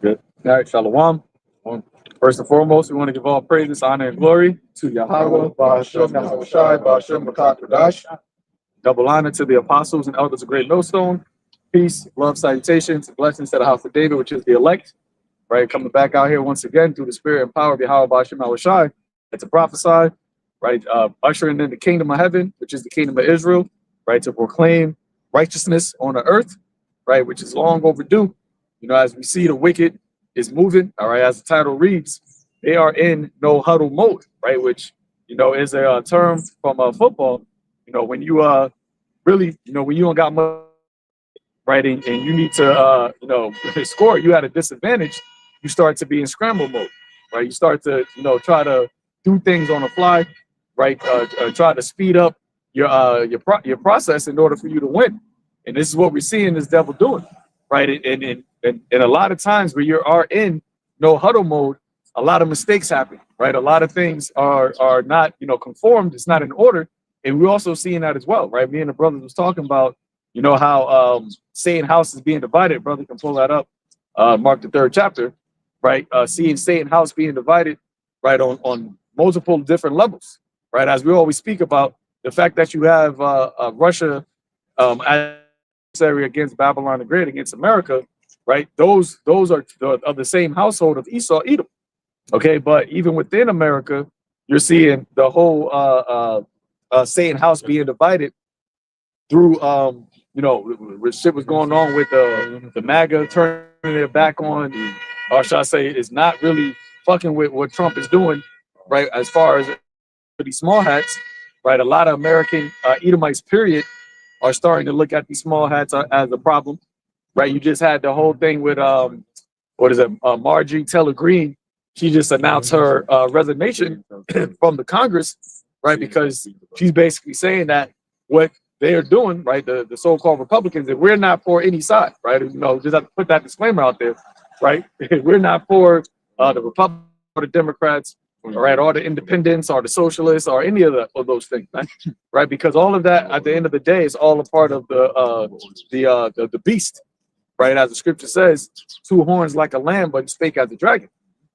Good. All right, Shalom. First and foremost, we want to give all praises, honor, and glory to Yahweh, Ba'ashem, Yahushai, Ba'ashem, Makakadash. Double honor to the apostles and elders of Great Millstone. Peace, love, salutations, and blessings to the house of David, which is the elect. Right, coming back out here once again through the spirit and power of Yahweh, Ba'ashem, Yahushai, and to prophesy. Right, ushering in the kingdom of heaven, which is the kingdom of Israel. Right, to proclaim righteousness on the earth. Right, which is long overdue. You know, as we see the wicked is moving, all right, as the title reads, they are in no huddle mode, right? Which, you know, is a term from football. You know, when you really, you know, when you don't got much, right, and you need to, you know, score, you at a disadvantage, you start to be in scramble mode, right? You start to, you know, try to do things on the fly, right? Try to speed up your process in order for you to win. And this is what we're seeing this devil doing, right? And a lot of times where you are in no huddle mode, a lot of mistakes happen, right? A lot of things are not, you know, conformed. It's not in order. And we're also seeing that as well, right? Me and the brothers was talking about, you know, how Satan house is being divided. Brother can pull that up, Mark the 3rd chapter, right? Seeing Satan house being divided, right, on multiple different levels, right? As we always speak about the fact that you have Russia adversary against Babylon the Great, against America, right? Those are of the same household of Esau, Edom. Okay, but even within America, you're seeing the whole Satan house being divided through you know, what shit was going on with the MAGA turning their back on, or should I say, is not really fucking with what Trump is doing, right? As far as these small hats, right? A lot of American Edomites, period, are starting to look at these small hats as a problem, right? You just had the whole thing with what is it, Marjorie Taylor Greene. She just announced her resignation from the Congress, right? Because she's basically saying that what they are doing, right, the so-called Republicans, that we're not for any side, right? You know, just have to put that disclaimer out there, right? We're not for the Republicans or the Democrats, all right, or the independents or the socialists or any of those things, right? Because all of that, at the end of the day, is all a part of the beast, right? As the scripture says, 2 horns like a lamb, but spake as a dragon,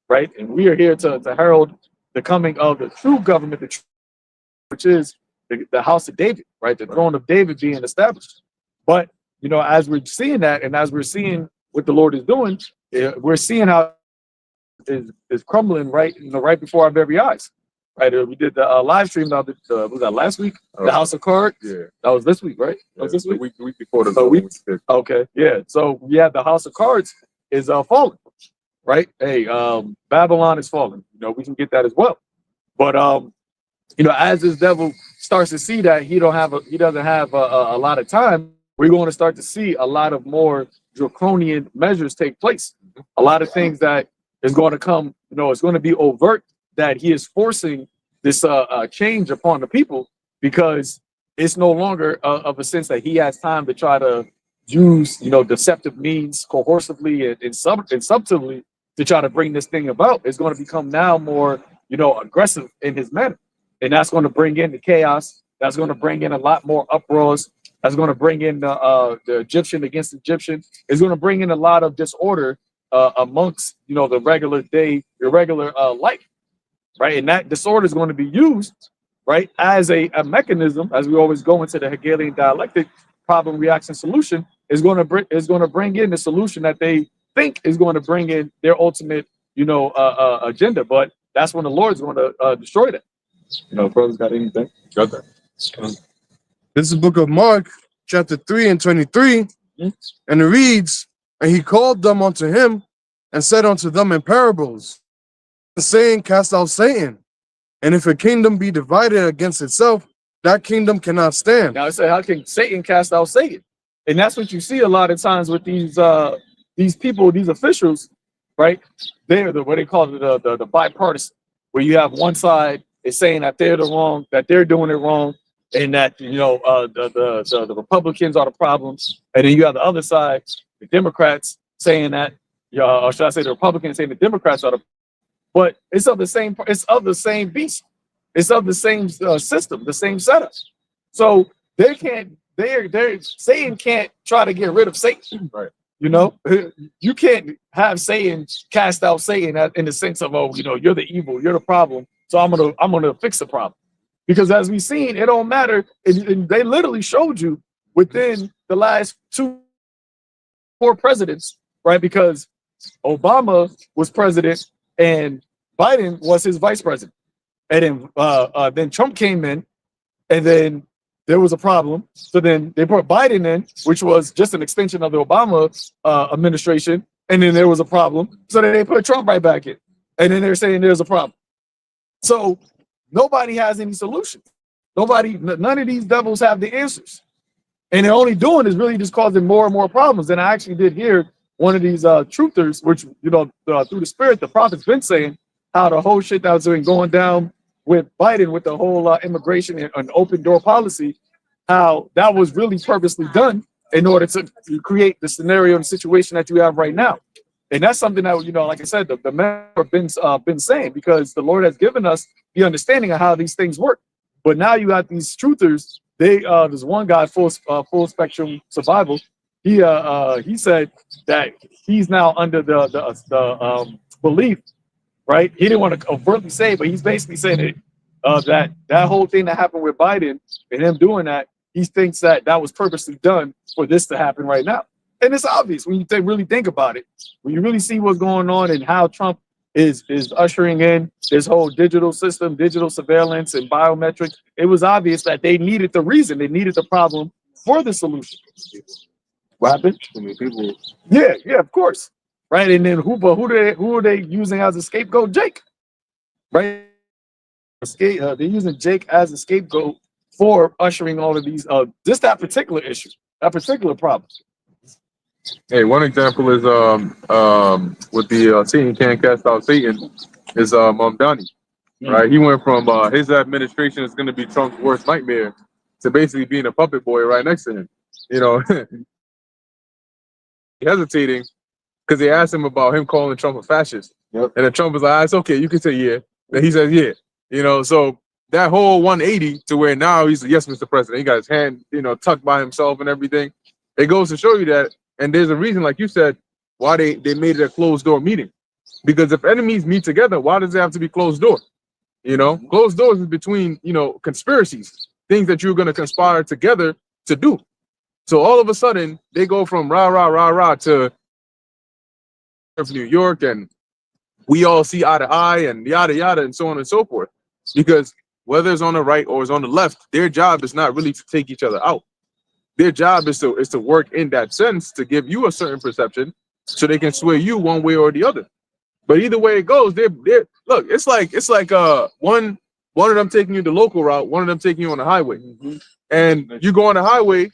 right? And we are here to herald the coming of the true government, which is the house of David, right? The throne of David being established. But, you know, as we're seeing that, and as we're seeing what the Lord is doing, we're seeing how is crumbling right, you know, right before our very eyes, right? We did the live stream the other, was that last week? The House of Cards. Yeah, that was this week, right? That was this week. The week before the week. Okay, yeah. So we had the House of Cards is falling, right? Hey, Babylon is falling. You know, we can get that as well. But you know, as this devil starts to see that he doesn't have a lot of time, we're going to start to see a lot of more draconian measures take place. A lot of things that is going to come, you know, it's going to be overt that he is forcing this change upon the people, because it's no longer of a sense that he has time to try to use, you know, deceptive means coercively and subtly to try to bring this thing about. It's going to become now more, you know, aggressive in his manner. And that's going to bring in the chaos. That's going to bring in a lot more uproars. That's going to bring in the Egyptian against Egyptian. It's going to bring in a lot of disorder amongst, you know, the regular life, right? And that disorder is going to be used, right, as a mechanism, as we always go into the Hegelian dialectic, problem, reaction, solution, is going to bring in the solution that they think is going to bring in their ultimate, you know, agenda. But that's when the Lord's going to destroy that. You know, brothers, got anything? Got that. This is the book of Mark, chapter 3 and 23, and it reads, "And he called them unto him, and said unto them in parables, saying, Cast out Satan, and if a kingdom be divided against itself, that kingdom cannot stand." Now I say, how can Satan cast out Satan? And that's what you see a lot of times with these people, these officials, right? They're what they call the bipartisan, where you have one side is saying that they're the wrong, that they're doing it wrong, and that, you know, the Republicans are the problems, and then you have the other side, the Democrats, saying that, or should I say, the Republicans saying the Democrats are the. But it's of the same beast, It's of the same system, the same setup. So they can't. They're Satan can't try to get rid of Satan. Right. You know, you can't have Satan cast out Satan in the sense of, oh, you know, you're the evil, you're the problem, so I'm gonna fix the problem. Because as we've seen, it don't matter. And they literally showed you within the last 4 presidents, right? Because Obama was president and Biden was his vice president, and then Trump came in, and then there was a problem. So then they brought Biden in, which was just an extension of the Obama administration, and then there was a problem. So then they put Trump right back in, and then they're saying there's a problem. So nobody has any solutions. None of these devils have the answers, and they're only doing is really just causing more and more problems. And I actually did hear one of these truthers, which, you know, through the spirit, the prophet's been saying how the whole shit that's been going down with Biden, with the whole immigration and open door policy, how that was really purposely done in order to create the scenario and situation that you have right now. And that's something that, you know, like I said, the men have been saying, because the Lord has given us the understanding of how these things work. But now you got these truthers. There's one guy, full spectrum survival. He said that he's now under the belief, right? He didn't want to overtly say, but he's basically saying that whole thing that happened with Biden and him doing that, he thinks that was purposely done for this to happen right now. And it's obvious when you really think about it. When you really see what's going on and how Trump is ushering in this whole digital system, digital surveillance and biometrics, it was obvious that they needed the reason, they needed the problem for the solution. What happened? I mean, people. Yeah, of course. Right. And then who are they using as a scapegoat? Jake. Right. They're using Jake as a scapegoat for ushering all of these just that particular issue, that particular problem. Hey, one example is with the Satan can't cast out Satan is Donnie, right? He went from his administration is going to be Trump's worst nightmare to basically being a puppet boy right next to him. You know, hesitating because they asked him about him calling Trump a fascist, and then Trump was like, "It's okay, you can say yeah." And he says, "Yeah." You know, so that whole 180 to where now he's yes, Mr. President. He got his hand, you know, tucked by himself and everything. It goes to show you that. And there's a reason, like you said, why they made it a closed door meeting. Because if enemies meet together, why does it have to be closed door? You know, closed doors is between, you know, conspiracies, things that you're going to conspire together to do. So all of a sudden, they go from rah, rah, rah, rah to New York, and we all see eye to eye and yada, yada, and so on and so forth. Because whether it's on the right or it's on the left, their job is not really to take each other out. Their job is to work in that sense to give you a certain perception so they can sway you one way or the other. But either way it goes, they're look, it's like one of them taking you the local route, one of them taking you on the highway. And you go on the highway,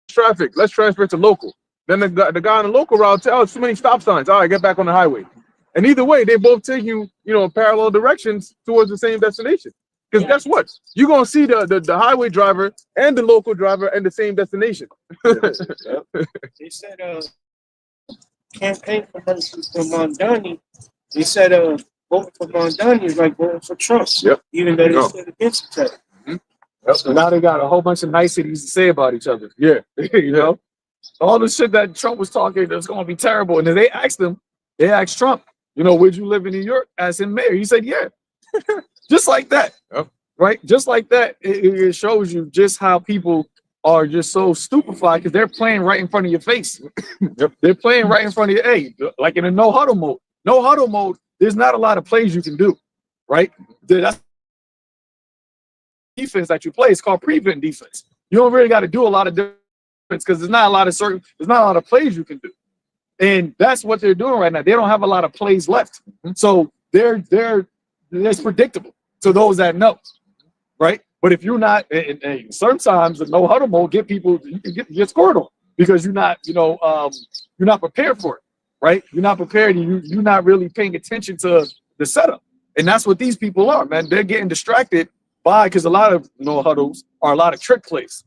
traffic, let's transfer it to local. Then the guy on the local route tells, oh, it's too many stop signs. All right, get back on the highway. And either way, they both take you, you know, in parallel directions towards the same destination. Because guess what? You're going to see the highway driver and the local driver and the same destination. They said campaign promotions for Mondani. They said voting for Mondani is like voting for Trump. Yep. Even though they said against each other. Yep. So now they got a whole bunch of niceties to say about each other. Yeah. You know? All the shit that Trump was talking that's going to be terrible. And then they asked Trump, you know, would you live in New York as him mayor? He said, yeah. Just like that, right? Just like that, it shows you just how people are just so stupefied because they're playing right in front of your face. They're playing right in front of you. Hey, like in a no huddle mode. No huddle mode, there's not a lot of plays you can do, right? That's defense that you play. It's called prevent defense. You don't really got to do a lot of defense because there's not a lot of plays you can do. And that's what they're doing right now. They don't have a lot of plays left. So it's predictable to those that know, right? But if you're not, and sometimes the no huddle mode you can get scored on because you're not, you're not prepared for it, right? You're not prepared, and you're not really paying attention to the setup, and that's what these people are, man. They're getting distracted because a lot of no huddles are a lot of trick plays,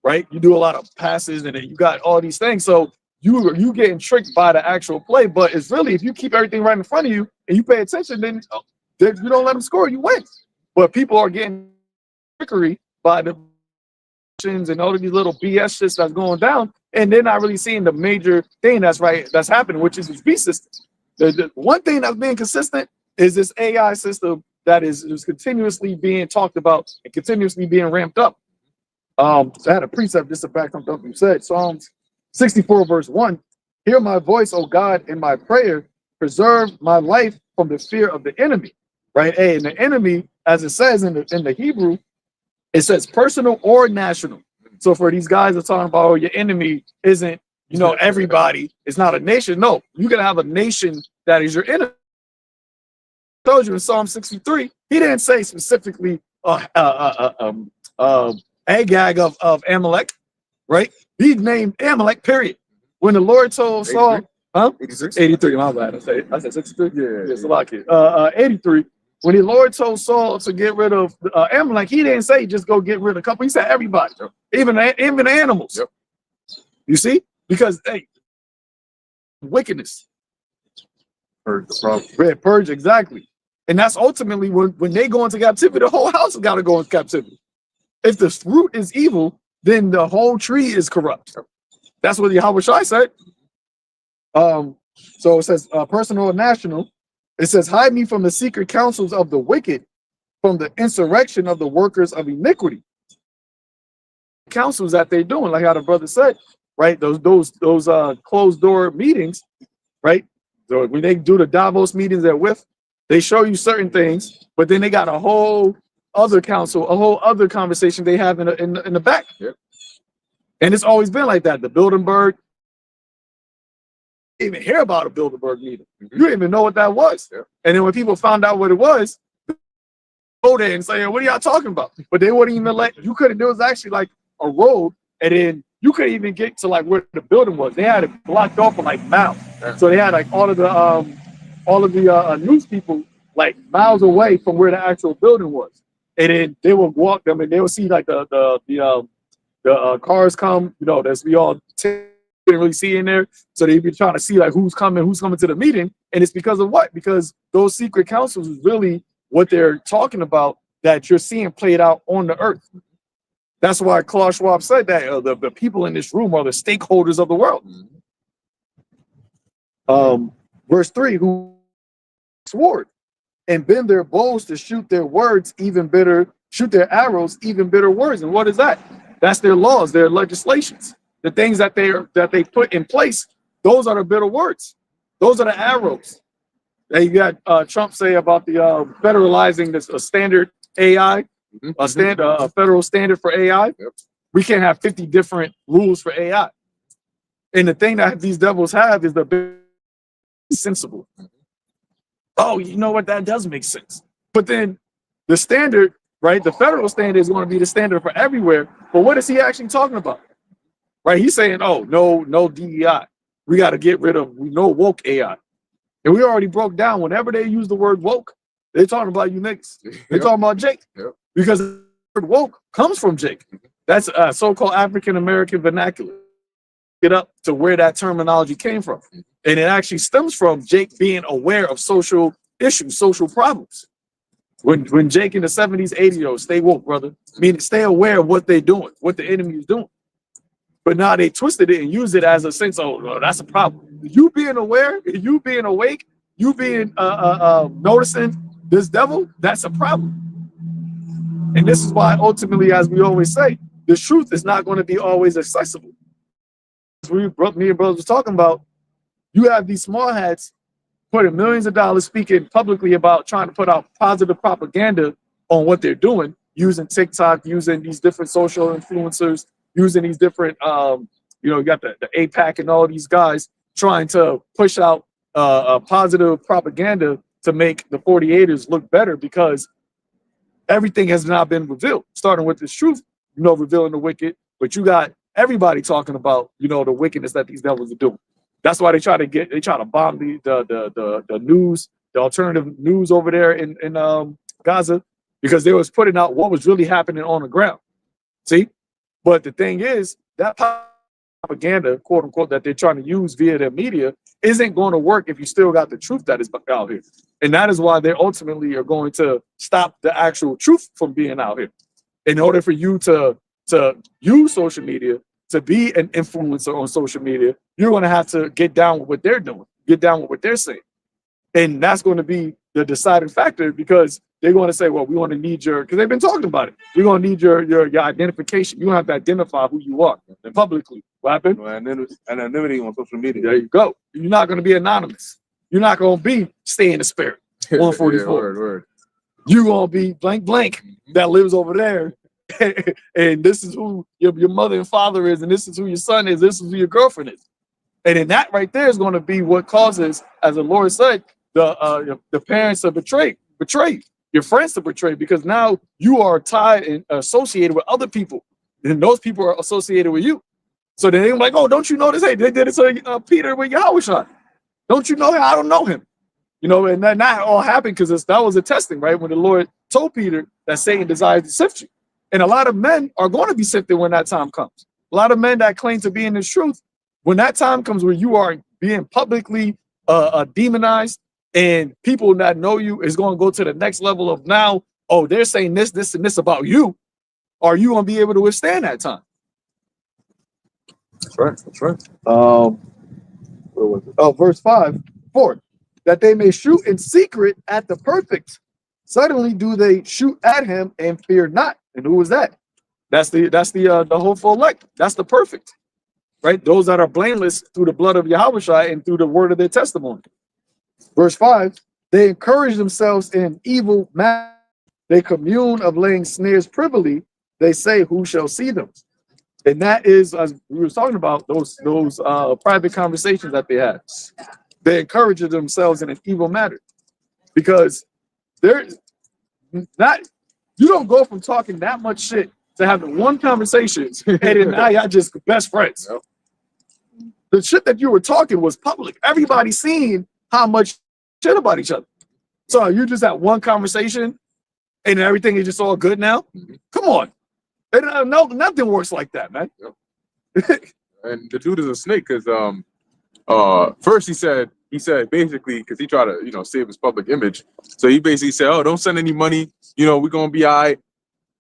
right? You do a lot of passes, and then you got all these things, so you getting tricked by the actual play. But it's really if you keep everything right in front of you and you pay attention, then you don't let them score, you win. But people are getting trickery by the and all of these little BS shits that's going down, and they're not really seeing the major thing that's happening, which is this beast system. The one thing that's being consistent is this AI system that is continuously being talked about and continuously being ramped up. So I had a precept just to back something up. You said Psalms 64 verse 1. Hear my voice, O God, in my prayer. Preserve my life from the fear of the enemy. Right? Hey, and the enemy, as it says in the Hebrew, it says personal or national. So for these guys that are talking about, oh, your enemy isn't, everybody. It's not a nation. No, you can have a nation that is your enemy. I told you in Psalm 63, he didn't say specifically Agag of Amalek, right? He named Amalek, period. When the Lord told Saul, 83, my bad. I said 63? Yeah, it's a lot, kid. 83. When the Lord told Saul to get rid of Amalek, he didn't say just go get rid of a couple. He said everybody, even the animals. Yep. You see? Because, hey, wickedness. Purge the problem. Purge, exactly. And that's ultimately when they go into captivity, the whole house has got to go into captivity. If the fruit is evil, then the whole tree is corrupt. That's what Yahweh Shai said. So it says personal and national. It says, hide me from the secret counsels of the wicked, from the insurrection of the workers of iniquity. Counsels that they're doing, like how the brother said, right? Those closed door meetings, right? So when they do the Davos meetings they're with, they show you certain things, but then they got a whole other counsel, a whole other conversation they have in the back. Yep. And it's always been like that. The Bilderberg, even hear about a Bilderberg meeting. You didn't even know what that was. Yeah. And then when people found out what it was, go there and say, what are y'all talking about? But they wouldn't even let you. Couldn't. There was actually like a road, and then you couldn't even get to like where the building was. They had it blocked off for like miles. Yeah. So they had like all of the news people like miles away from where the actual building was. And then they would walk them, and they would see like the cars come. That's we all didn't really see in there. So they'd be trying to see like who's coming to the meeting. And it's because of what? Because those secret councils is really what they're talking about that you're seeing played out on the earth. That's why Klaus Schwab said that the people in this room are the stakeholders of the world. Verse 3, who sword and bend their bows to shoot their arrows, even bitter words. And what is that? That's their laws, their legislations. The things that they put in place, those are the bitter words. Those are the arrows. They got Trump say about the federalizing this a standard AI, a federal standard for AI. Yep. We can't have 50 different rules for AI. And the thing that these devils have is the sensible. Oh, you know what? That does make sense. But then the standard, right? The federal standard is going to be the standard for everywhere. But what is he actually talking about? Right? He's saying, oh, no DEI. We got to get rid of no woke AI. And we already broke down whenever they use the word woke, they're talking about you niggas. They're talking about Jake. Yep. Because the word woke comes from Jake. That's so-called African-American vernacular. Get up to where that terminology came from. And it actually stems from Jake being aware of social issues, social problems. When Jake in the 70s, 80s, stay woke, brother. Meaning stay aware of what they're doing, what the enemy is doing. But now they twisted it and used it as a sense, oh, that's a problem. You being aware, you being awake, you being noticing this devil, that's a problem. And this is why ultimately, as we always say, the truth is not going to be always accessible. As me and brothers was talking about, you have these small hats putting millions of dollars speaking publicly about trying to put out positive propaganda on what they're doing, using TikTok, using these different social influencers, using these different, you got the APAC and all these guys trying to push out positive propaganda to make the 48ers look better because everything has not been revealed, starting with this truth, revealing the wicked, but you got everybody talking about, the wickedness that these devils are doing. That's why they try to bomb the news, the alternative news over there in Gaza, because they was putting out what was really happening on the ground. See? But the thing is, that propaganda, quote unquote, that they're trying to use via their media isn't going to work if you still got the truth that is out here. And that is why they ultimately are going to stop the actual truth from being out here. In order for you to use social media, to be an influencer on social media, you're going to have to get down with what they're doing, get down with what they're saying. And that's going to be the deciding factor, because they're going to say, well, we want to need your, because they've been talking about it. We're going to need your identification. You have to identify who you are publicly. What happened? Anonymity on social media. There you go. You're not going to be anonymous. You're not going to be stay in the spirit. 144. Yeah, word. You're going to be blank blank that lives over there. And this is who your mother and father is, and this is who your son is, this is who your girlfriend is. And then that right there is going to be what causes, as the Lord said, the parents to betray your friends to betray, because now you are tied and associated with other people, and those people are associated with you. So then they're like, oh, don't you know this? Hey, they did it to Peter with Yahweh. Don't you know him? I don't know him. You know, and that all happened because that was a testing, right? When the Lord told Peter that Satan desires to sift you. And a lot of men are going to be sifted when that time comes. A lot of men that claim to be in the truth, when that time comes where you are being publicly demonized, and people that know you is going to go to the next level of now, oh, they're saying this, this, and this about you. Are you going to be able to withstand that time? That's right. That's right. Where was it? Oh, verse 4, that they may shoot in secret at the perfect. Suddenly do they shoot at him and fear not. And who was that? That's the hopeful elect. That's the perfect, right? Those that are blameless through the blood of Yahweh and through the word of their testimony. Verse 5, they encourage themselves in evil matter. They commune of laying snares privily. They say, who shall see them? And that is, as we were talking about, those private conversations that they had. They encourage themselves in an evil matter, because they're not, you don't go from talking that much shit to having one conversation and then now y'all just best friends. Yep. The shit that you were talking was public. Everybody seen how much shit about each other. So you just had one conversation and everything is just all good now? Come on. And, no, nothing works like that, man. Yep. And the dude is a snake, because first he said basically, because he tried to save his public image, so he basically said, oh, don't send any money, we're gonna be all right.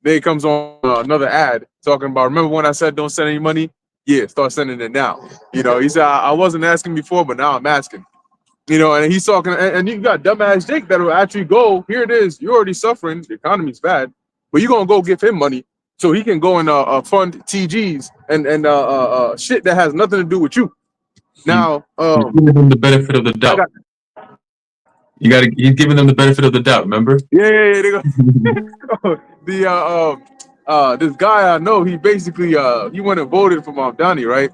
Then he comes on another ad talking about, remember when I said don't send any money? Yeah, start sending it now. He said, I wasn't asking before, but now I'm asking. And he's talking, and you got dumbass Jake that will actually go, here it is, you're already suffering, the economy's bad, but you're gonna go give him money so he can go and fund TGs and shit that has nothing to do with you. Now, giving them the benefit of the doubt. He's giving them the benefit of the doubt. Remember? Yeah. They go. This guy I know, he basically he went and voted for Mamdani, right?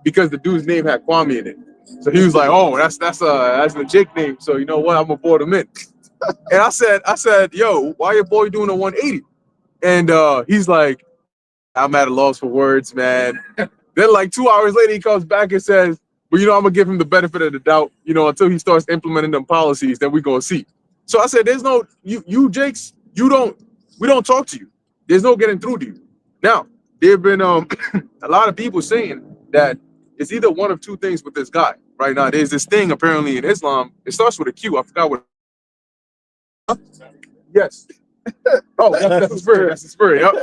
Because the dude's name had Kwame in it. So he was like, oh, that's the Jake name. So you know what? I'm gonna vote him in. And I said, yo, why your boy doing a 180? And he's like, I'm at a loss for words, man. Then like 2 hours later, he comes back and says, well, I'm gonna give him the benefit of the doubt, until he starts implementing them policies that we're gonna see. So I said, there's no you Jakes, we don't talk to you. There's no getting through to you. Now, there have been a lot of people saying that it's either one of two things with this guy right now. There's this thing apparently in Islam. It starts with a Q. I forgot what. Yes. Oh, that's the spirit. That's the spirit. Yep.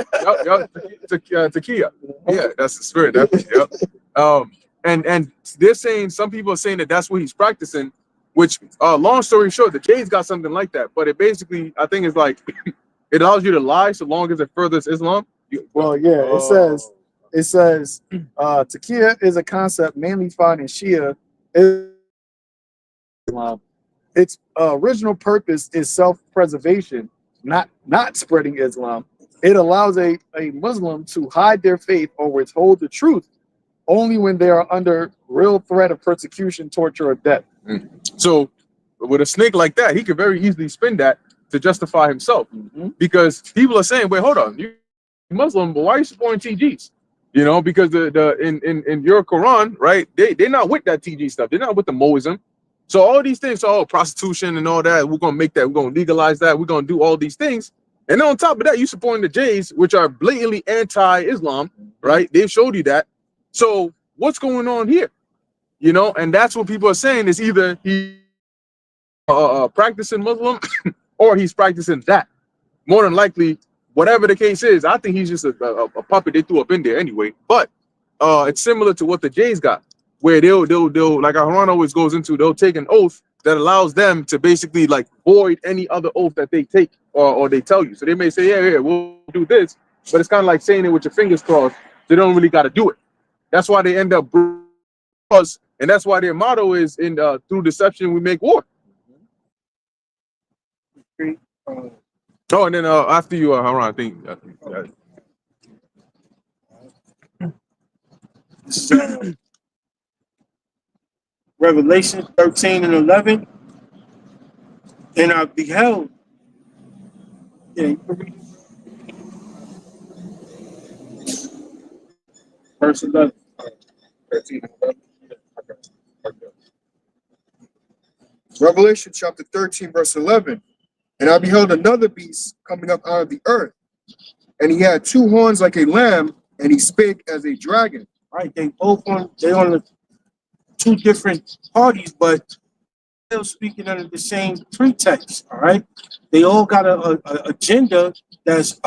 Takia. Yeah, that's the spirit. Yep. And they're saying, some people are saying that that's what he's practicing, which, long story short, the J's got something like that. But it basically, I think it's like, it allows you to lie so long as it furthers Islam. Well, yeah, it says, Takia is a concept mainly found in Shia Islam. Its original purpose is self-preservation, not spreading Islam. It allows a Muslim to hide their faith or withhold the truth only when they are under real threat of persecution, torture, or death. So with a snake like that, he could very easily spin that to justify himself, because people are saying, wait, hold on, you're Muslim, but why are you supporting TGs? Because in your Quran, right, they're not with that TG stuff. They're not with the Moism. So all these things, prostitution and all that, we're gonna make that, we're gonna legalize that, we're gonna do all these things. And then on top of that, you supporting the J's, which are blatantly anti-Islam, right? They've showed you that. So what's going on here? You know, and that's what people are saying is either he practicing Muslim or he's practicing that. More than likely, whatever the case is, I think he's just a puppet they threw up in there anyway. But it's similar to what the Jays got, where they'll like Haran always goes into, they'll take an oath that allows them to basically like void any other oath that they take or they tell you. So they may say, yeah, we'll do this, but it's kind of like saying it with your fingers crossed. They don't really got to do it. That's why they end up us, and that's why their motto is in through deception we make war. Oh, and then after you, Haran, I think. Revelation 13 and 11. And I beheld. Yeah, you can read it. Verse 11. 13 and 11. Revelation chapter 13, verse 11. And I beheld another beast coming up out of the earth, and he had two horns like a lamb, and he spake as a dragon. Right, they on the two different parties, but still speaking under the same pretext. All right, they all got a agenda that's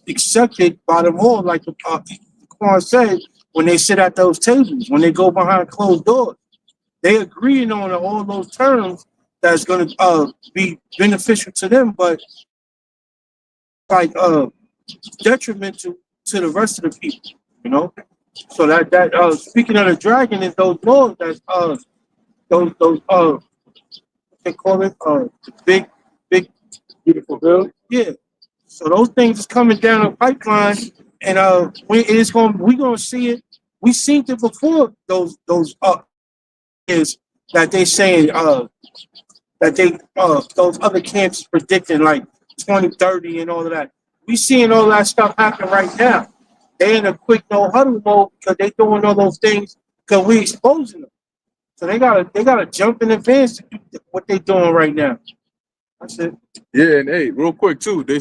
accepted by them all, like the Quran said, when they sit at those tables, when they go behind closed doors, they agreeing on all those terms that's going to be beneficial to them, but like detrimental to the rest of the people, you know. So that speaking of the dragon is those laws that's those what they call it the big beautiful bill. Yeah. So those things is coming down the pipeline, and we're gonna see it. We seen it before. Those is that they saying that they those other camps predicting like 2030 and all of that. We seeing all that stuff happen right now. They in a quick no huddle mode because they doing all those things because we exposing them. So they gotta jump in advance to do what they doing right now. That's it. Yeah, and hey, real quick too, they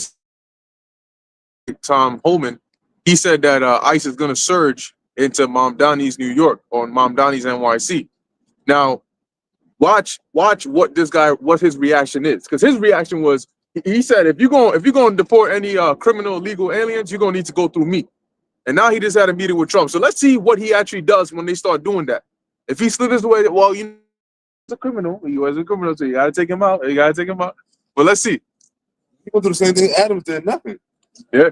Tom Holman, he said that ICE is gonna surge into Mamdani's New York or Mamdani's NYC. Now, watch what his reaction is, because his reaction was he said if you're gonna deport any criminal illegal aliens, you're gonna need to go through me. And now he just had a meeting with Trump. So let's see what he actually does when they start doing that. If he slithers away, well, you know, he's a criminal. He was a criminal, so you gotta take him out. You gotta take him out. But let's see. People do the same thing Adams did, nothing. Yeah.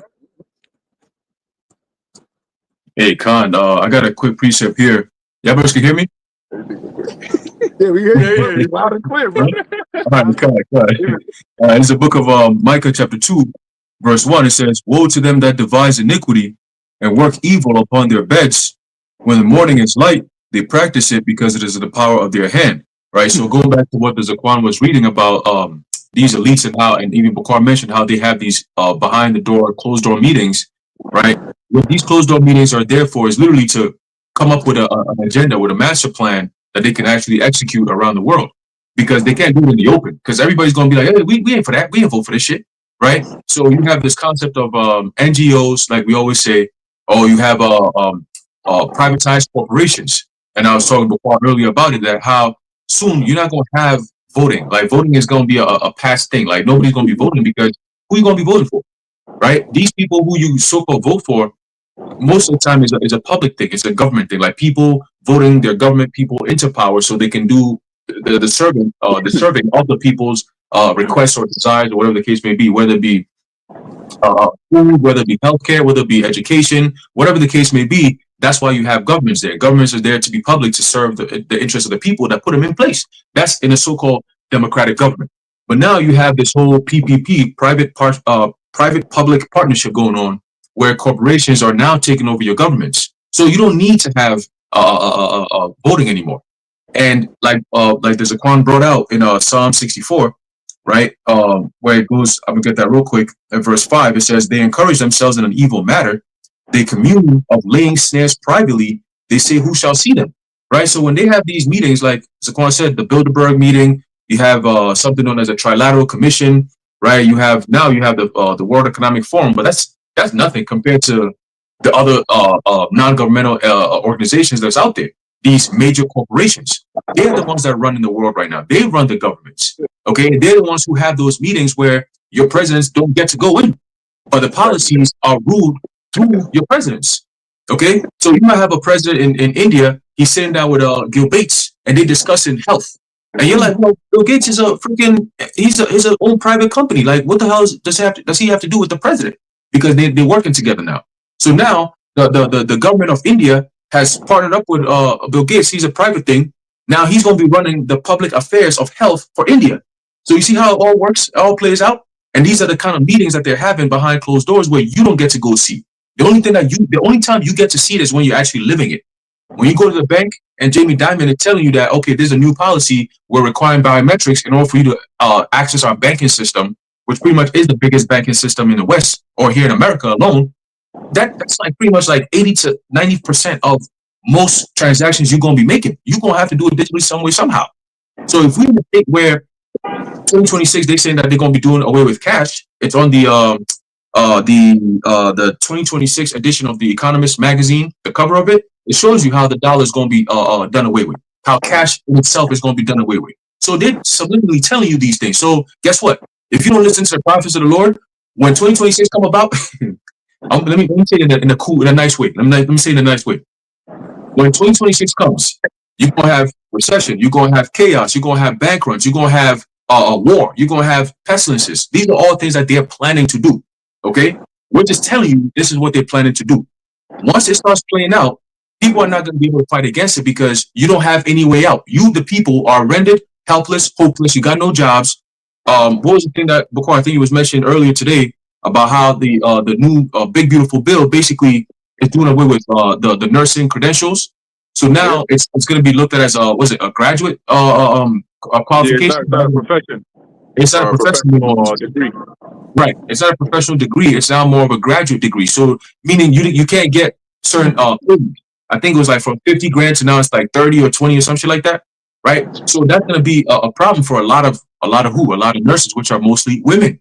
Hey, Khan, I got a quick precept here. Y'all brothers can hear me? Yeah, we hear you. Yeah. Loud and clear, bro. All right, cut. It's the book of Micah chapter 2, verse 1. It says, woe to them that devise iniquity and work evil upon their beds. When the morning is light, they practice it because it is the power of their hand. Right? So going back to what the Zaquan was reading about these elites and how, and even Bakar mentioned how they have these behind the door, closed door meetings, right? What these closed door meetings are there for is literally to come up with an agenda, with a master plan that they can actually execute around the world, because they can't do it in the open, because everybody's going to be like, hey, we ain't for that. We ain't vote for this shit, right? So you have this concept of NGOs, like we always say, oh, you have privatized corporations. And I was talking before earlier about it, that how soon you're not going to have voting. Like voting is going to be a past thing. Like nobody's going to be voting, because who are you going to be voting for, right? These people who you so-called vote for, most of the time is a public thing. It's a government thing. Like people voting their government people into power so they can do the serving of the people's requests or desires or whatever the case may be, whether it be food, whether it be healthcare, whether it be education, whatever the case may be. That's why you have governments there. Governments are there to be public, to serve the interests of the people that put them in place. That's in a so-called democratic government. But now you have this whole PPP, private-public partnership going on, where corporations are now taking over your governments. So you don't need to have voting anymore. And like the Zaquan brought out in Psalm 64, right, where it goes, I'm going to get that real quick, at verse 5, it says, they encourage themselves in an evil matter. They commune of laying snares privately. They say, who shall see them? Right? So when they have these meetings, like Zaquan said, the Bilderberg meeting, you have something known as a trilateral commission, right? You have the World Economic Forum, but that's nothing compared to the other non-governmental organizations that's out there. These major corporations, they're the ones that are running the world right now. They run the governments. Okay, they're the ones who have those meetings where your presidents don't get to go in, but the policies are ruled through your presidents. Okay, so you might have a president in India. He's sitting down with Gil Bates, and they're discussing health. And you're like, well, Bill Gates is a freaking he's an own private company. Like, what the hell does he have to do with the president? Because they're working together now. So now the government of India has partnered up with Bill Gates. He's a private thing. Now he's going to be running the public affairs of health for India. So you see how it all works, it all plays out. And these are the kind of meetings that they're having behind closed doors where you don't get to go see. The only time you get to see it is when you're actually living it. When you go to the bank and Jamie Dimon is telling you that, okay, there's a new policy, we're requiring biometrics in order for you to access our banking system, which pretty much is the biggest banking system in the West or here in America alone. That's like pretty much like 80 to 90% of most transactions you're going to be making. You're going to have to do it digitally some way, somehow. So if we think where 2026, they're saying that they're going to be doing away with cash, it's on the 2026 edition of the Economist magazine, the cover of it, it shows you how the dollar is going to be done away with, how cash in itself is going to be done away with. So they're subliminally telling you these things. So guess what? If you don't listen to the prophets of the Lord, when 2026 come about, let me say it in a nice way. Let me say it in a nice way. When 2026 comes, you're going to have recession, you're going to have chaos, you're going to have bank runs, you're going to have war, you're going to have pestilences. These are all things that they're planning to do. Okay? We're just telling you this is what they're planning to do. Once it starts playing out, people are not going to be able to fight against it because you don't have any way out. You, the people, are rendered helpless, hopeless. You got no jobs. What was the thing that, Bukar, I think it was mentioned earlier today about how the new big beautiful bill basically is doing away with the nursing credentials. So now it's going to be looked at as a graduate qualification? Yeah, it's not a profession. It's not a professional degree. Right. It's not a professional degree. It's now more of a graduate degree. So meaning you can't get certain I think it was like from 50 grand to now it's like 30 or 20 or some shit like that. Right. So that's going to be a problem for a lot of nurses, which are mostly women.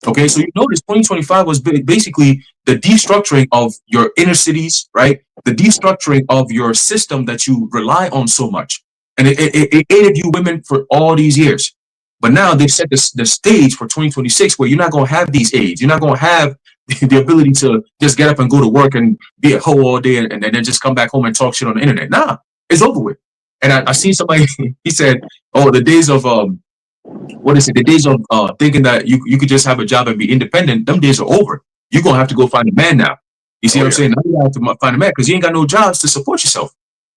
Okay. So you notice 2025 was basically the destructuring of your inner cities, right? The destructuring of your system that you rely on so much. And it aided you women for all these years. But now they've set the stage for 2026 where you're not going to have these aids. You're not going to have the ability to just get up and go to work and be a hoe all day and then just come back home and talk shit on the internet. Nah, it's over with. And I seen somebody, he said, oh, the days of, the days of thinking that you could just have a job and be independent, them days are over. You're going to have to go find a man now. You see what I'm saying? Now you have to find a man because you ain't got no jobs to support yourself.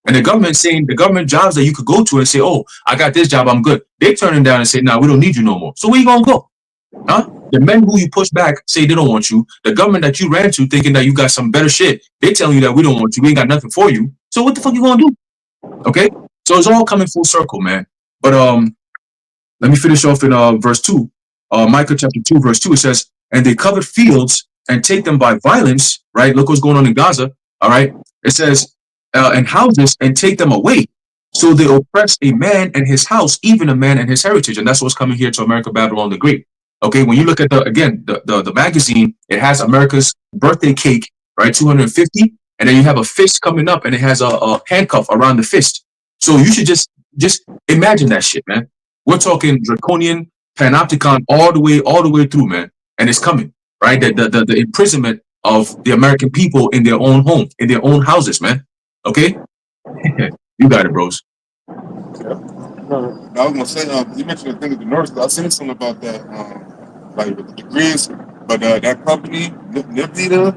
And the government jobs that you could go to and say, oh, I got this job, I'm good. They turn them down and say, nah, we don't need you no more. So where you going to go? Huh? The men who you push back say they don't want you. The government that you ran to thinking that you got some better shit, they tell you that we don't want you. We ain't got nothing for you. So what the fuck you going to do? Okay? So it's all coming full circle, man. But let me finish off in verse 2. Micah chapter 2, verse 2, it says, and they covered fields and take them by violence, right? Look what's going on in Gaza, all right? It says, and houses and take them away. So they oppress a man and his house, even a man and his heritage. And that's what's coming here to America, Babylon the Great. Okay, when you look at the magazine, it has America's birthday cake, right? 250. And then you have a fist coming up and it has a handcuff around the fist. So you should just imagine that shit, man. We're talking draconian panopticon all the way through, man. And it's coming, right? The imprisonment of the American people in their own home, in their own houses, man. Okay? You got it, bros. I was gonna say, you mentioned the thing with the nurse. I seen something about that, like with the degrees. But that company, Nvidia,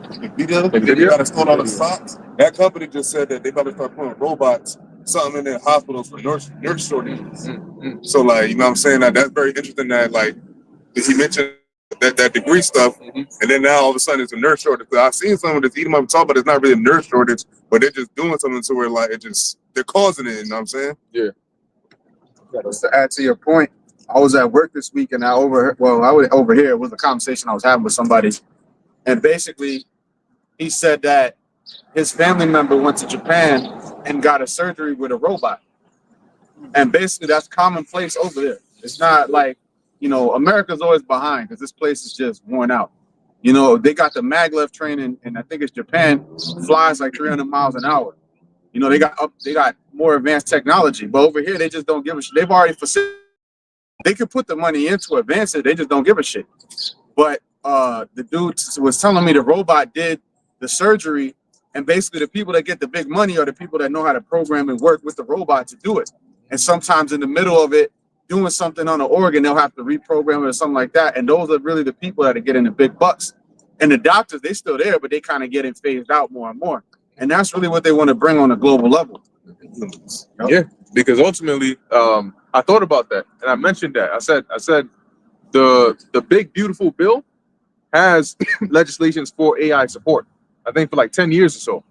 they got to store all the stocks. That company just said that they about to start putting robots, something in their hospitals for nurse shortages. So, like, you know what I'm saying? That's very interesting. That, like, he mentioned that degree stuff, and then now all of a sudden it's a nurse shortage. I've seen some of this eating up talk, but it's not really a nurse shortage, but they're just doing something to where like they're causing it. You know what I'm saying? Yeah. Just to add to your point, I was at work this week and I was overhear. It was a conversation I was having with somebody, and basically he said that his family member went to Japan and got a surgery with a robot, and basically that's commonplace over there. It's not like, America's always behind because this place is just worn out. You know, they got the maglev train and I think it's Japan, flies like 300 miles an hour. You know, they got more advanced technology, but over here they just don't give a shit. They've already facilitated. They could put the money in to advance it. They just don't give a shit. But the dude was telling me the robot did the surgery, and basically the people that get the big money are the people that know how to program and work with the robot to do it. And sometimes in the middle of it, doing something on an organ, they'll have to reprogram it or something like that. And those are really the people that are getting the big bucks. And the doctors, they still there, but they kind of getting phased out more and more. And that's really what they want to bring on a global level. Yeah, because ultimately, I thought about that and I mentioned that. I said the big beautiful bill has legislations for AI support. I think for like 10 years or so.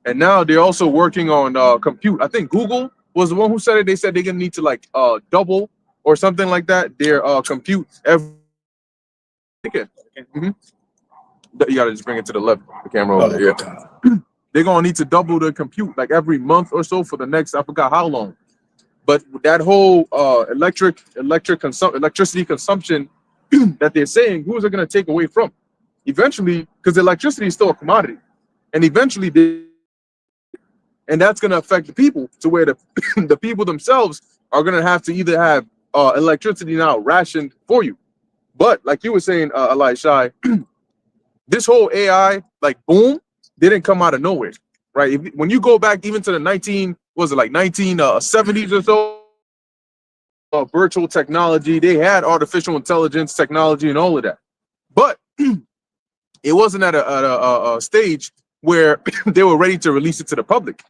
And now they're also working on compute. I think Google was the one who said it. They said they're gonna need to like double or something like that their compute every. Mm-hmm. You gotta just bring it to the left, the camera over there. Yeah. They're gonna need to double the compute like every month or so for the next, I forgot how long. But that whole electricity consumption that they're saying, who is it gonna take away from? Eventually, because electricity is still a commodity, and eventually and that's gonna affect the people to where the the people themselves are gonna have to either have electricity now rationed for you. But like you were saying, Elisha, this whole AI like boom didn't come out of nowhere, right? When you go back even to the 1970s or so, virtual technology, they had artificial intelligence technology and all of that, but it wasn't at a stage where they were ready to release it to the public.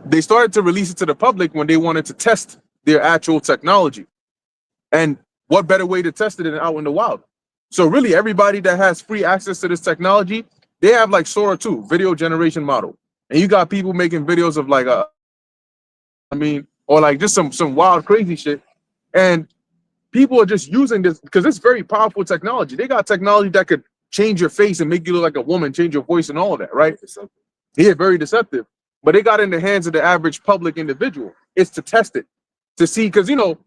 They started to release it to the public when they wanted to test their actual technology. And what better way to test it than out in the wild? So really everybody that has free access to this technology, they have like Sora 2, video generation model. And you got people making videos of like, or like just some wild, crazy shit. And people are just using this because it's very powerful technology. They got technology that could change your face and make you look like a woman, change your voice and all of that, right? Yeah, very deceptive. But they got in the hands of the average public individual. It's to test it, to see, because, you know,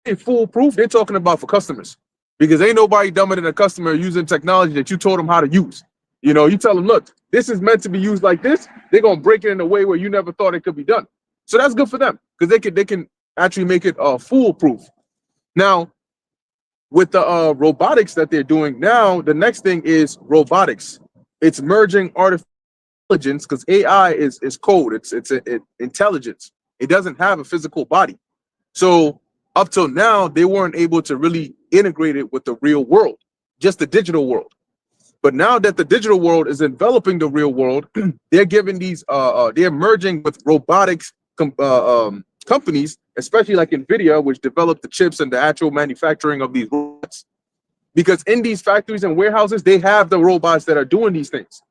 it's foolproof. They're talking about for customers because ain't nobody dumber than a customer using technology that you told them how to use. You know, you tell them, look, this is meant to be used like this. They're going to break it in a way where you never thought it could be done. So that's good for them because they can actually make it foolproof. Now, with the robotics that they're doing now, the next thing is robotics. It's merging artificial intelligence because AI is code. It's intelligence. It doesn't have a physical body. So up till now, they weren't able to really integrate it with the real world, just the digital world. But now that the digital world is enveloping the real world, they're giving these they're merging with robotics companies, especially like NVIDIA, which developed the chips and the actual manufacturing of these robots. Because in these factories and warehouses, they have the robots that are doing these things.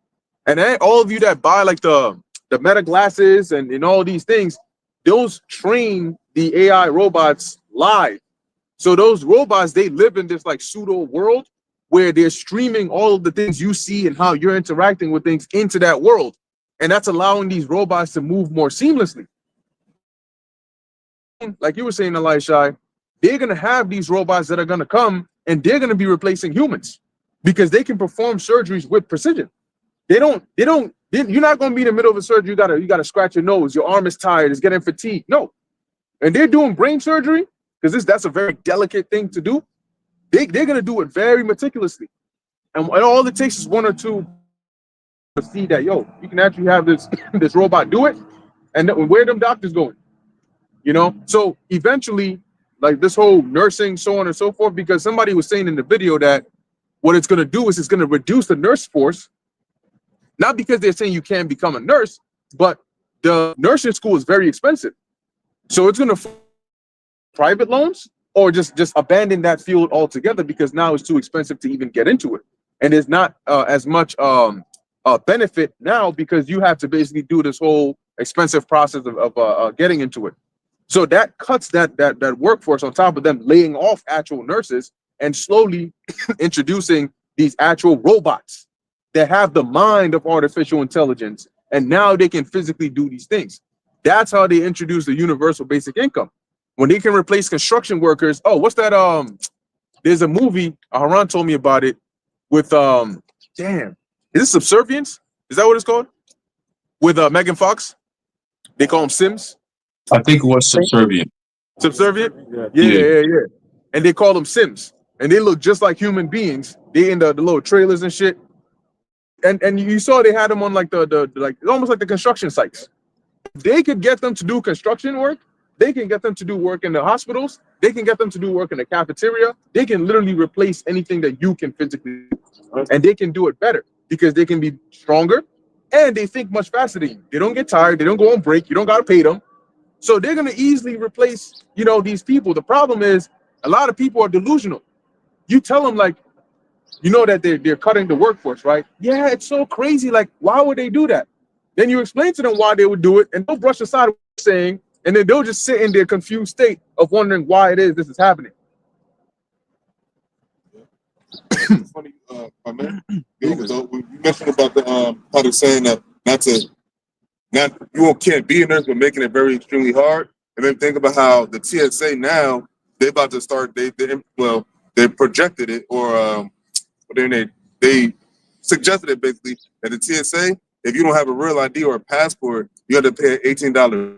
And all of you that buy like the Meta glasses and all these things, those train the AI robots live. So those robots, they live in this like pseudo world where they're streaming all of the things you see and how you're interacting with things into that world. And that's allowing these robots to move more seamlessly. Like you were saying, Elisha, they're going to have these robots that are going to come and they're going to be replacing humans because they can perform surgeries with precision. You're not going to be in the middle of a surgery. You got to scratch your nose. Your arm is tired. It's getting fatigued. No. And they're doing brain surgery because that's a very delicate thing to do. They're going to do it very meticulously. And all it takes is one or two to see that, yo, you can actually have this robot do it. And where them doctors going? You know? So eventually, like this whole nursing, so on and so forth, because somebody was saying in the video that what it's going to do is it's going to reduce the nurse force. Not because they're saying you can't become a nurse, but the nursing school is very expensive. So it's going to private loans or just abandon that field altogether because now it's too expensive to even get into it. And there's not as much benefit now because you have to basically do this whole expensive process of getting into it. So that cuts that workforce on top of them laying off actual nurses and slowly introducing these actual robots that have the mind of artificial intelligence, and now they can physically do these things. That's how they introduce the universal basic income. When they can replace construction workers, what's that there's a movie, Haran told me about it with damn, is it Subservience? Is that what it's called? With Megan Fox? They call them Sims. I think it was subservient. Subservient? Yeah. Yeah. And they call them Sims. And they look just like human beings. They in the little trailers and shit. And you saw they had them on like the like almost like the construction sites. They could get them to do construction work. They can get them to do work in the hospitals. They can get them to do work in the cafeteria. They can literally replace anything that you can physically do. And they can do it better because they can be stronger and they think much faster than you. They don't get tired. They don't go on break. You don't got to pay them. So they're going to easily replace, these people. The problem is a lot of people are delusional. You tell them like, that they're cutting the workforce, right? Yeah, it's so crazy. Like, why would they do that? Then you explain to them why they would do it, and they'll brush aside what you're saying, and then they'll just sit in their confused state of wondering why it is this is happening. Funny, my man. So you mentioned about the how they're saying that you can't be a nurse, but making it very extremely hard. And then think about how the TSA now they about to start. They projected it, or they suggested it basically that the TSA, if you don't have a real ID or a passport, you have to pay $18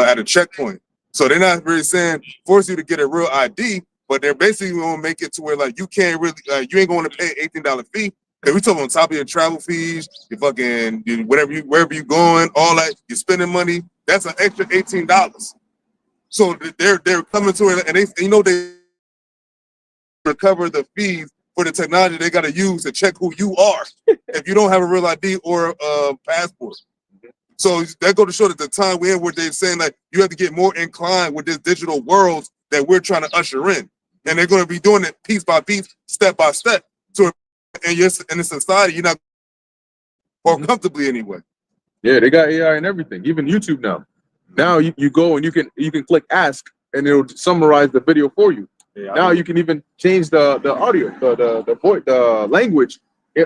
at a checkpoint. So they're not really saying force you to get a real ID, but they're basically going to make it to where like you can't really, you ain't going to pay $18 fee. If we talk on top of your travel fees, your fucking wherever you going, all that, you're spending money, that's an extra $18. So they're coming to it, and they recover the fees for the technology they got to use to check who you are if you don't have a real ID or a passport. So that go to show that the time we're in where they're saying like you have to get more inclined with this digital world that we're trying to usher in. And they're going to be doing it piece by piece, step by step. So in the society, you're not or comfortably anyway. Yeah, they got AI and everything, even YouTube now. Now you go and you can click ask and it'll summarize the video for you. Yeah, now you can even change the audio, the voice, the language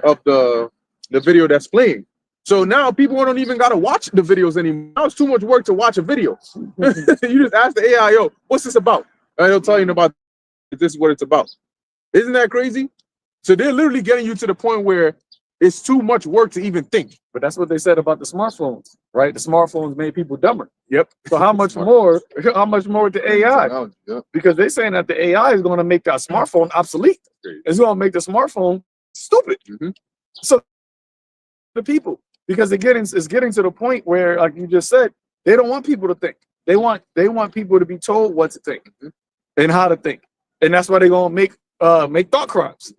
of the video that's playing. So now people don't even gotta watch the videos anymore. Now it's too much work to watch a video. You just ask the AI, yo, what's this about? And it'll tell you about this is what it's about. Isn't that crazy? So they're literally getting you to the point where it's too much work to even think. But that's what they said about the smartphones, right? The smartphones made people dumber. Yep. So how much more with the AI? Because they're saying that the AI is going to make that smartphone obsolete. It's going to make the smartphone stupid. So the people, because it's getting to the point where, like you just said, they don't want people to think. They want people to be told what to think and how to think. And that's why they're going to make thought crimes.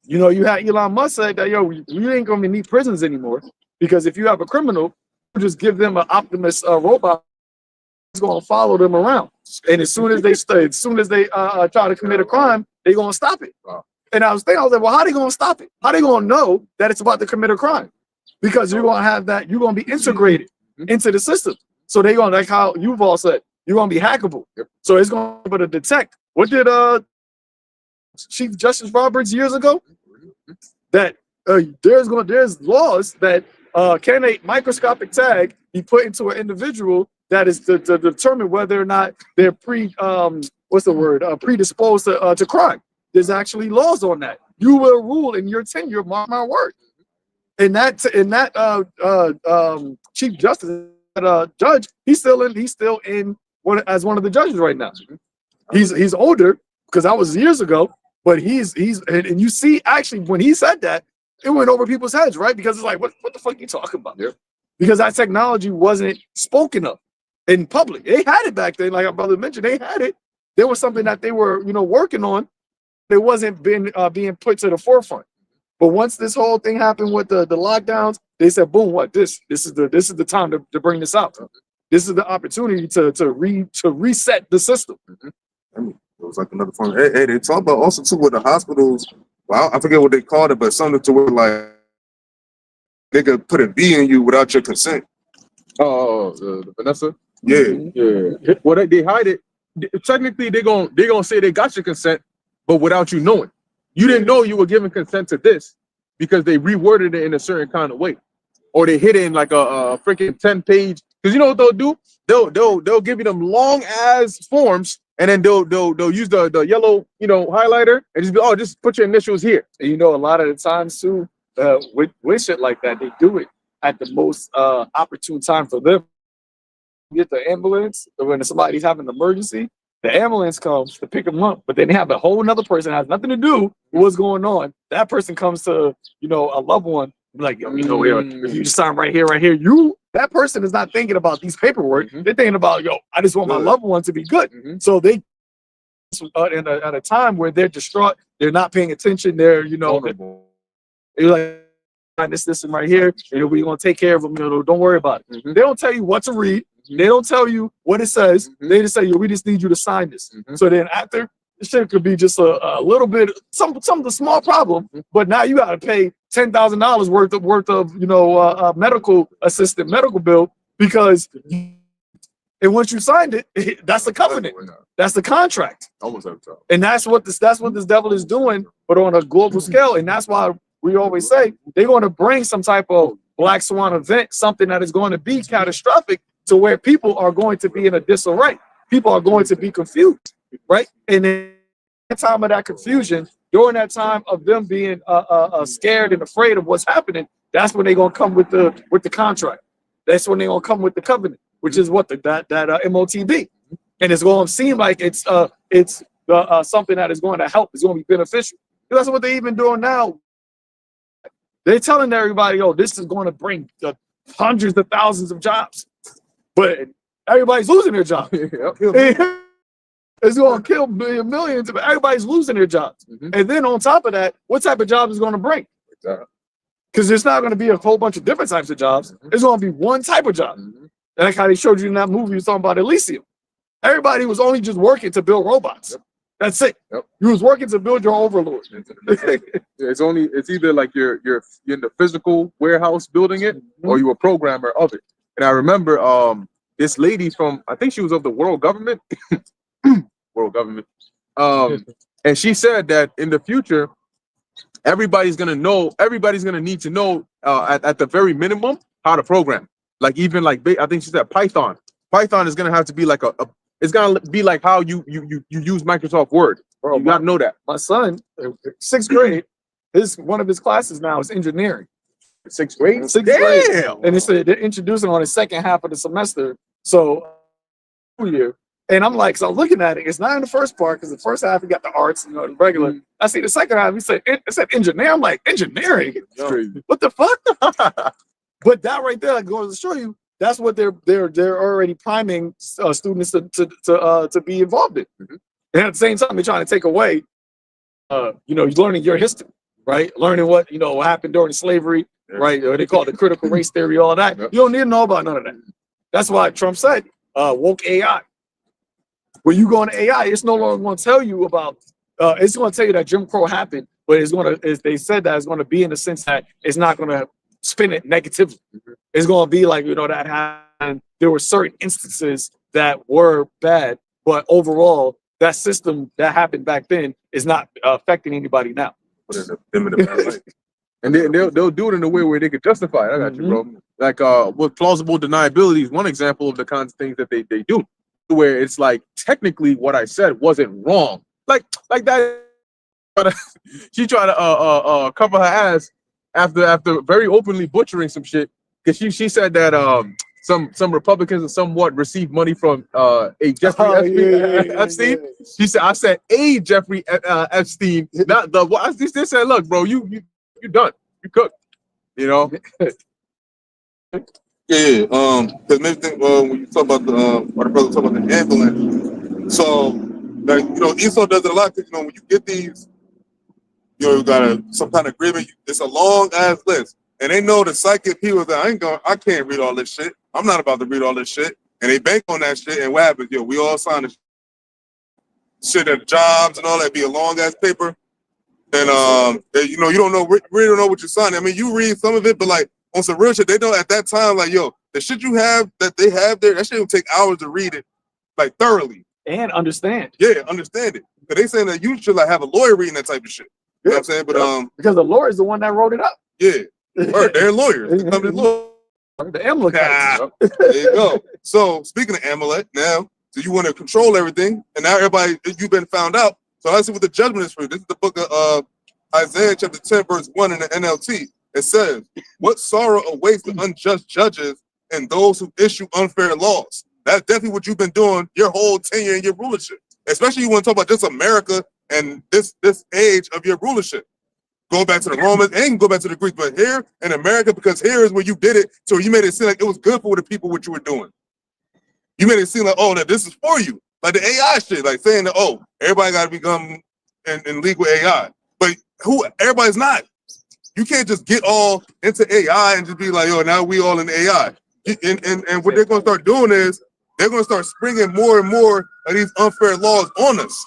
You had Elon Musk said that, yo, you ain't going to need prisons anymore because if you have a criminal, you just give them an Optimus robot that's going to follow them around. And as soon as they try to commit a crime, they're going to stop it. And I was like, well, how are they going to stop it? How are they going to know that it's about to commit a crime? Because you're going to have that, you're going to be integrated into the system. So they're going to, like how you've all said, you're going to be hackable. So it's going to be able to detect. What did Chief Justice Roberts years ago? That there's laws that can a microscopic tag be put into an individual that is to determine whether or not they're predisposed to crime. There's actually laws on that. You will rule in your tenure, mark my word. And that Chief Justice judge, he's still in as one of the judges right now. He's older because that was years ago. But he's and you see, actually, when he said that, it went over people's heads, right? Because it's like, what the fuck are you talking about? Yeah. Because that technology wasn't spoken of in public. They had it back then, like our brother mentioned, they had it. There was something that they were, working on. It wasn't being put to the forefront. But once this whole thing happened with the lockdowns, they said, boom, what this is the time to bring this out. This is the opportunity to reset the system. I mean, it was like another form. Hey, they talk about also too with the hospitals. Well, I forget what they called it, but something to where like they could put a V in you without your consent. Oh, the Vanessa. Yeah. Well, they hide it. Technically, they're gonna say they got your consent, but without you knowing. You didn't know you were giving consent to this because they reworded it in a certain kind of way, or they hid it in like a freaking 10-page. Because you know what they'll do? They'll give you them long ass forms. and then they'll use the yellow, you know, highlighter and just be, oh, just put your initials here. And you know, a lot of the times too, with shit like that, they do it at the most opportune time for them. Get the ambulance, or when somebody's having an emergency, the ambulance comes to pick them up, but then they have a whole another person that has nothing to do with what's going on. That person comes to, you know, a loved one, like, yo, you know, if you just sign right here, that person is not thinking about these paperwork. They're thinking about, yo, I just want my loved one to be good. So they, at a time where they're distraught, they're not paying attention, they're, you know, they're like, this and right here, you know, we're gonna take care of them. You know, don't worry about it. They don't tell you what to read. They don't tell you what it says. They just say, yo, we just need you to sign this. So then after, the shit could be just a little bit, some of the small problem, but now you got to pay $10,000 worth of you know medical bill because. And once you signed it, that's the covenant. That's the contract. Almost every time. And that's what this devil is doing, but on a global scale. And that's why we always say they're going to bring some type of black swan event, something that is going to be catastrophic to where people are going to be in a disarray. People are going to be confused, right? And in that time of that confusion, during that time of them being scared and afraid of what's happening, that's when they're going to come with the contract. That's when they're going to come with the covenant, which is what that MOTB, and it's going to seem like it's something that is going to help. It's going to be beneficial. That's what they're even doing now. They're telling everybody, "Oh, this is going to bring hundreds of thousands of jobs," but everybody's losing their jobs. It's going to kill millions, but everybody's losing their jobs. And then on top of that, what type of job is going to bring? Because there's not going to be a whole bunch of different types of jobs. It's going to be one type of job. That's how they showed you in that movie. You was talking about Elysium. Everybody was only just working to build robots. That's it. You was working to build your overlord. It's either like you're in the physical warehouse building it, or you're a programmer of it. And I remember this lady from, I think she was of the world government, and she said that in the future, everybody's gonna need to know at the very minimum how to program. Like even like I think she said Python. Python is gonna have to be like it's gonna be like how you use Microsoft Word. Bro, you gotta know that. My son, 6th grade, one of his classes now is engineering. 6th grade? 6th grade. And they're introducing on the second half of the semester. So year. And I'm like, so I'm looking at it. It's not in the first part because the first half you got the arts, you know, the regular. I see the second half. It said engineer. I'm like, engineering? What the fuck? But that right there goes to show you that's what they're already priming students to be involved in. And at the same time, they're trying to take away, you know, learning your history, right? Learning what happened during slavery, right? They call it the critical race theory, all of that. You don't need to know about none of that. That's why Trump said woke AI. When you go into AI, it's no longer going to tell you about. It's going to tell you that Jim Crow happened, but they said that it's going to be in the sense that it's not going to spin it negatively. It's going to be like, that happened. There were certain instances that were bad, but overall, that system that happened back then is not affecting anybody now. And they'll do it in a way where they could justify it. I got you, bro. Like with plausible deniability is one example of the kinds of things that they do, where it's like technically what I said wasn't wrong. Like that. She tried to cover her ass after very openly butchering some shit, because she said that some Republicans somewhat received money from a Jeffrey Epstein. She said, I said a Jeffrey Epstein, not the. Well, I just said, look, bro, you done, you cooked, Yeah. Because maybe think when you talk about the brother talk about the ambulance. So like Esau does it a lot, because when you get these, you got some kind of agreement. It's a long ass list, and they know the psychic people that I can't read all this shit. I'm not about to read all this shit, and they bank on that shit. And what happens? We all sign the shit at jobs and all that. Be a long ass paper, and you don't know, really don't know what you're signing. I mean, you read some of it, but like on some real shit, they don't at that time. Like, the shit you have that they have there, that shit will take hours to read it, like thoroughly and understand. Yeah, understand it. But they saying that you should like have a lawyer reading that type of shit. You know what I'm saying? But because the lawyer is the one that wrote it up. Yeah, they're lawyers. The Amalekites. there you go. So speaking of Amalek, now So you want to control everything, and now everybody, you've been found out. So let's see what the judgment is for you. This is the book of Isaiah chapter 10, verse 1 in the NLT. It says, what sorrow awaits the unjust judges and those who issue unfair laws. That's definitely what you've been doing your whole tenure in your rulership. Especially you want to talk about just America and this age of your rulership. Go back to the Romans and go back to the Greeks, but here in America, because here is where you did it, so you made it seem like it was good for the people what you were doing. You made it seem like, oh, that this is for you. Like the AI shit, like saying that, oh, everybody got to become in league with AI. But everybody's not. You can't just get all into AI and just be like, yo, now we all in AI. And what they're going to start doing is they're going to start springing more and more of these unfair laws on us.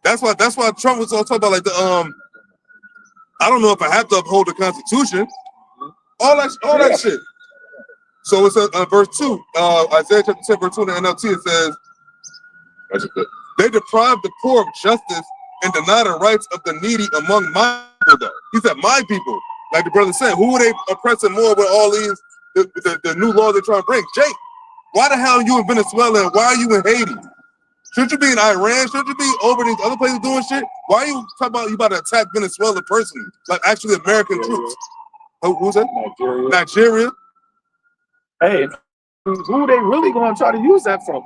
That's why Trump was all talking about like the I don't know if I have to uphold the Constitution. All that shit. So it's verse 2, Isaiah chapter 10, verse 2 in the NLT, it says, they deprive the poor of justice and deny the rights of the needy among my people, though. He said, my people. Like the brother said, who are they oppressing more with all these, the new laws they're trying to bring? Jake, why the hell are you in Venezuela and why are you in Haiti? Shouldn't you be in Iran? Shouldn't you be over these other places doing shit? Why are you talking about you about to attack Venezuela personally? Like actually American troops. Who's that? Nigeria. Hey, who they really going to try to use that for?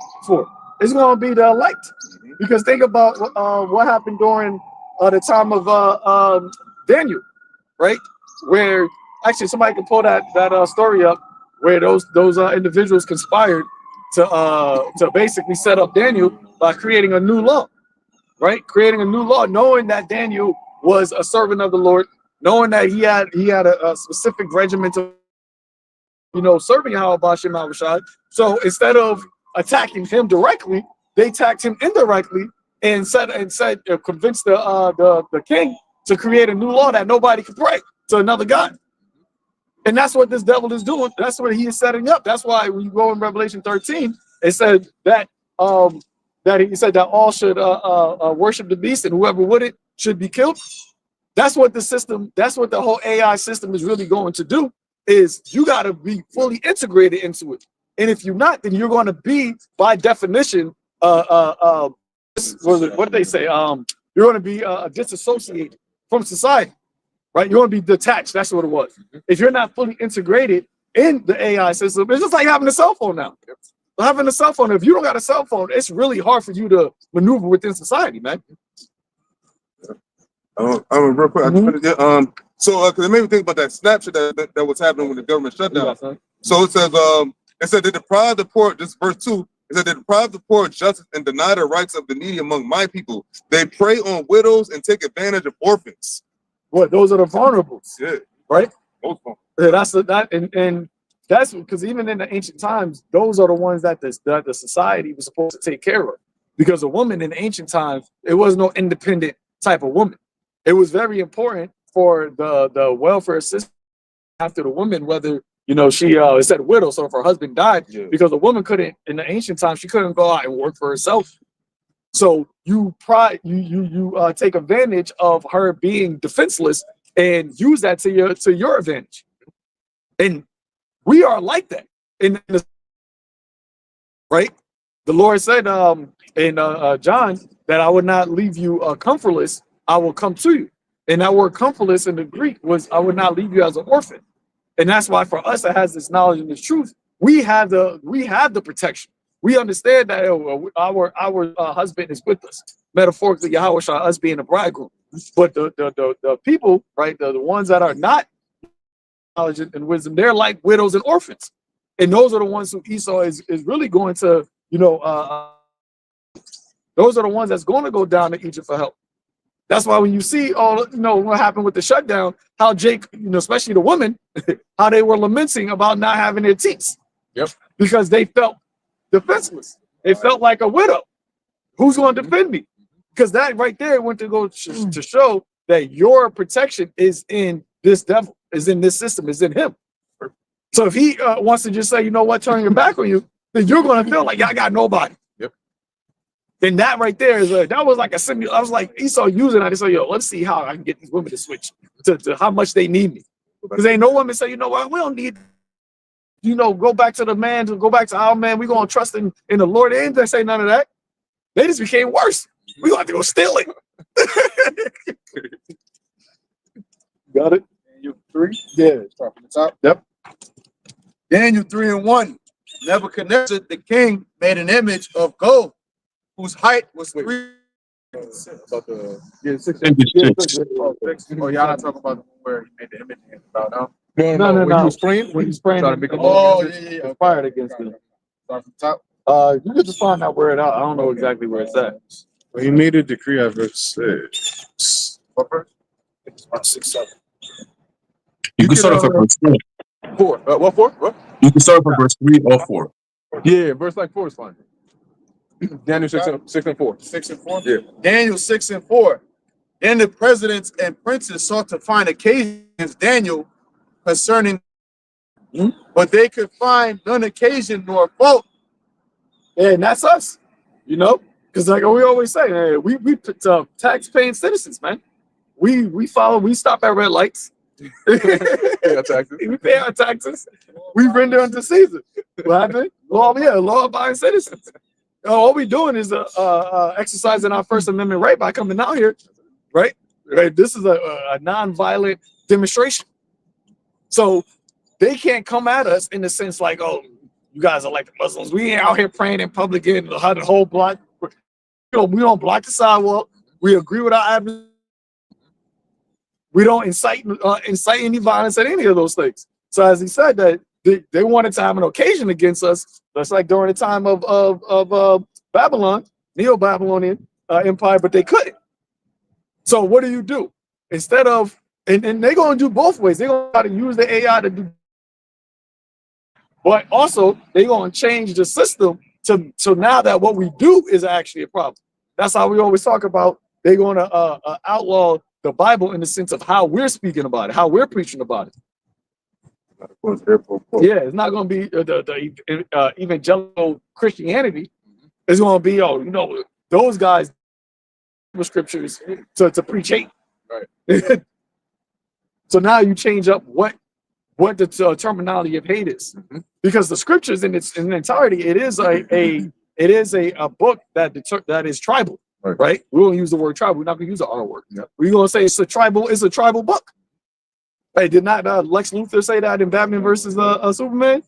It's going to be the elect. Because think about what happened during the time of Daniel, right? Where actually somebody can pull that story up, where those individuals conspired to basically set up Daniel by creating a new law, right? Creating a new law, knowing that Daniel was a servant of the Lord, knowing that he had a specific regiment of, serving Yahweh Shem Shai. So instead of attacking him directly, they attacked him indirectly and convinced the king to create a new law that nobody could pray to another god. And that's what this devil is doing. That's what he is setting up. That's why when you go in Revelation 13, it said that he said that all should worship the beast, and whoever wouldn't should be killed. That's what the whole AI system is really going to do, is you got to be fully integrated into it. And if you're not, then you're going to be, by definition, what do they say? You're going to be disassociated from society, right? You're going to be detached. That's what it was. If you're not fully integrated in the AI system, it's just like having a cell phone now. Having a cell phone, if you don't got a cell phone, it's really hard for you to maneuver within society, man. Real quick, so because it made me think about that snapshot that was happening when the government shut down. So it said they deprive the poor, this verse 2, it said they deprive the poor of justice and deny the rights of the needy among my people. They prey on widows and take advantage of orphans. What? Those are the vulnerables. Yeah. Right? Most vulnerable. Yeah, and that's because even in the ancient times, those are the ones that the society was supposed to take care of. Because a woman in ancient times, it was no independent type of woman. It was very important for the welfare system after the woman, whether she it said widow, so if her husband died, because a woman couldn't, in the ancient times, she couldn't go out and work for herself. So you take advantage of her being defenseless and use that to your advantage. And we are like that. Right? The Lord said in John that I would not leave you comfortless, I will come to you. And that word comfortless in the Greek was I would not leave you as an orphan. And that's why for us that has this knowledge and this truth, we have the protection. We understand that our husband is with us. Metaphorically, Yahweh Shai, us being a bridegroom. But the people, right, the ones that are not knowledge and wisdom, they're like widows and orphans. And those are the ones who Esau is really going to, those are the ones that's going to go down to Egypt for help. That's why when you see what happened with the shutdown, how Jake, especially the women, how they were lamenting about not having their teats. Yep. Because they felt defenseless. They felt like a widow. Who's going to defend me? Because that right there went to go to show that your protection is in this devil, is in this system, is in him. So if he wants to just say, you know what, turn your back on you, then you're going to feel like I got nobody. Yep. Then that right there is that was like a simulation. I was like, Esau using it. I said, let's see how I can get these women to switch to how much they need me. Because ain't no woman say, you know what, we don't need go back to the man, to go back to our man. We're gonna trust in the Lord. They didn't say none of that. They just became worse. We gonna have to go steal it. Got it? Daniel 3. Yeah. Start from the top. Yep. Daniel 3:1. Nebuchadnezzar the king made an image of gold, whose height was Wait. 3. About the six. I think it's six. Oh, y'all not talking about the one where he made the image about now? No. When he was praying, When he's praying, trying to make a Oh, motion. yeah. conspired against them. Start from the top. You can just find that word out. I don't know exactly where it's at. Well, he made a decree at verse 6. What verse? It's about 6, 7. You can start off at verse 4. 4. What 4? What? You can start off at verse 3 or 4. Yeah, verse like 4 is fine. Daniel 6 and 4. 6 and 4? Yeah. Daniel 6 and 4. Then the presidents and princes sought to find occasion against Daniel concerning, but they could find none occasion nor fault. Yeah, and that's us. Because like we always say, hey, we tax-paying citizens, man. We stop at red lights. Yeah, taxes. We pay our taxes. We render unto Caesar. What happened? Law-abiding citizens. All we doing is exercising our First Amendment right by coming out here, right? Right. This is a non-violent demonstration. So they can't come at us in the sense like, oh, you guys are like the Muslims. We ain't out here praying in public, getting the whole block. We don't block the sidewalk. We agree with our adversaries. We don't incite any violence at any of those things. So as he said that they wanted to have an occasion against us, just like during the time of Babylon, Neo-Babylonian Empire, but they couldn't. So what do? Instead of, and they're going to do both ways. They're going to try to use the AI to do, but also they're going to change the system so now that what we do is actually a problem. That's how we always talk about they're going to outlaw the Bible in the sense of how we're speaking about it, how we're preaching about it. Yeah, it's not going to be the evangelical Christianity. It's going to be, those guys with scriptures to preach hate. Right. So now you change up what the terminology of hate is, because the scriptures in its entirety, it is a book that is tribal. Right? We won't use the word tribal. We're not going to use the R word. Yep. We're going to say it's a tribal book. Hey, did not Lex Luthor say that in Batman versus Superman?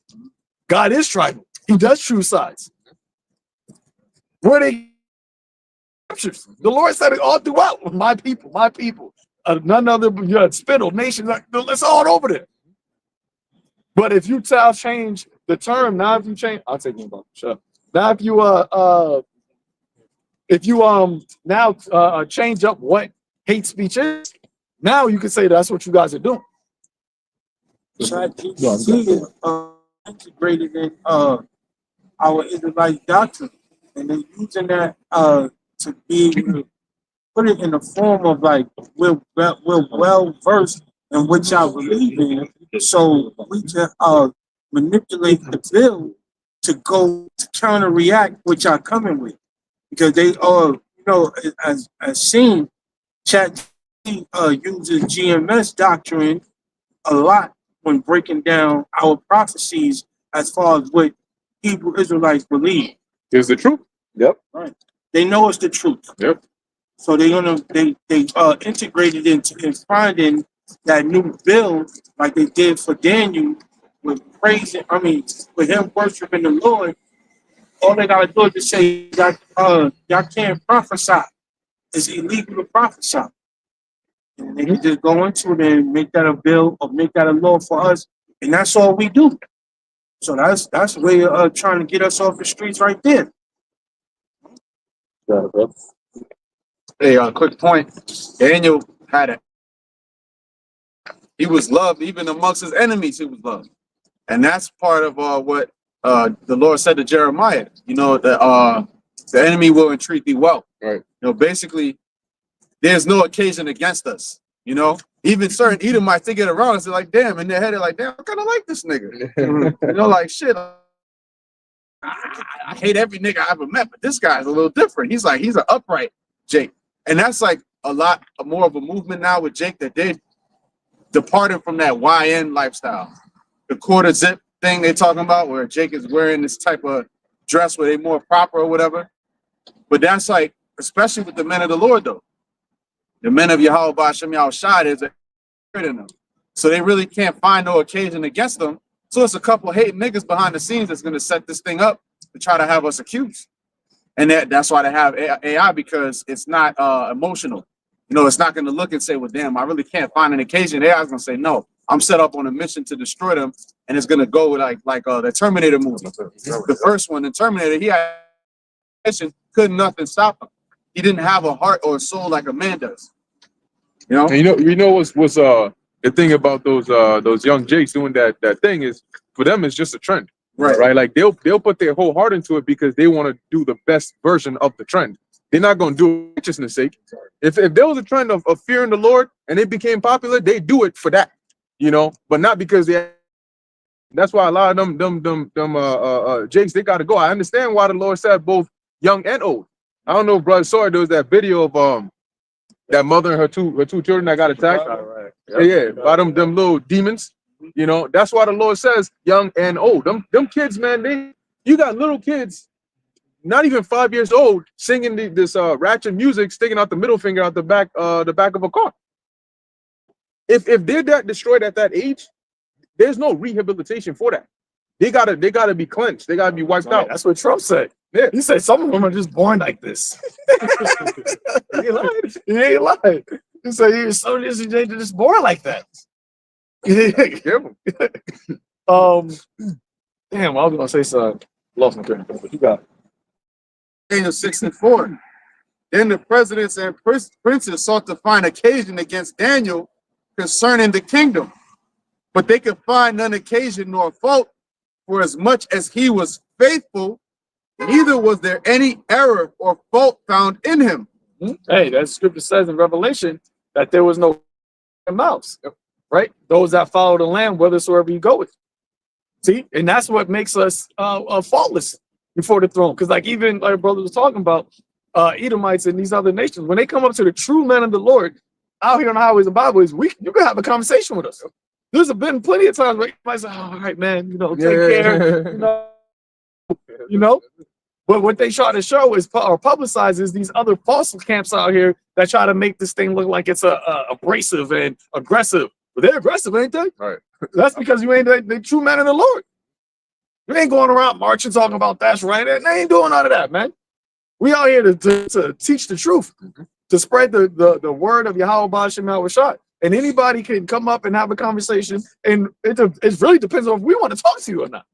God is tribal. He does choose sides. Where they scriptures? The Lord said it all throughout. My people. None other spittle nation. It's all over there. But if you change the term, now if you change, I'll take you about shut up. Now if you now change up what hate speech is, now you can say that's what you guys are doing. ChatGPT is integrated in our Israelite doctrine, and they're using that to be able to put it in the form of like we're well versed in which I believe in, so we can manipulate the bill to go to counter react which I coming with, because they as seen, ChatGPT uses GMS doctrine a lot when breaking down our prophecies as far as what Hebrew Israelites believe. Is the truth? Yep. Right. They know it's the truth. Yep. So they integrated into finding that new bill like they did for Daniel with praising. I mean, with him worshiping the Lord. All they gotta do is just say that y'all can't prophesy. It's illegal to prophesy. And they can just go into it and make that a bill or make that a law for us, and that's all we do. So that's way trying to get us off the streets right there. Hey, quick point. Daniel he was loved even amongst his enemies. He was loved, and that's part of what the Lord said to Jeremiah. The enemy will entreat thee well. Right. Basically, there's no occasion against us. Even certain Edomites think it around us. They're like, damn, in their head, they're like, damn, I kind of like this nigga. Like shit. I hate every nigga I ever met, but this guy's a little different. He's an upright Jake. And that's like a lot more of a movement now with Jake, that they departed from that YN lifestyle. The quarter zip, thing they're talking about where Jake is wearing this type of dress where they more proper or whatever. But that's like, especially with the men of the Lord, though. The men of Yahweh Ba'Shem Yahushua, there's a spirit in them. So they really can't find no occasion against them. So it's a couple of hating niggas behind the scenes that's going to set this thing up to try to have us accused. And that's why they have AI, because it's not emotional. You know, it's not going to look and say, well, damn, I really can't find an occasion. AI is going to say, no, I'm set up on a mission to destroy them. And it's going to go like the Terminator movie. The first one, the Terminator, he had mission, couldn't nothing stop him. He didn't have a heart or a soul like a man does. You know? And you know what's the thing about those young Jakes doing that thing is, for them it's just a trend. Right. Like they'll put their whole heart into it because they want to do the best version of the trend. They're not going to do it for righteousness' sake. If there was a trend of fearing the Lord and it became popular, they do it for that, you know, but not because that's why a lot of them Jakes, they got to go. I understand why the Lord said both young and old. I don't know if brother saw it. There was that video of that mother and her two children that got attacked. Yeah, by them little demons. You know, that's why the Lord says young and old. Them kids, man, you got little kids, not even 5 years old, singing this ratchet music, sticking out the middle finger out the back of a car. If they're that destroyed at that age, there's no rehabilitation for that. They gotta be cleansed. They gotta be wiped out. That's what Trump said. Yeah. He said some of them are just born like this. He ain't lying. He said they're just born like that. Careful. Damn, I was gonna say something. Lost my train of thought, but you got it. Daniel 6:4. Then the presidents and princes sought to find occasion against Daniel concerning the kingdom, but they could find none occasion nor fault, for as much as he was faithful, neither was there any error or fault found in him. Hey, that scripture says in Revelation that there was no mouse, right? Those that follow the Lamb, whithersoever you go with. See, and that's what makes us faultless before the throne. Because like even like brother was talking about, Edomites and these other nations, when they come up to the true men of the Lord out here on the highways and byways, you can have a conversation with us. There's been plenty of times where you say, all right, man, you know, take care, you know. But what they try to show is or publicize is these other false camps out here that try to make this thing look like it's abrasive and aggressive. But they're aggressive, ain't they? Right. That's because you ain't the true man of the Lord. You ain't going around marching talking about that's right. They ain't doing none of that, man. We out here to teach the truth, to spread the word of Yahweh Ba'Shem Yahushua. And anybody can come up and have a conversation, and it really depends on if we want to talk to you or not.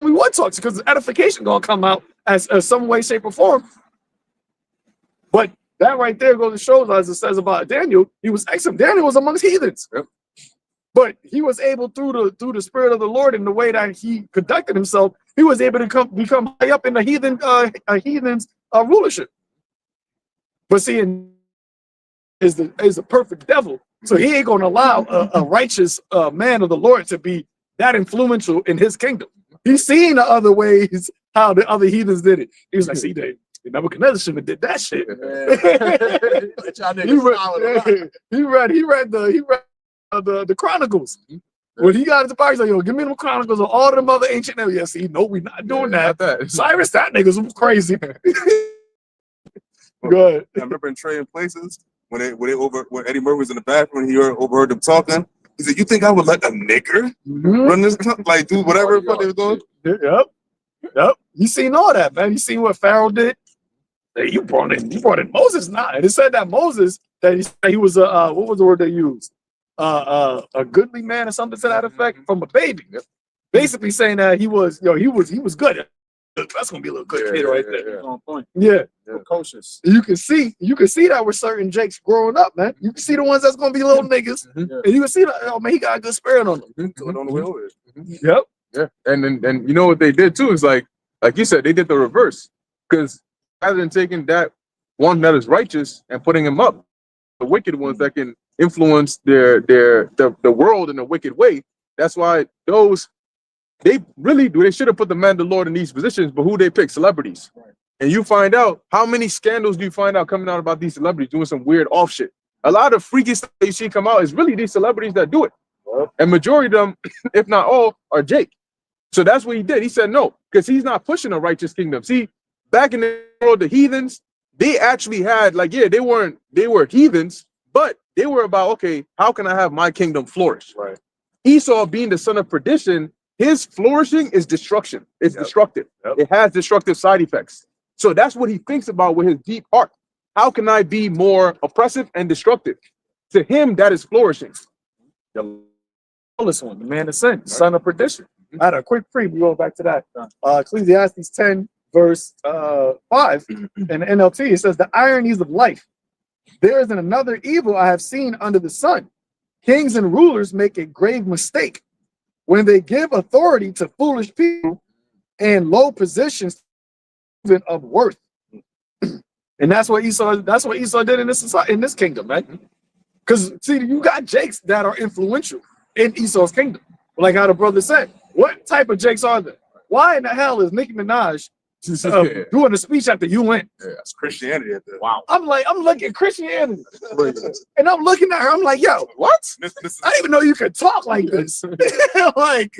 We want to talk to you because edification gonna come out as some way, shape, or form. But that right there goes to show, as it says about Daniel, he was excellent. Daniel was amongst heathens. Yep. But he was able through the spirit of the Lord and the way that he conducted himself, he was able to become high up in the heathen's rulership. But see, is the perfect devil, so he ain't gonna allow a righteous man of the Lord to be that influential in his kingdom. He's seen the other ways how the other heathens did it. He was like, see, Nebuchadnezzar shouldn't have did that shit. He read the Chronicles. When he got into power, he's like, yo, give me them Chronicles of all them other ancient areas. Yeah, see, no, we're not doing that. Cyrus, that nigga's crazy. Go ahead. I remember in Trading Places when Eddie Murphy was in the bathroom and he overheard them talking. He said, "You think I would let a nigger run this? Like do whatever the fuck they were doing?" Yep. You seen all that, man. You seen what Pharaoh did? Hey, you brought in Moses. Nah, and it said that Moses he was what was the word they used? A goodly man or something to that effect from a baby. Basically saying that he was good. That's gonna be a little good kid right there. On point. Yeah. Precocious. You can see that with certain Jakes growing up, man. You can see the ones that's gonna be little niggas, and you can see that. Oh man, he got a good spirit on him. On the way over. Yep. Yeah. And you know what they did too is like you said, they did the reverse. Because rather than taking that one that is righteous and putting him up, the wicked ones that can influence the world in a wicked way. That's why they should have put the man of the Lord in these positions, but who they pick? Celebrities. Right. And you find out how many scandals do you find out coming out about these celebrities doing some weird off shit. A lot of freaky stuff you see come out is really these celebrities that do it. And majority of them, if not all, are Jake. So that's what he did. He said no, because he's not pushing a righteous kingdom. See, back in the world, the heathens, they actually had they were heathens, but they were about, okay, how can I have my kingdom flourish? Right. Esau, being the son of perdition, his flourishing is destruction. It's destructive. It has destructive side effects. So that's what he thinks about with his deep heart. How can I be more oppressive and destructive? To him, that is flourishing. The lawless one, the man of sin, son of perdition. I had a quick preview. We go back to that. Ecclesiastes 10, verse 5 in the NLT. It says, the ironies of life. There is another evil I have seen under the sun. Kings and rulers make a grave mistake when they give authority to foolish people and low positions of worth. And that's what Esau did in this kingdom, man. Because see, you got Jakes that are influential in Esau's kingdom. Like how the brother said, what type of Jakes are there? Why in the hell is Nicki Minaj doing a speech at the UN? Yeah, that's Christianity at that. Wow. I'm looking at Christianity. And I'm looking at her, I'm like, yo, what? I didn't even know you could talk like this. Like,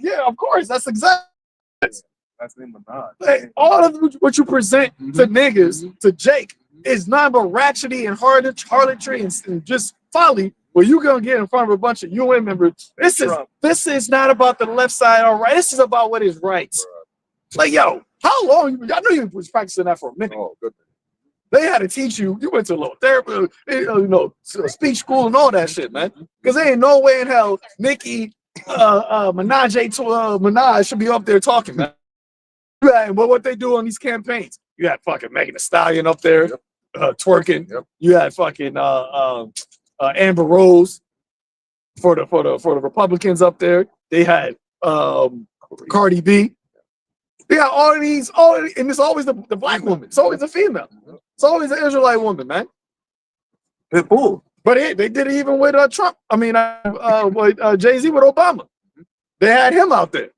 yeah, of course, that's exactly. That's name Minaj. Like, all of what you present to niggas, to Jake, is nothing but ratchety and harlotry and just folly. Where you gonna get in front of a bunch of UN members? This is not about the left side or right. This is about what is right. Like, yo, how long? I know you was practicing that for a minute. Oh, good. They had to teach you. You went to a little therapy, speech school and all that shit, man. Because there ain't no way in hell Nicki Minaj should be up there talking, man. But what they do on these campaigns, you had fucking Megan Thee Stallion up there twerking. You had fucking Amber Rose for the Republicans up there. They had Cardi B. They got all these, and it's always the black woman. It's always a female. It's always an Israelite woman, man. Pitbull. But they did it even with Trump. I mean, Jay-Z with Obama. They had him out there.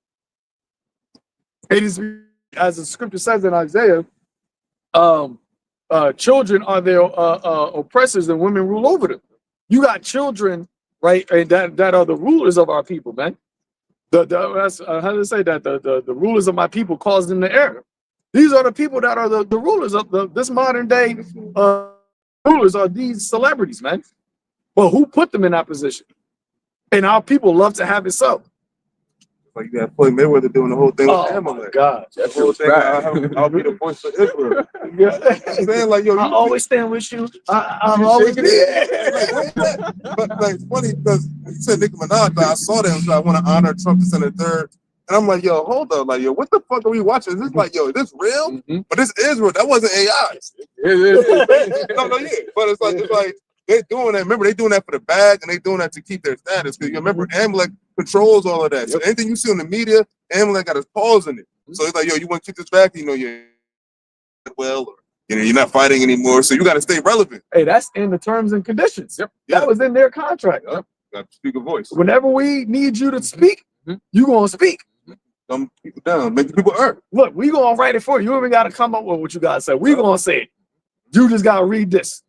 It is, as the scripture says in Isaiah, children are their oppressors and women rule over them. You got children, right? And that are the rulers of our people, man. That's how do they say that? The rulers of my people caused them to err. These are the people that are the rulers of this modern day rulers are these celebrities, man. Well, who put them in that position? And our people love to have it so. Like you got Floyd Mayweather doing the whole thing with Amalek. Oh my God. That whole thing, I'll be the voice for Israel. I'm saying, like, yo, I always stand with you. I'm always but like, it's funny because you said Nicki Minaj, like, I saw them, so I want to honor Trump to send a third. And I'm like, yo, hold up, like, yo, what the fuck are we watching? Is this like, yo, is this real? But this Israel, that wasn't AI. No, but it's like they're doing that. Remember, they're doing that for the bag, and they're doing that to keep their status. Because you remember, Amalek controls all of that. So anything you see in the media, Amalek got his paws in it. So it's like, yo, you want to keep this back? You're well, or you're not fighting anymore. So you got to stay relevant. Hey, that's in the terms and conditions. That was in their contract. Got to speak a voice. Whenever we need you to speak, you gonna speak. Dumb people down, make the people earn. Look, we gonna write it for you. You even gotta come up with what you gotta say. We gonna say it. You just gotta read this.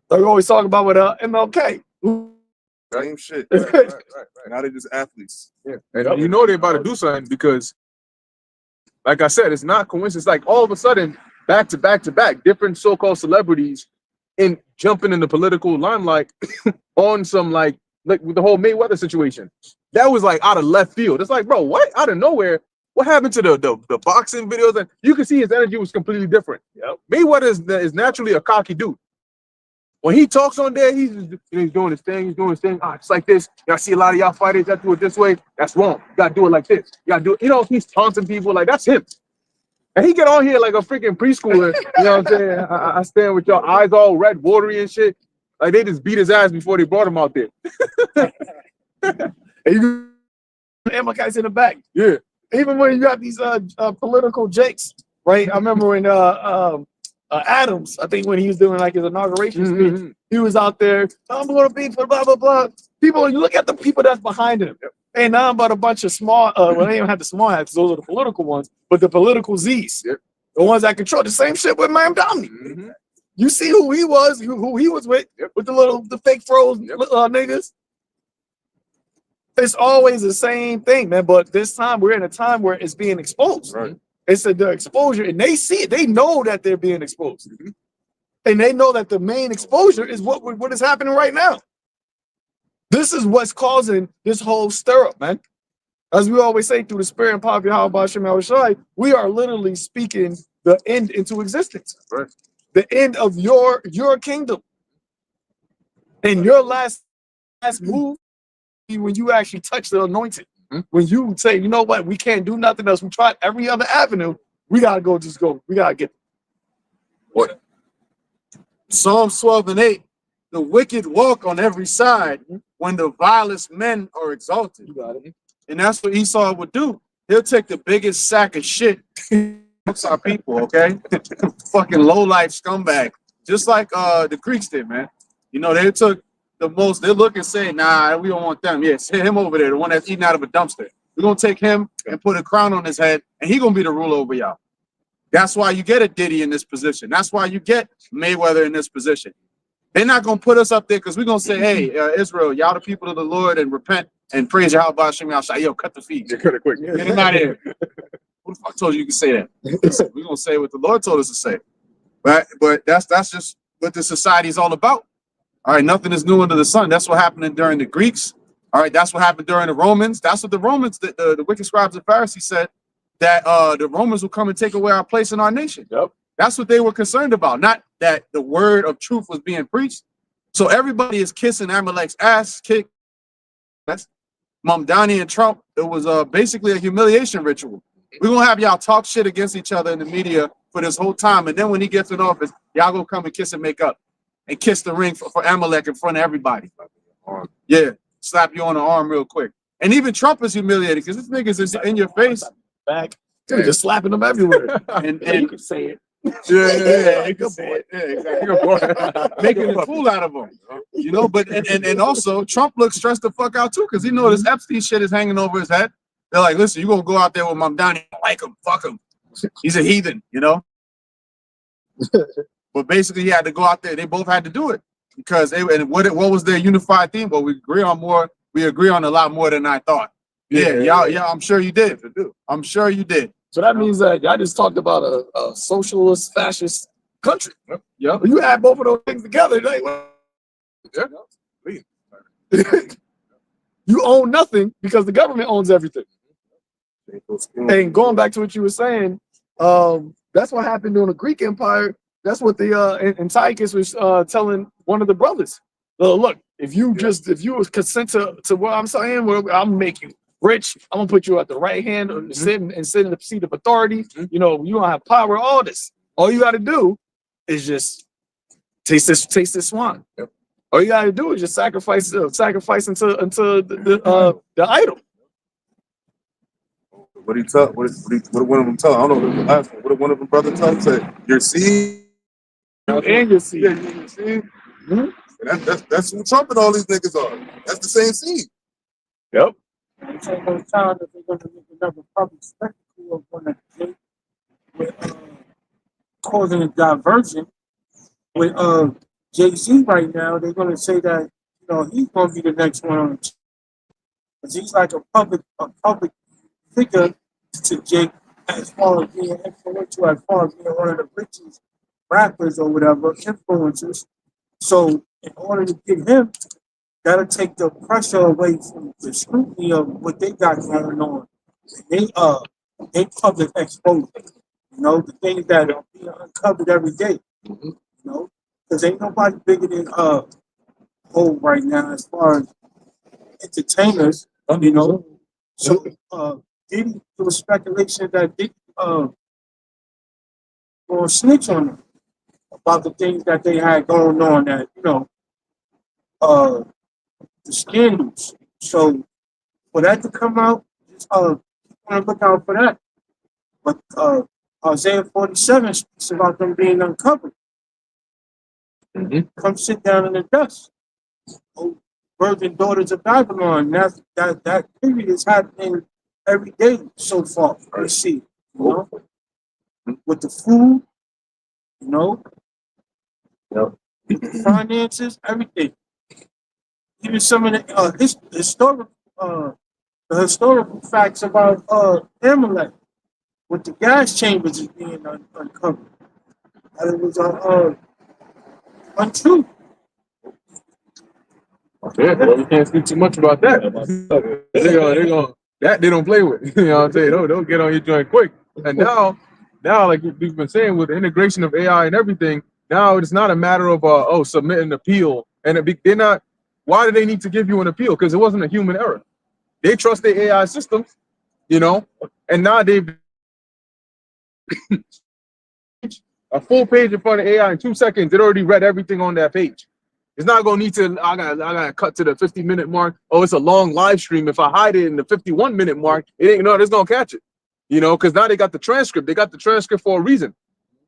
So we always talk about with MLK. Same shit. Right. Now they're just athletes. Yeah. And you know they're about to do something because, like I said, it's not coincidence. Like all of a sudden, back to back to back, different so-called celebrities in jumping in the political limelight on some like with the whole Mayweather situation. That was like out of left field. It's like, bro, what? Out of nowhere. What happened to the boxing videos? And you can see his energy was completely different. Mayweather is naturally a cocky dude. When he talks on there, he's doing his thing. He's doing his thing. It's like this. Y'all see a lot of y'all fighters that do it this way. That's wrong. You gotta do it like this. You gotta do it. He's taunting people. Like, that's him. And he get on here like a freaking preschooler. You know what I'm saying? I stand with your eyes all red, watery and shit. Like, they just beat his ass before they brought him out there. And you Amalekites in the back. Yeah. Even when you got these political jakes, right? I remember when Adams, I think when he was doing like his inauguration speech, he was out there, I'm going to be for blah, blah, blah. People, you look at the people that's behind him. Ain't nothing but a bunch of small, well, they don't have the small hats, those are the political ones, but the political Z's, the ones that control the same shit with Ma'am Domney. You see who he was with the fake froze niggas. It's always the same thing, man. But this time we're in a time where it's being exposed. Right. It's the exposure, and they see it. They know that they're being exposed, and they know that the main exposure is what is happening right now. This is what's causing this whole stir up, man. As we always say, through the spirit and power of Yahweh Hashem Yahushai, we are literally speaking the end into existence. Right. The end of your kingdom. And your last move when you actually touch the anointed. When you say, you know what, we can't do nothing else. We tried every other avenue. We gotta go. We gotta get What? Psalms 12 and 8. The wicked walk on every side when the vilest men are exalted. You got it. And that's what Esau would do. He'll take the biggest sack of shit amongst our people, okay? Fucking low-life scumbag. Just like the Greeks did, man. You know, they took the most, they look and say, nah, we don't want them. Yeah, send him over there, the one that's eating out of a dumpster. We're going to take him and put a crown on his head, and he's going to be the ruler over y'all. That's why you get a Diddy in this position. That's why you get Mayweather in this position. They're not going to put us up there because we're going to say, hey, Israel, y'all the people of the Lord, and repent and praise Yahweh Hashem Yahushua. Yo, cut the feet. You cut it quick. Get him out of here. Who the fuck told you you can say that? We're going to say what the Lord told us to say. Right? But that's just what the society is all about. All right, nothing is new under the sun. That's what happened during the Greeks. All right, that's what happened during the Romans. That's what the Romans, the wicked scribes and Pharisees said, that the Romans will come and take away our place in our nation. Yep. That's what they were concerned about, not that the word of truth was being preached. So everybody is kissing Amalek's ass kick. That's Mamdani and Trump. It was basically a humiliation ritual. We're going to have y'all talk shit against each other in the media for this whole time. And then when he gets in office, y'all go come and kiss and make up and kiss the ring for Amalek in front of everybody. Yeah, slap you on the arm real quick. And even Trump is humiliated because this nigga's is in your face. Back. Dude, just slapping them everywhere. And You can say it. yeah, good boy. Yeah, exactly. Good boy. Making a fool out of him. You know, but and also Trump looks stressed the fuck out too, because he know this Epstein shit is hanging over his head. They're like, listen, you gonna go out there with Mamdani, like him, fuck him. He's a heathen, you know. But basically, he had to go out there. They both had to do it because they. And what was their unified theme? Well, we agree on more. We agree on a lot more than I thought. Yeah. I'm sure you did. I'm sure you did. So that means that y'all just talked about a socialist, fascist country. Yep. You add both of those things together, like, well, you own nothing because the government owns everything. And going back to what you were saying, that's what happened during the Greek Empire. That's what the Antiochus was telling one of the brothers. Look, if you consent to what I'm saying, well, I'll make you rich. I'm gonna put you at the right hand and sit in the seat of authority. You know, you don't have power. All this. All you got to do is just taste this wine. Yep. All you got to do is just sacrifice into the idol. What did one of them tell? I don't know. The last one. What did one of them brothers tell him? Said, your seed. You and your seed. Yeah, your seed. And that's who Trump and all these niggas are. That's the same seed. Yep. It's like no time that they're going to make another public spectacle of one of the with causing a diversion with Jay-Z right now. They're going to say that he's going to be the next one on the because he's like a public figure to Jake as far as being influential, as far as being one of the richest rappers or whatever influencers. So in order to get him, that'll take the pressure away from the scrutiny of what they got going on. They public exposure, the things that are being uncovered every day, because ain't nobody bigger than Hov right now as far as entertainers, So Diddy, there was speculation that Diddy will snitch on them about the things that they had going on that the scandals. So for that to come out, just want to look out for that. But Isaiah 47 speaks about them being uncovered. Come sit down in the dust. Oh, virgin daughters of Babylon. That period is happening every day so far. I see, with the food, finances, everything. Even some of the historical the historical facts about Amalek with the gas chambers is being uncovered. And it was untrue. Yeah, well, we can't speak too much about that. They don't play with. You know what I'm saying? They'll get on your joint quick. And now, like we've been saying, with the integration of AI and everything, now it's not a matter of submit an appeal, and they're not. Why do they need to give you an appeal? Because it wasn't a human error. They trust the AI system, you know, and now they've a full page in front of AI in 2 seconds. It already read everything on that page. It's not gonna need to. I gotta cut to the 50-minute mark. Oh, it's a long live stream. If I hide it in the 51-minute mark, it ain't no. It's gonna catch it, you know, because now they got the transcript. They got the transcript for a reason.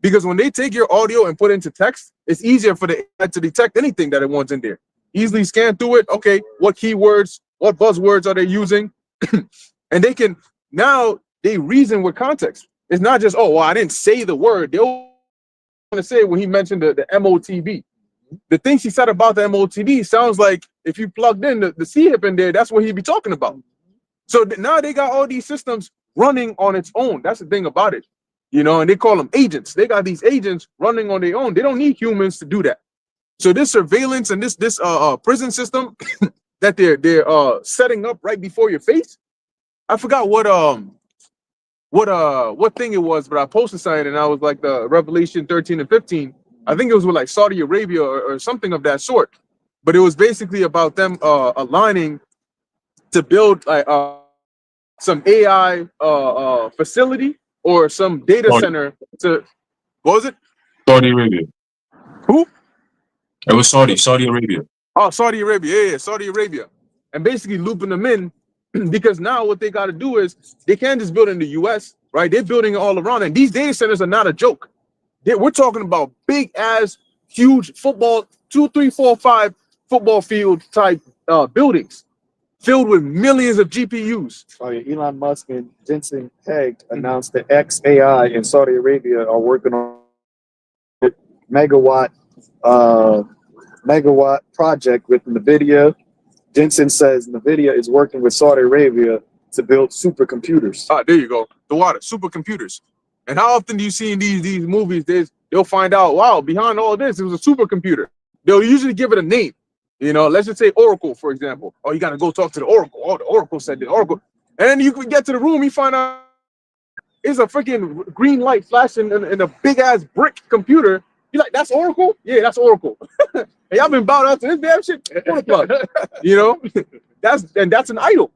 Because when they take your audio and put it into text, it's easier for the AI to detect anything that it wants in there. Easily scan through it. Okay, what keywords, what buzzwords are they using? And they can now they reason with context. It's not just, oh, well, I didn't say the word. They'll want to say when he mentioned the MOTB. The things he said about the MOTB sounds like if you plugged in the C hip in there, that's what he'd be talking about. So now they got all these systems running on its own. That's the thing about it, you know, and they call them agents. They got these agents running on their own. They don't need humans to do that. So this surveillance and this prison system that they're setting up right before your face. I forgot what thing it was, but I posted something and I was like the Revelation 13 and 15. I think it was with like Saudi Arabia or something of that sort. But it was basically about them aligning to build like some AI facility or some data center to, what was it? Saudi Arabia. Who? It was Saudi Arabia. Oh, Saudi Arabia. Yeah, Saudi Arabia. And basically looping them in because now what they got to do is they can't just build in the US, right? They're building it all around. And these data centers are not a joke. We're talking about big ass, huge football, 2, 3, 4, 5 football field type buildings filled with millions of GPUs. Oh, yeah, Elon Musk and Jensen Huang announced that XAI in Saudi Arabia are working on megawatt project with NVIDIA. Jensen says NVIDIA is working with Saudi Arabia to build supercomputers. There you go. The water, supercomputers. And how often do you see in these movies, they'll find out, wow, behind all this, it was a supercomputer. They'll usually give it a name. You know, let's just say Oracle, for example. Oh, you got to go talk to the Oracle. Oh, the Oracle said the Oracle. And then you can get to the room, you find out it's a freaking green light flashing in a big ass brick computer. You're like, that's Oracle? Yeah, that's Oracle. And y'all been bowed out to this damn shit. You know, that's an idol.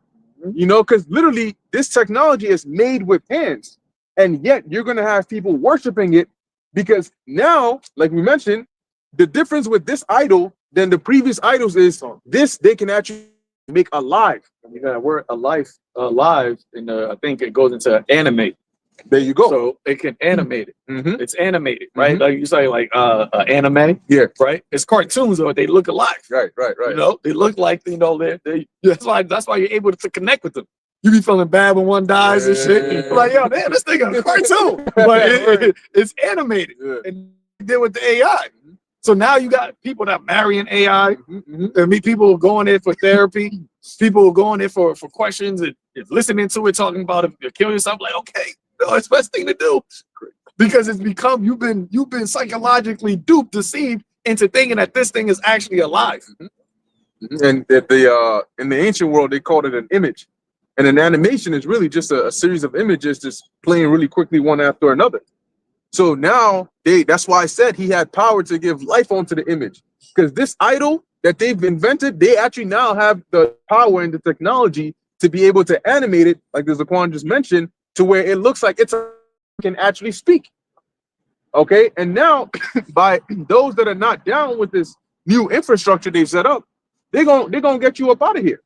You know, because literally this technology is made with hands. And yet you're going to have people worshiping it because now, like we mentioned, the difference with this idol than the previous idols is this they can actually make alive. You got a word alive, and I think it goes into animate. There you go. So it can animate it. Mm-hmm. It's animated, right? Mm-hmm. Like you say, like anime. Yeah. Right. It's cartoons, but they look alive. Right. You know, they look like they. That's why you're able to connect with them. You be feeling bad when one dies and shit. Like, yo, damn, this thing is a cartoon, but it's animated and did with the AI. So now you got people that marrying AI. I mean, people going there for therapy. People going there for questions and listening to it, talking about if you're killing yourself. Like, okay, no, it's the best thing to do because it's become you've been psychologically duped, deceived into thinking that this thing is actually alive. And that in the ancient world they called it an image. And an animation is really just a series of images just playing really quickly one after another. So now that's why I said he had power to give life onto the image. Because this idol that they've invented, they actually now have the power and the technology to be able to animate it, like the Zaquan just mentioned, to where it looks like can actually speak. Okay, and now by those that are not down with this new infrastructure they've set up, they're gonna get you up out of here.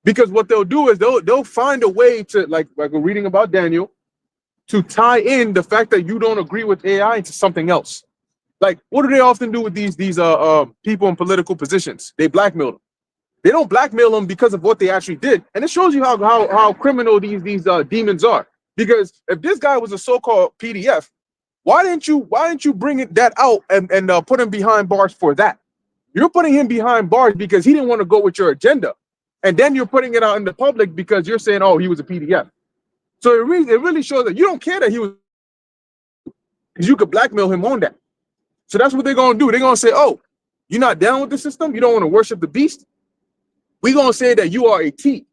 Because what they'll do is they'll find a way to, like we're reading about Daniel, to tie in the fact that you don't agree with AI into something else. Like, what do they often do with these people in political positions? They blackmail them. They don't blackmail them because of what they actually did, and it shows you how criminal these demons are. Because if this guy was a so-called PDF, why didn't you bring that out and put him behind bars for that? You're putting him behind bars because he didn't want to go with your agenda. and then you're putting it out in the public because you're saying, oh, he was a PDF. So it really shows that you don't care that he was, because you could blackmail him on that. So that's what they're gonna do. They're gonna say, oh, you're not down with the system, you don't want to worship the beast. We're gonna say that you are a T.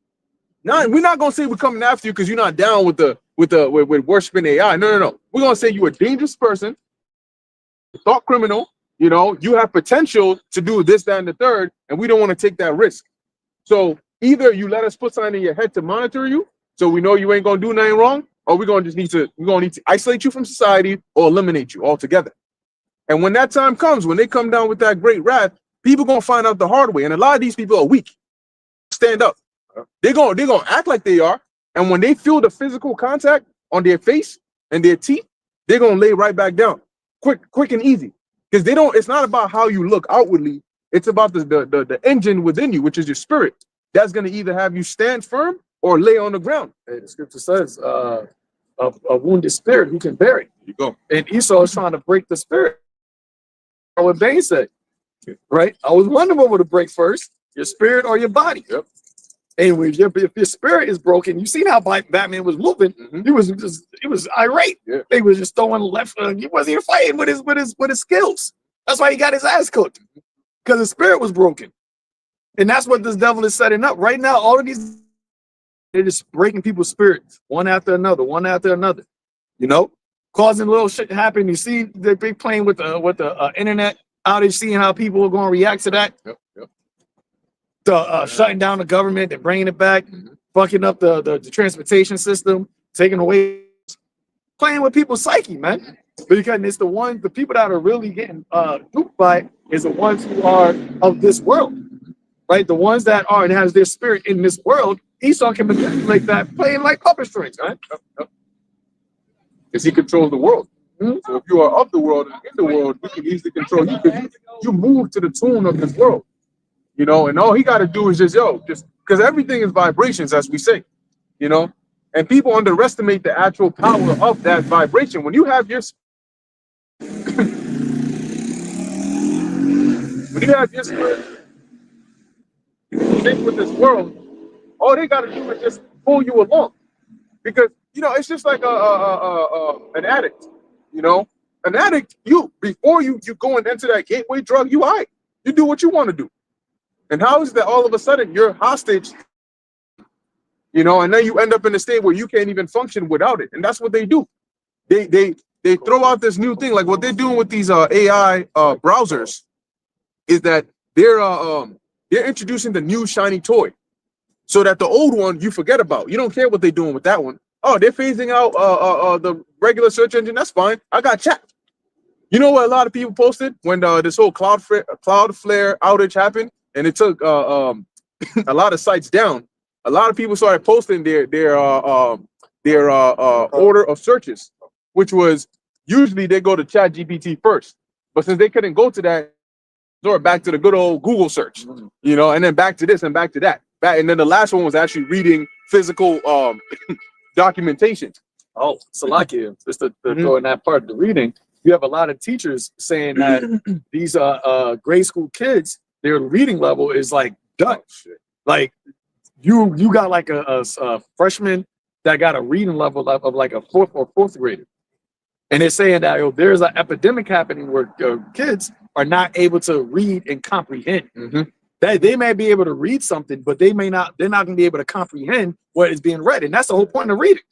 Now we're not gonna say we're coming after you because you're not down with with worshiping AI. No. We're gonna say you're a dangerous person, thought criminal. You know, you have potential to do this, that, and the third, and we don't want to take that risk. So either you let us put something in your head to monitor you, so we know you ain't gonna do nothing wrong, or we're gonna need to isolate you from society or eliminate you altogether. And when that time comes, when they come down with that great wrath, people gonna find out the hard way. And a lot of these people are weak. Stand up. They're gonna act like they are, and when they feel the physical contact on their face and their teeth, they're gonna lay right back down, quick and easy. Because they don't. It's not about how you look outwardly. It's about the engine within you, which is your spirit. That's gonna either have you stand firm or lay on the ground. The scripture says, a wounded spirit who can bear it. There you go. And Esau is trying to break the spirit. What Bane said, right? I was wondering what would break first, your spirit or your body. Yep. And if your spirit is broken, you seen how Batman was moving. He was irate. Yeah. He was just throwing left. He wasn't even fighting with his skills. That's why he got his ass cooked, because his spirit was broken. And that's what this devil is setting up right now. All of these, they're just breaking people's spirits one after another, you know, causing little shit to happen. You see the big playing with the internet outage, seeing how people are going to react to that. Yep. Shutting down the government and bringing it back, fucking up the transportation system, taking away, playing with people's psyche, man. Because it's the people that are really getting duped by it is the ones who are of this world, right? The ones that are and has their spirit in this world. Esau can manipulate that, playing like puppet strings, right? Because he controls the world. So if you are of the world and in the world, he can easily control you because you move to the tune of this world. You know, and all he got to do is just because everything is vibrations, as we say, you know, and people underestimate the actual power of that vibration. When you have your spirit sync with this world, all they got to do is just pull you along, because you know it's just like an addict. You know, an addict, before you go and enter that gateway drug, you do what you want to do. And how is that all of a sudden you're hostage, you know, and then you end up in a state where you can't even function without it. And that's what they do. They throw out this new thing, like what they're doing with these AI browsers, is that they're introducing the new shiny toy, so that the old one you forget about. You don't care what they're doing with that one. Oh, they're phasing out the regular search engine. That's fine. I got chat. You know what a lot of people posted when this whole Cloudflare outage happened? And it took a lot of sites down. A lot of people started posting their order of searches, which was usually they go to ChatGPT first, but since they couldn't go to that, or back to the good old Google search, you know, and then back to this and back to that. And then the last one was actually reading physical documentation. Oh, Salakia, just to throw in that part of the reading, you have a lot of teachers saying that these grade school kids, their reading level is like done. Like you got like a freshman that got a reading level of like a fourth grader, and they're saying that there's an epidemic happening where kids are not able to read and comprehend. That they may be able to read something, but they're not going to be able to comprehend what is being read, and that's the whole point of reading.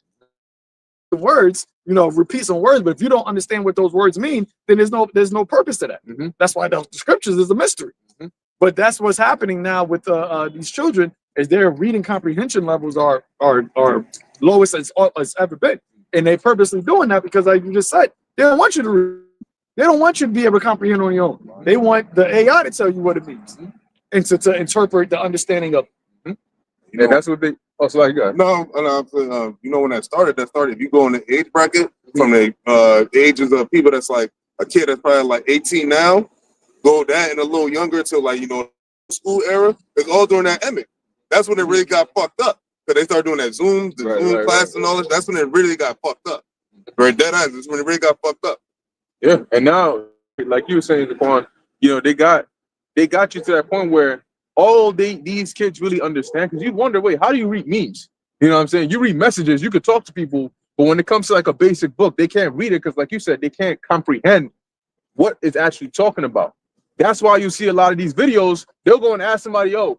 The words, you know, repeat some words, but if you don't understand what those words mean, then there's no purpose to that. That's why the scriptures is a mystery. But that's what's happening now with these children, is their reading comprehension levels are lowest as ever been, and they purposely doing that because, like you just said, they don't want you to read. They don't want you to be able to comprehend on your own. They want the AI to tell you what it means and to interpret the understanding of. You know, and that's what they. Oh, so like you know, when that started, if you go in the age bracket from the ages of people that's like a kid that's probably like 18 now, go that and a little younger to like, you know, school era, it's all during that emic. That's when it really got fucked up. Because they started doing that Zoom class and all that. That's when it really got fucked up. Right, dead eyes. That's when it really got fucked up. Yeah, and now, like you were saying, Daquan, you know, they got you to that point where all these kids really understand. Because you wonder, wait, how do you read memes? You know what I'm saying? You read messages, you could talk to people, but when it comes to like a basic book, they can't read it because, like you said, they can't comprehend what it's actually talking about. That's why you see a lot of these videos. They'll go and ask somebody, "Yo,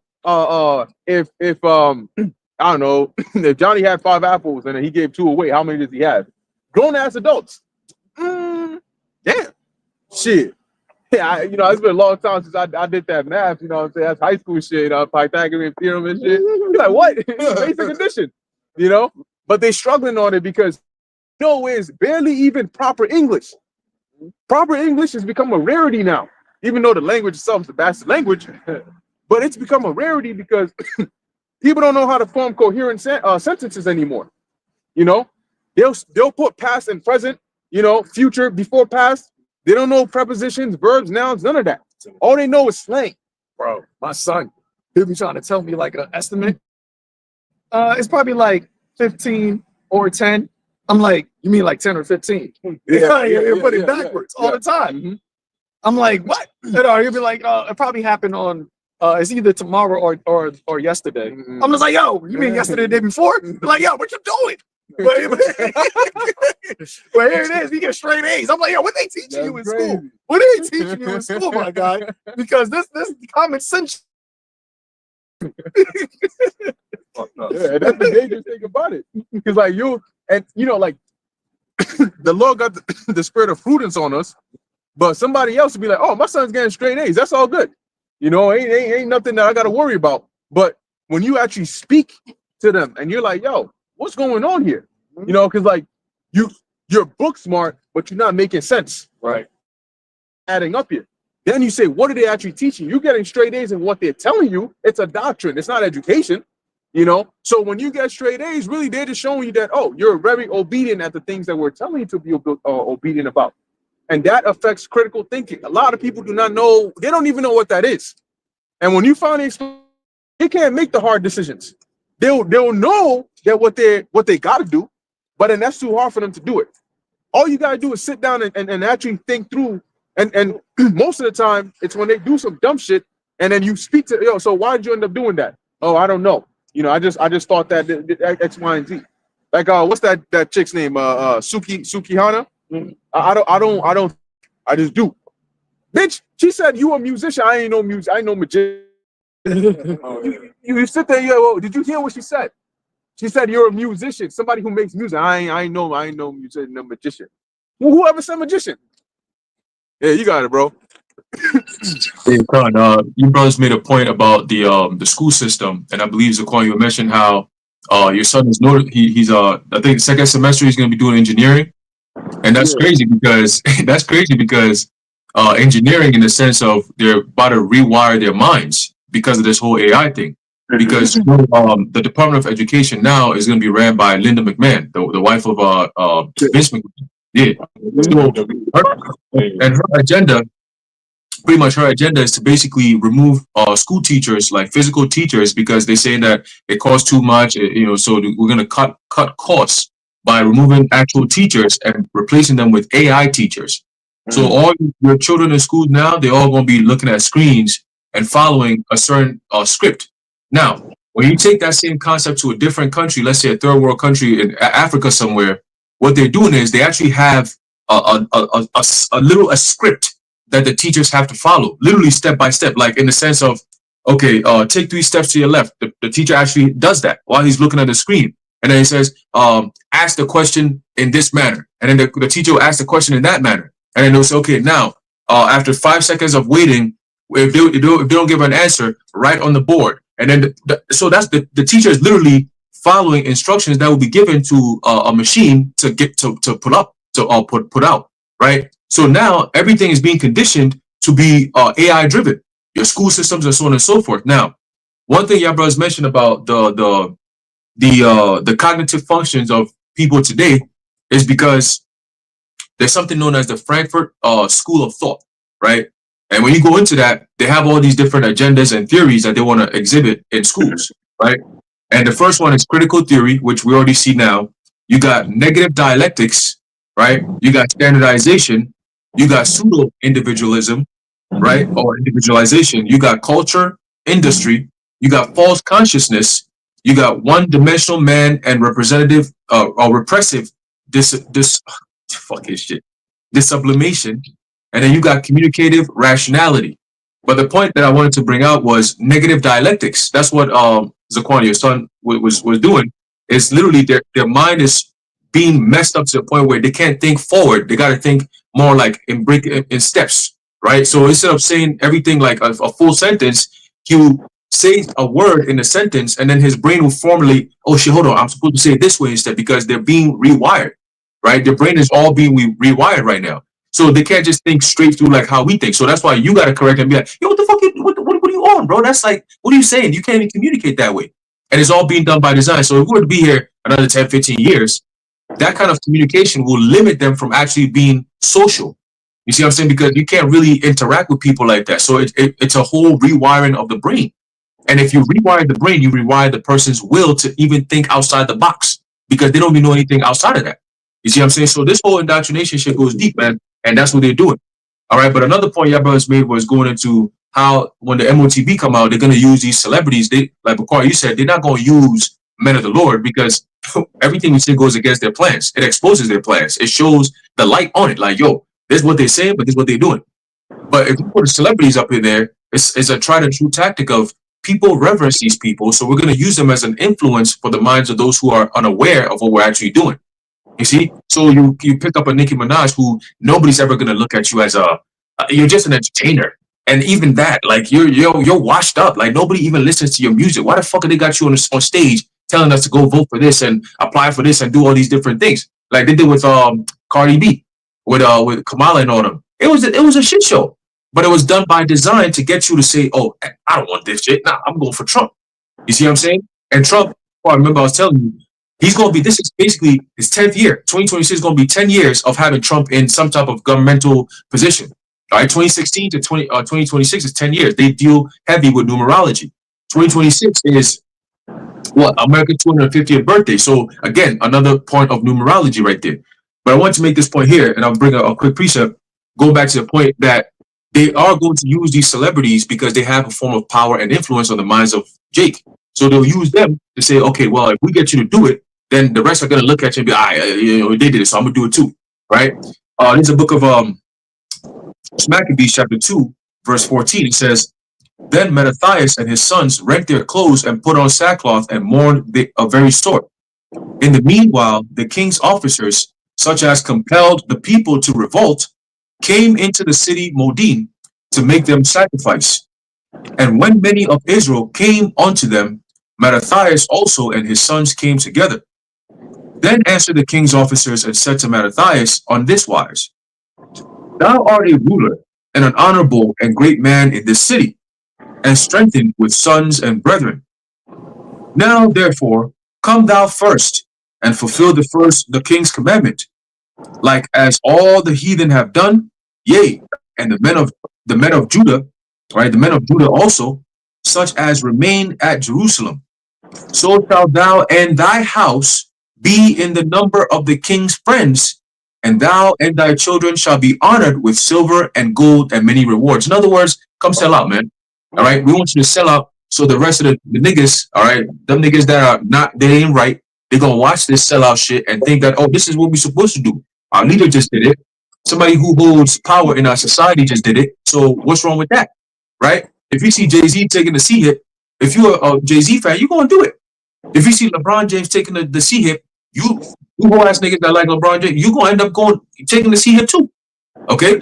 if I don't know, if Johnny had 5 apples and he gave 2 away, how many does he have?" Grown ass adults. Damn, shit. Yeah, it's been a long time since I did that math. You know what I'm saying? That's high school shit, Pythagorean theorem and shit. You're like, what? Basic addition, But they struggling on it because it's barely even proper English. Proper English has become a rarity now, even though the language itself is the bastard language. But it's become a rarity because people don't know how to form coherent sentences anymore. They'll put past and present, future before past. They don't know prepositions, verbs, nouns, none of that. All they know is slang. Bro, my son, he'll be trying to tell me like an estimate. It's probably like 15 or 10. I'm like, you mean like 10 or 15? You're putting backwards all the time. Mm-hmm. I'm like, what? He'll be like, it probably happened on it's either tomorrow or yesterday. Mm-hmm. I'm just like, yo, you mean yesterday, the day before? They're like, yo, what you doing? But here it is. You get straight A's. I'm like, yo, what they teaching you in school? What are they teaching you in school, my guy? Because this common sense. Yeah, that's the dangerous thing about it. Because like the Lord got the spirit of prudence on us, but somebody else would be like, oh, my son's getting straight A's. That's all good. Ain't nothing that I got to worry about. But when you actually speak to them and you're like, yo, what's going on here? Because like you're book smart, but you're not making sense. Right. Adding up here. Then you say, what are they actually teaching? You're getting straight A's and what they're telling you, it's a doctrine. It's not education. So when you get straight A's, really they're just showing you that, oh, you're very obedient at the things that we're telling you to be obedient about. And that affects critical thinking. A lot of people do not know, they don't even know what that is. And when you finally explain, they can't make the hard decisions. They'll know that what they got to do, but then that's too hard for them to do it. All you got to do is sit down and actually think through. And most of the time, it's when they do some dumb shit, and then you speak to, so why did you end up doing that? Oh, I don't know. I just thought that X, Y, and Z. Like, what's that chick's name? Suki Hana. I just do. Bitch, she said you a musician. I ain't no music. I ain't no magician. You sit there. Did you hear what she said? She said you're a musician, somebody who makes music. I ain't no musician, no magician. Well, whoever said magician. Yeah, you got it, bro. Hey, Khan, you brothers made a point about the school system, and I believe Zaquan, you mentioned how your son is he's I think second semester he's going to be doing engineering, and that's crazy because engineering, in the sense of they're about to rewire their minds because of this whole AI thing. Because the Department of Education now is going to be ran by Linda McMahon, the wife of Vince McMahon. Yeah. So her agenda. Pretty much her agenda is to basically remove school teachers, like physical teachers, because they say that it costs too much, so we're going to cut costs by removing actual teachers and replacing them with AI teachers. So all your children in school now, they're all going to be looking at screens and following a certain script. Now, when you take that same concept to a different country, let's say a third world country in Africa somewhere, what they're doing is they actually have a script that the teachers have to follow, literally step by step, like in the sense of, okay, take 3 steps to your left. The teacher actually does that while he's looking at the screen. And then he says, ask the question in this manner. And then the teacher will ask the question in that manner. And then they'll say, okay, now, after 5 seconds of waiting, if they don't give an answer, write on the board. And then, so that's the teacher is literally following instructions that will be given to a machine to get to put up, to put out, right? So now everything is being conditioned to be AI driven, your school systems and so on and so forth. Now, one thing y'all brothers mentioned about the cognitive functions of people today is because there's something known as the Frankfurt School of Thought, right? And when you go into that, they have all these different agendas and theories that they want to exhibit in schools, right? And the first one is critical theory, which we already see now. You got negative dialectics, right? You got standardization. You got pseudo individualism, right? Or individualization. You got culture, industry, you got false consciousness, you got one-dimensional man and representative or repressive sublimation, and then you got communicative rationality. But the point that I wanted to bring out was negative dialectics. That's what Zaquan, your son, was doing. It's literally their mind is being messed up to the point where they can't think forward. They got to think more like in steps, right? So instead of saying everything like a full sentence, he'll say a word in a sentence, and then his brain will formulate, oh shit, hold on, I'm supposed to say it this way instead, because they're being rewired, right? Their brain is all being rewired right now. So they can't just think straight through like how we think. So that's why you got to correct and be like, yo, what the fuck, what are you on, bro? That's like, what are you saying? You can't even communicate that way. And it's all being done by design. So if we were to be here another 10, 15 years, that kind of communication will limit them from actually being social. You see what I'm saying? Because you can't really interact with people like that. So it's a whole rewiring of the brain. And if you rewire the brain, you rewire the person's will to even think outside the box, because they don't even know anything outside of that. You see what I'm saying? So this whole indoctrination shit goes deep, man. And that's what they're doing. All right. But another point y'all brothers made was going into how when the MOTB come out, they're going to use these celebrities. They, like Bakar, you said, they're not going to use men of the Lord, because everything we say goes against their plans. It exposes their plans. It shows the light on it. Like, yo, this is what they're saying, but this is what they're doing. But if you put the celebrities up in there, it's a tried and true tactic of people reverence these people. So we're going to use them as an influence for the minds of those who are unaware of what we're actually doing. You see? So you pick up a Nicki Minaj who nobody's ever going to look at you as you're just an entertainer. And even that, like you're washed up. Like nobody even listens to your music. Why the fuck have they got you on stage telling us to go vote for this and apply for this and do all these different things? Like they did with Cardi B, with Kamala and all them. It was a shit show. But it was done by design to get you to say, oh, I don't want this shit. Nah, I'm going for Trump. You see what I'm saying? And Trump, I remember I was telling you, this is basically his 10th year. 2026 is going to be 10 years of having Trump in some type of governmental position. All right, 2016 to 2026 is 10 years. They deal heavy with numerology. 2026 is what? America's 250th birthday. So again, another point of numerology right there. But I want to make this point here, and I'll bring a quick precept, going back to the point that they are going to use these celebrities because they have a form of power and influence on the minds of Jake. So they'll use them to say, okay, well, if we get you to do it, then the rest are going to look at you and be, they did it, so I'm going to do it too, right? There's a book of Maccabees, chapter 2, verse 14. It says, then Mattathias and his sons rent their clothes and put on sackcloth and mourned a very sort. In the meanwhile, the king's officers, such as compelled the people to revolt, came into the city Modin to make them sacrifice. And when many of Israel came unto them, Mattathias also and his sons came together. Then answered the king's officers and said to Mattathias on this wise, thou art a ruler and an honorable and great man in this city, and strengthened with sons and brethren. Now therefore come thou first and fulfill the king's commandment, like as all the heathen have done, yea, and the men of Judah, right, the men of Judah also, such as remain at Jerusalem. So shalt thou and thy house be in the number of the king's friends, and thou and thy children shall be honored with silver and gold and many rewards. In other words, come sell out, man. All right, we want you to sell out, so the rest of the niggas, all right, them niggas that are not, they ain't right, they're gonna watch this sellout shit and think that, oh, this is what we're supposed to do. Our leader just did it. Somebody who holds power in our society just did it. So what's wrong with that, right? If you see Jay-Z taking the C-hip, if you're a Jay-Z fan, you're gonna do it. If you see LeBron James taking the C-hip, you whole ass niggas that like LeBron James, you're gonna end up taking the C-hip too, okay?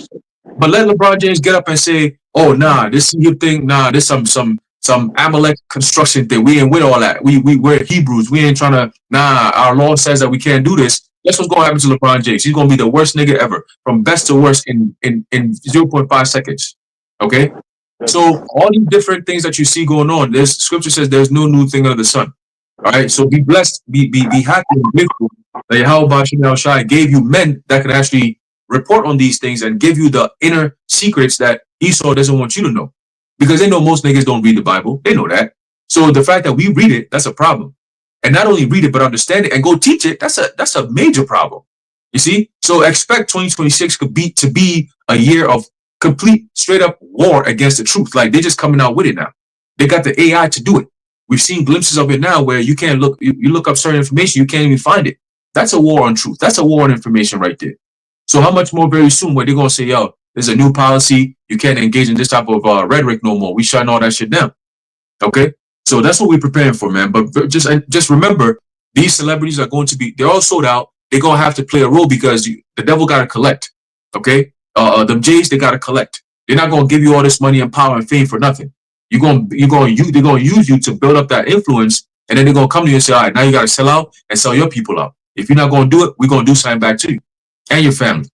But let LeBron James get up and say, oh, nah, this C-hip thing, nah, this some Amalek construction thing. We ain't with all that. We're Hebrews. We ain't trying to, nah, our law says that we can't do this. That's what's going to happen to LeBron James. He's going to be the worst nigga ever, from best to worst in 0.5 seconds. Okay? So all these different things that you see going on, there's scripture says there's no new thing under the sun. All right? So be blessed, be happy and grateful that Yahweh Shem Shai gave you men that can actually report on these things and give you the inner secrets that Esau doesn't want you to know. Because they know most niggas don't read the Bible. They know that. So the fact that we read it, that's a problem. And not only read it, but understand it and go teach it, that's a major problem. You see? So expect 2026 to be a year of complete straight up war against the truth. Like they're just coming out with it now. They got the AI to do it. We've seen glimpses of it now where you can't look, you look up certain information, you can't even find it. That's a war on truth. That's a war on information right there. So how much more very soon where they're going to say, yo, there's a new policy. You can't engage in this type of rhetoric no more. We shutting all that shit down. Okay? So that's what we're preparing for, man. But just remember, these celebrities are going to be, they're all sold out. They're going to have to play a role because the devil got to collect. Okay? Them Jays, they got to collect. They're not going to give you all this money and power and fame for nothing. They're going to use you to build up that influence. And then they're going to come to you and say, all right, now you got to sell out and sell your people out. If you're not going to do it, we're going to do something back to you and your family.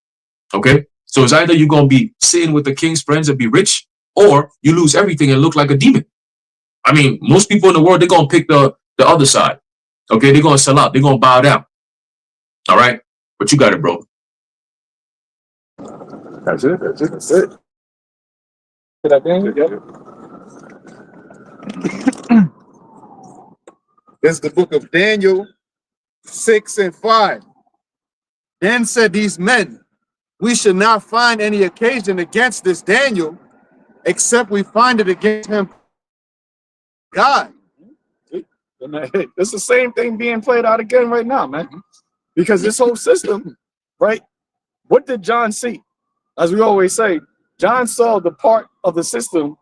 Okay? So it's either you're going to be sitting with the king's friends and be rich, or you lose everything and look like a demon. I mean, most people in the world, they're going to pick the other side. Okay? They're going to sell out. They're going to bow down. All right? But you got it, bro. That's it. That's it. Did I bang? Yep. It's the book of Daniel 6 and 5. Then said these men, we should not find any occasion against this Daniel, except we find it against him, God. It's the same thing being played out again right now, man. Because this whole system, right? What did John see? As we always say, John saw the part of the system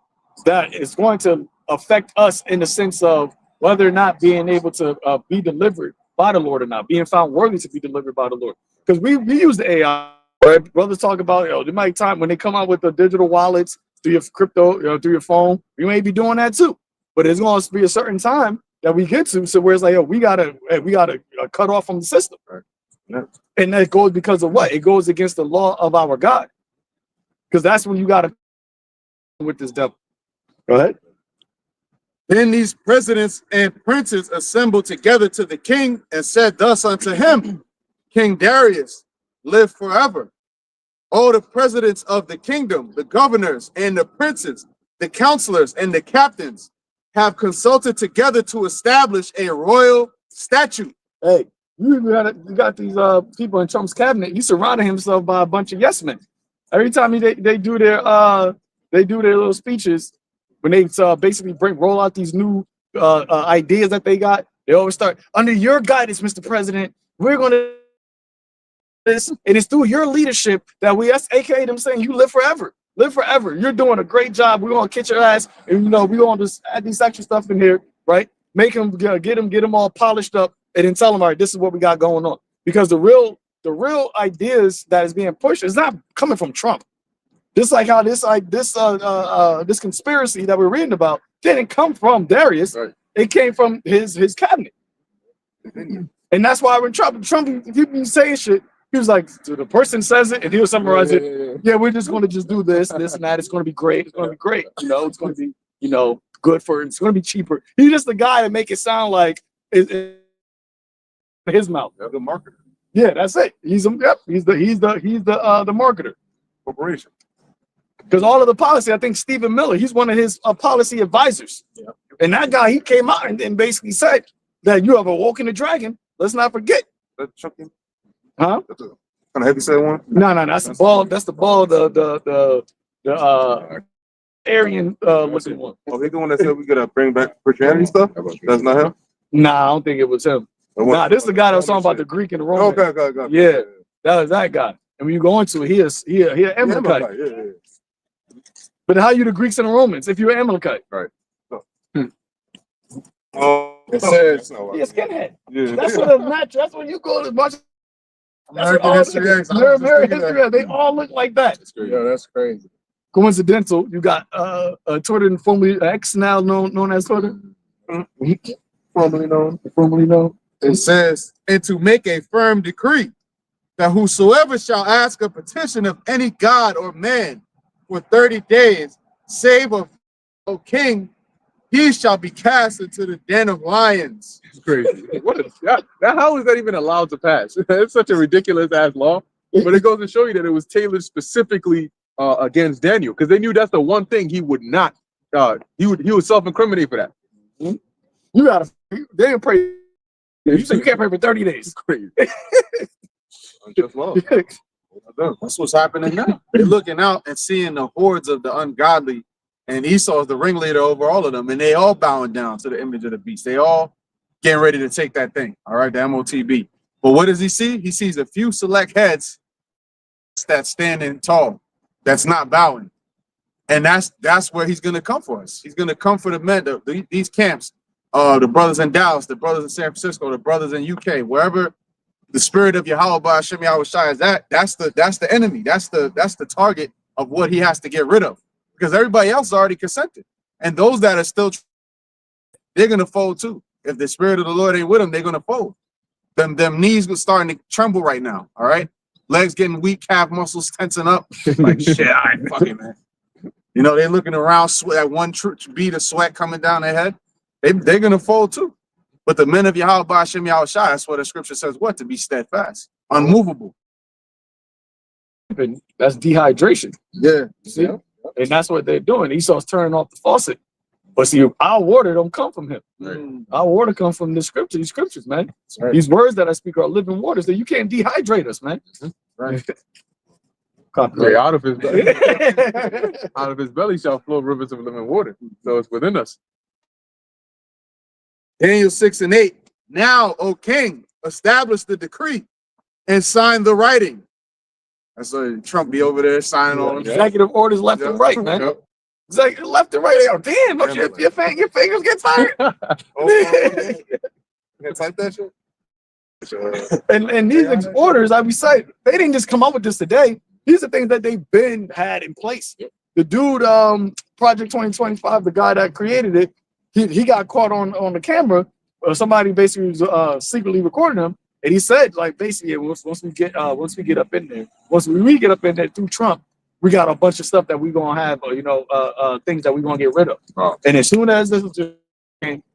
that is going to affect us in the sense of whether or not being able to be delivered by the Lord or not, being found worthy to be delivered by the Lord. Because we use the AI, right? Brothers talk about, there might time when they come out with the digital wallets through your crypto, through your phone, we may be doing that too. But it's going to be a certain time that we get to, so where it's like, we gotta cut off from the system. Right? Yeah. And that goes because of what? It goes against the law of our God. Because that's when you gotta with this devil. Go ahead. Then these presidents and princes assembled together to the king and said thus unto him, King Darius, live forever. All the presidents of the kingdom, the governors and the princes, the counselors and the captains have consulted together to establish a royal statute. Hey, you got these people in Trump's cabinet. He surrounded himself by a bunch of yes men. Every time they do their little speeches, when they basically roll out these new ideas that they got, they always start, under your guidance, Mr. President, we're going to this, and it's through your leadership that that's aka them saying you live forever. Live forever. You're doing a great job. We're gonna kick your ass, and we're gonna just add these extra stuff in here, right? Make them get them all polished up, and then tell them, all right, this is what we got going on. Because the real ideas that is being pushed is not coming from Trump. Just like how this conspiracy that we're reading about didn't come from Darius. Right. It came from his cabinet. And that's why when Trump, if you be saying shit, he was like, so the person says it and he'll summarize it. Yeah, we're just going to just do this and that. It's going to be great. It's going to be great. It's going to be, good for it. It's going to be cheaper. He's just the guy that make it sound like his mouth. The marketer. Yeah, that's it. He's the marketer. Corporation. Because all of the policy, I think Stephen Miller, he's one of his policy advisors. Yeah. And that guy, he came out and basically said that you have a walk in the dragon. Let's not forget. That's chunky. Huh? That's a kind of heavy set one. No, that's the ball. That's the ball. The Aryan looking one. Oh, he the one that said we gotta bring back Christianity stuff. That's not him. Nah, I don't think it was him. Nah, this is the guy that was talking about the Greek and the Roman. Okay. Yeah, that was that guy. And when you go into it, he an Amalekite. Yeah. But how you the Greeks and the Romans if you're an Amalekite? Right. It says skinhead. Yeah. That's what you go to watch. American history. American history. They all look like that. Yeah, that's crazy. Coincidental. You got Twitter and formerly X, now known as Twitter. Formerly known. It says, and to make a firm decree that whosoever shall ask a petition of any god or man for 30 days, save of O king, he shall be cast into the den of lions. It's crazy. How is that even allowed to pass? It's such a ridiculous ass law. But it goes to show you that it was tailored specifically against Daniel, because they knew that's the one thing he would not. He would self-incriminate for that. You gotta. They didn't pray. You said you can't pray for 30 days. It's crazy. Just love. That's what's happening now. They're looking out and seeing the hordes of the ungodly and Esau is the ringleader over all of them, and they all bowing down to the image of the beast. They all getting ready to take that thing. All right, the MOTB. But what does he see? He sees a few select heads that's standing tall, that's not bowing. And that's where he's gonna come for us. He's gonna come for the men, these camps, the brothers in Dallas, the brothers in San Francisco, the brothers in UK, wherever the spirit of Yahweh Ba'ashem Yahushua is that's the enemy. That's the target of what he has to get rid of. Because everybody else already consented. And those that are still, they're gonna fold too. If the spirit of the Lord ain't with them, they're gonna fold. Them knees were starting to tremble right now. All right, legs getting weak, calf muscles tensing up. Like shit, I ain't fucking man. You know, they're looking around, sweat, that one bead of sweat coming down their head. They're gonna fold too. But the men of Yahweh Ba'ashem Yahushua, that's what the scripture says. What? To be steadfast, unmovable. And that's dehydration. Yeah. See, and that's what they're doing. Esau's turning off the faucet. But see, our water don't come from him. Right. Our water comes from the scripture. These scriptures, man. Right. These words that I speak are living waters. That you can't dehydrate us, man. Right. Right, out of his belly shall flow rivers of living water. So it's within us. Daniel 6 and 8. Now, O king, establish the decree and sign the writing. That's what Trump be over there signing all them. Executive orders left and right, man. Yep. Executive left and right. They go, damn, don't your fingers get tired? Yeah, type that shit. And these orders, I be saying, they didn't just come up with this today. These are things that they've been had in place. The dude, Project 2025, the guy that created it, he got caught on the camera. Somebody basically was secretly recording him, and he said, like, basically, once we get up in there, once we get up in there through Trump, we got a bunch of stuff that we're gonna have, things that we're gonna get rid of. And as soon as this is just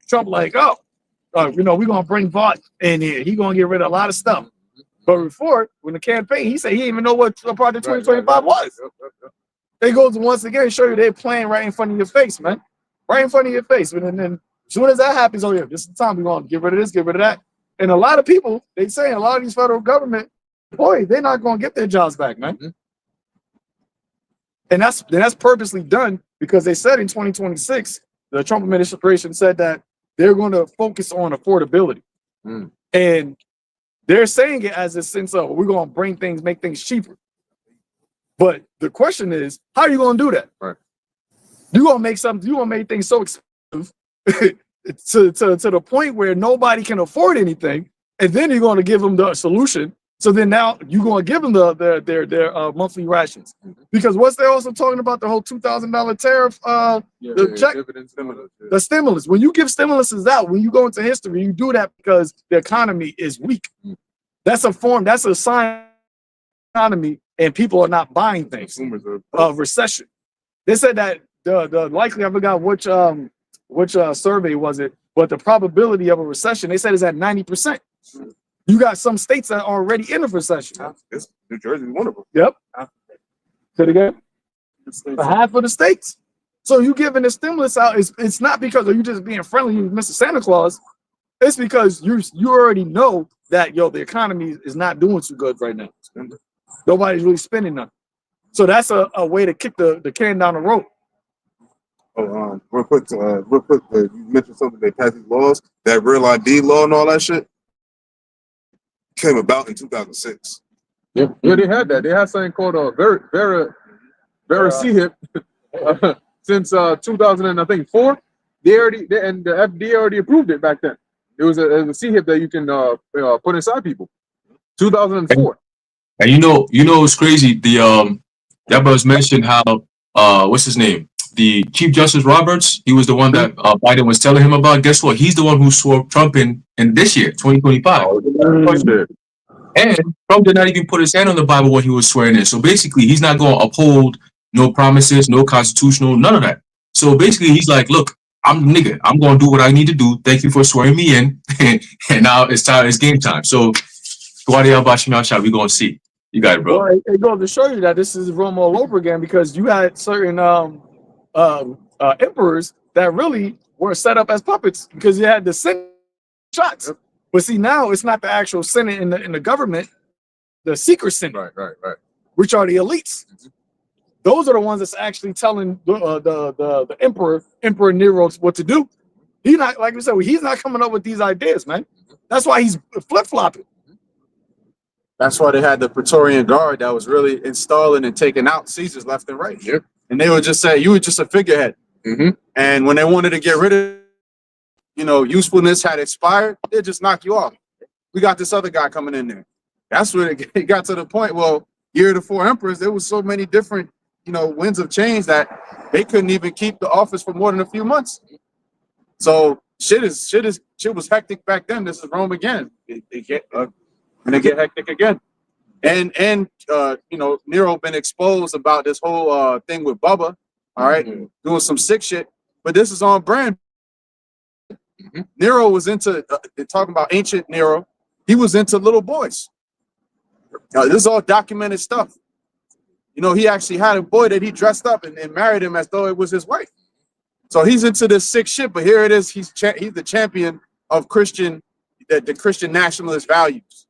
Trump, like, we're gonna bring Vought in here. He gonna get rid of a lot of stuff. But before, when the campaign, he said he didn't even know what Project 2025 was. It goes once again, show you they're playing right in front of your face, man. Right in front of your face. And then as soon as that happens, oh yeah, this is the time we're gonna get rid of this, get rid of that. And a lot of people, they say a lot of these federal government employees, they're not gonna get their jobs back, man. And that's purposely done because they said in 2026, the Trump administration said that they're going to focus on affordability. And they're saying it as a sense of we're going to make things cheaper. But the question is, how are you going to do that? Right. You're going to make things so expensive to the point where nobody can afford anything. And then you're going to give them the solution. So then now you're going to give them their monthly rations. Because what's they also talking about, the whole $2,000 tariff, the check, the stimulus. When you give stimuluses out, when you go into history, you do that because the economy is weak. That's a sign of the economy, and people are not buying things. Recession. They said that the likely, I forgot which survey was it, but the probability of a recession, they said is at 90%. You got some states that are already in a recession. New Jersey is one of them. Yep. Say it again. Half of the states. So you giving the stimulus out, it's not because of you just being friendly, you Mr. Santa Claus. It's because you already know that the economy is not doing too good right now. Nobody's really spending nothing. So that's a way to kick the can down the road. Oh, real quick, you mentioned something. They passed these laws, that real ID law and all that shit came about in 2006. Yeah, they had that. They had something called a Vera CHIP since 2004. And the FDA already approved it back then. It was a CHIP that you can put inside people. 2004. And you know what's crazy? That was mentioned how what's his name? The Chief Justice Roberts, he was the one that Biden was telling him about. Guess what? He's the one who swore Trump in this year, 2025. And Trump did not even put his hand on the Bible when he was swearing in. So basically, he's not going to uphold no promises, no constitutional, none of that. So basically, he's like, look, I'm nigga. I'm going to do what I need to do. Thank you for swearing me in. And now it's game time. So we're going to see. You got it, bro. Well, it goes to show you that this is Rome all over again because you had certain emperors that really were set up as puppets because you had the Senate shots. Yep. But see, now it's not the actual Senate in the government, the secret Senate, Right. which are the elites. those are the ones that's actually telling the Emperor Nero what to do. He's not, like we said, he's not coming up with these ideas, man. That's why he's flip-flopping. That's why they had the Praetorian Guard that was really installing and taking out Caesars left and right. Yep. And they would just say, you were just a figurehead. Mm-hmm. And when they wanted to get rid of, usefulness had expired, they'd just knock you off. We got this other guy coming in there. That's when it got to the point, well, year of the four emperors, there was so many different, winds of change that they couldn't even keep the office for more than a few months. So shit was hectic back then. This is Rome again. They get hectic again. And Nero been exposed about this whole thing with Bubba, all right, doing some sick shit. But this is on brand. Mm-hmm. Nero was into talking about ancient Nero. He was into little boys. This is all documented stuff. He actually had a boy that he dressed up and married him as though it was his wife. So he's into this sick shit. But here it is. He's the champion of the Christian nationalist values.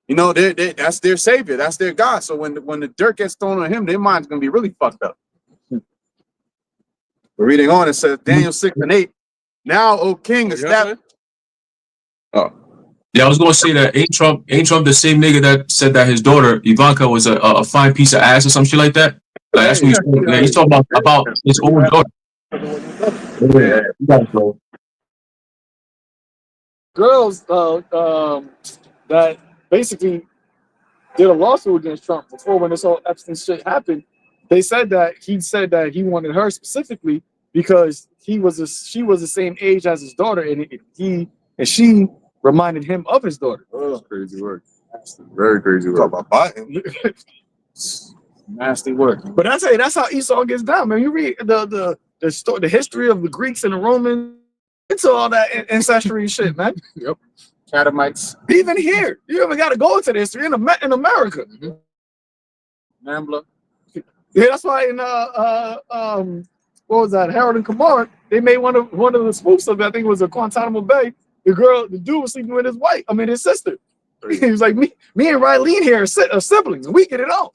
That's their savior. That's their God. So when the dirt gets thrown on him, their mind's gonna be really fucked up. But reading on, it says Daniel 6 and 8. Now, O King, established. Oh, yeah, I was gonna say that ain't Trump the same nigga that said that his daughter Ivanka was a fine piece of ass or some shit like that? Like that's what he's talking about his own daughter. Yeah, you got it, bro. Girls that basically did a lawsuit against Trump before when this whole Epstein shit happened. They said that he wanted her specifically because she was the same age as his daughter, and she reminded him of his daughter. Oh, crazy work. Very crazy work. Talk about Biden. Nasty work. But I tell you, that's how Esau gets down, man. You read the history of the Greeks and the Romans. It's all that ancestry shit, man. Yep. Catamites. Even here, you even got to go into the history in America. Mm-hmm. Nambla. Yeah, that's why in what was that? Harold and Kumar, they made one of the spoofs of it. I think it was a Guantanamo Bay. The dude was sleeping with his sister. He was like, me and Riley here are siblings, and we get it on.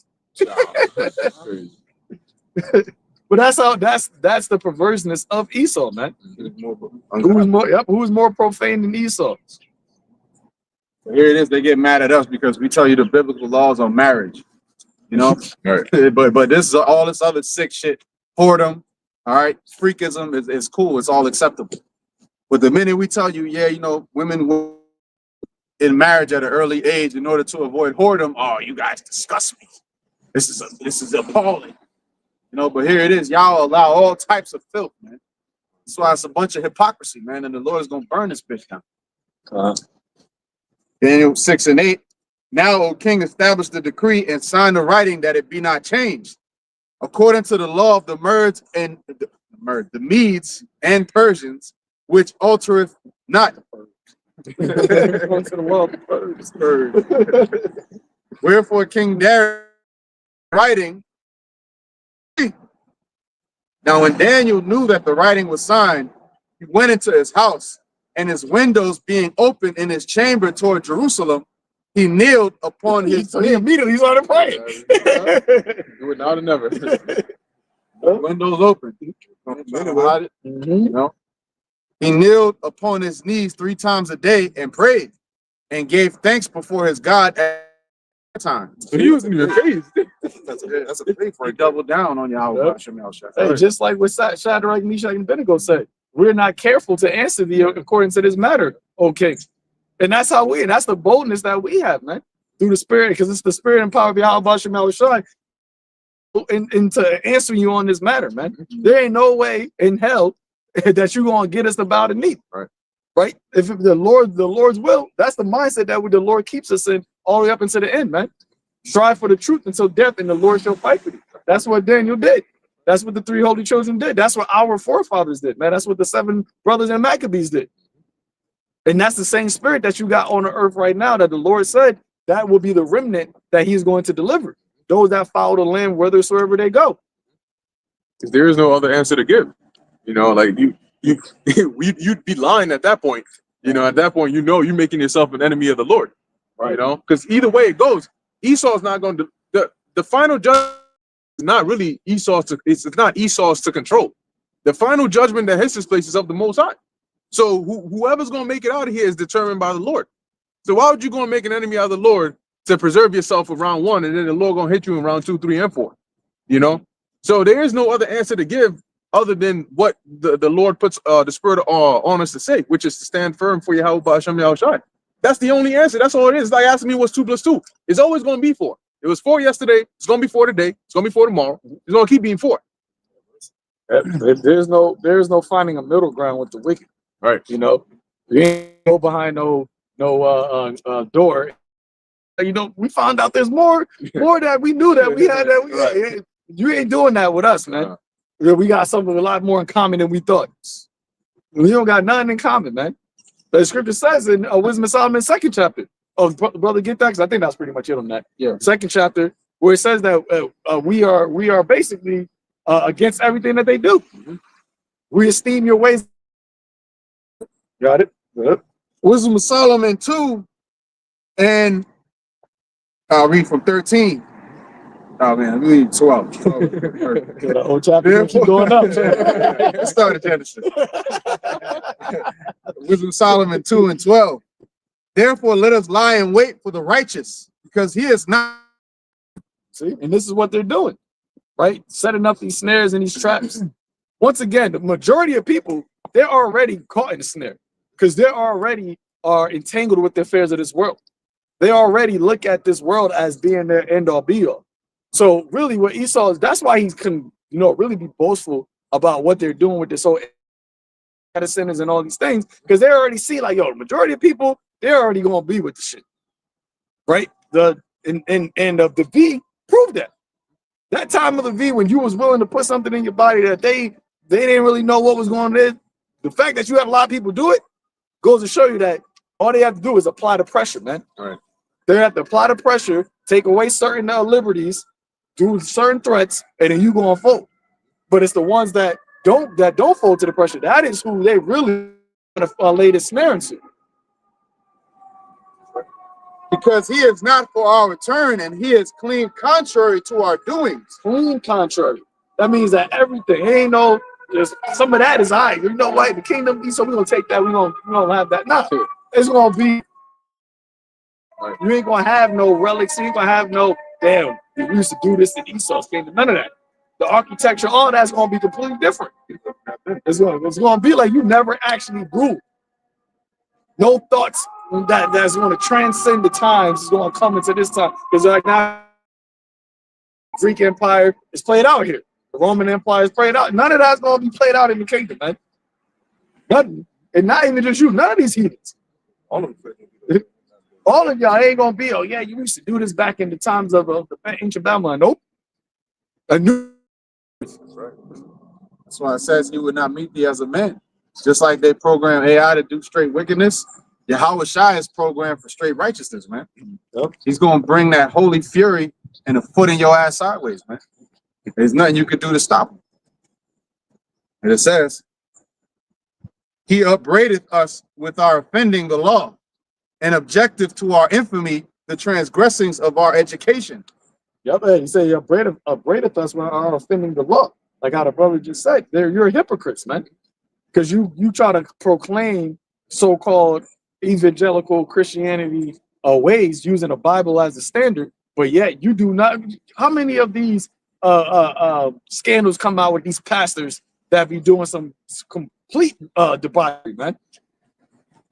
But that's the perverseness of Esau, man. Who's more profane than Esau? Here it is. They get mad at us because we tell you the biblical laws on marriage. Right. but this is all this other sick shit. Whoredom, all right. Freakism is cool. It's all acceptable. But the minute we tell you, women in marriage at an early age in order to avoid whoredom, oh, you guys disgust me. This is appalling. But here it is. Y'all allow all types of filth, man. That's why it's a bunch of hypocrisy, man. And the Lord is gonna burn this bitch down. Daniel 6 and 8. Now, O King, establish the decree and sign the writing that it be not changed, according to the law of the Medes and Persians, which altereth not. Wherefore King Darius writing. Now, when Daniel knew that the writing was signed, he went into his house, and his windows being open in his chamber toward Jerusalem, he kneeled upon his So he immediately started praying. Do it now or never. windows open. Mm-hmm. He kneeled upon his knees 3 times a day and prayed and gave thanks before his God at time. So he was in your face. That's a faith for double down on Yahweh. Hey, just like what Shadrach, Meshach, and Abednego said, we're not careful to answer thee according to this matter, O King. And that's that's the boldness that we have, man, through the Spirit, because it's the Spirit and power of Yahweh Shai into answering you on this matter, man. There ain't no way in hell that you're gonna get us to bow the knee, right? If the Lord's will, that's the mindset that the Lord keeps us in all the way up into the end, man. Strive for the truth until death, and the Lord shall fight for you. That's what Daniel did. That's what the 3 holy children did. That's what our forefathers did, man. That's what the 7 brothers and Maccabees did. And that's the same spirit that you got on the earth right now that the Lord said that will be the remnant that he's going to deliver. Those that follow the Lamb whithersoever they go. Because there is no other answer to give. Like you'd be lying at that point. At that point, you're making yourself an enemy of the Lord. Right. Because either way it goes, Esau's not going to the final judgment It's not really Esau's to, it's not Esau's to control. The final judgment that hits this place is of the Most High. So whoever's going to make it out of here is determined by the Lord. So why would you go and make an enemy out of the Lord to preserve yourself for round 1, and then the Lord going to hit you in round 2, 3, and 4? You know? So there is no other answer to give other than what the Lord puts the Spirit on us to say, which is to stand firm for Yahweh Ba'Shem Yahushai. That's the only answer. That's all it is. It's like asking me what's 2 + 2. It's always going to be 4. It was 4 yesterday. It's going to be 4 today. It's going to be 4 tomorrow. It's going to keep being 4. There's no finding a middle ground with the wicked, Right. you know. You ain't go behind no door. You know, we found out there's more that we knew that we had that. Right. You ain't doing that with us, man. We got something a lot more in common than we thought. We don't got nothing in common, man. The scripture says in Wisdom of Solomon, 2nd chapter. Oh, brother, get that? Because I think that's pretty much it on that. Yeah. 2nd chapter, where it says that we are basically against everything that they do. Mm-hmm. We esteem your ways. Got it? Good. Wisdom of Solomon 2, and I'll read from 13. Oh man, we read 12. The whole chapter keep going up. Let's start at Genesis. Wisdom of Solomon 2 and 12. Therefore, let us lie in wait for the righteous, because he is not. See, and this is what they're doing, right? Setting up these snares and these traps. Once again, the majority of people, they're already caught in the snare because they already are entangled with the affairs of this world. They already look at this world as being their end all be all. So really what Esau is, that's why he can, really be boastful about what they're doing with this whole sinners and all these things, because they already see like, the majority of people, they're already going to be with the shit, right? The V proved that. That time of the V, when you was willing to put something in your body that they didn't really know what was going on, the fact that you had a lot of people do it goes to show you that all they have to do is apply the pressure, man. All right. They have to apply the pressure, take away certain liberties, do certain threats, and then you go and fold. But it's the ones that don't fold to the pressure. That is who they really want to lay the snare into. Because he is not for our return, and he is clean contrary to our doings. Clean contrary. That means that everything ain't no. Just some of that is all right. You know what? The kingdom, so we're gonna take that. We're gonna have that. Nah, it's gonna be. You ain't gonna have no relics. You ain't gonna have no. Damn, we used to do this in Esau's kingdom. None of that. The architecture, all that's gonna be completely different. It's gonna be like you never actually grew. No thoughts that's gonna transcend the times is gonna come into this time. Because like now, Greek Empire is played out here. The Roman Empire is played out. None of that's gonna be played out in the kingdom, man. Nothing. And not even just you, none of these heathens. All of y'all ain't gonna be, oh yeah, you used to do this back in the times of the ancient Babylon. Nope. A new. That's why it says he would not meet thee as a man. Just like they program AI to do straight wickedness, Yahweh Shai is programmed for straight righteousness, man. Yep. He's going to bring that holy fury and a foot in your ass sideways, man. There's nothing you can do to stop him. And it says, he upbraideth us with our offending the law, and objective to our infamy, the transgressings of our education. Yep, he said you upbraideth us when are offending the law. Like how the brother just said, you're hypocrites, man. Because you try to proclaim so-called evangelical Christianity ways using the Bible as the standard, but yet you do not. How many of these scandals come out with these pastors that be doing some complete debauchery, man?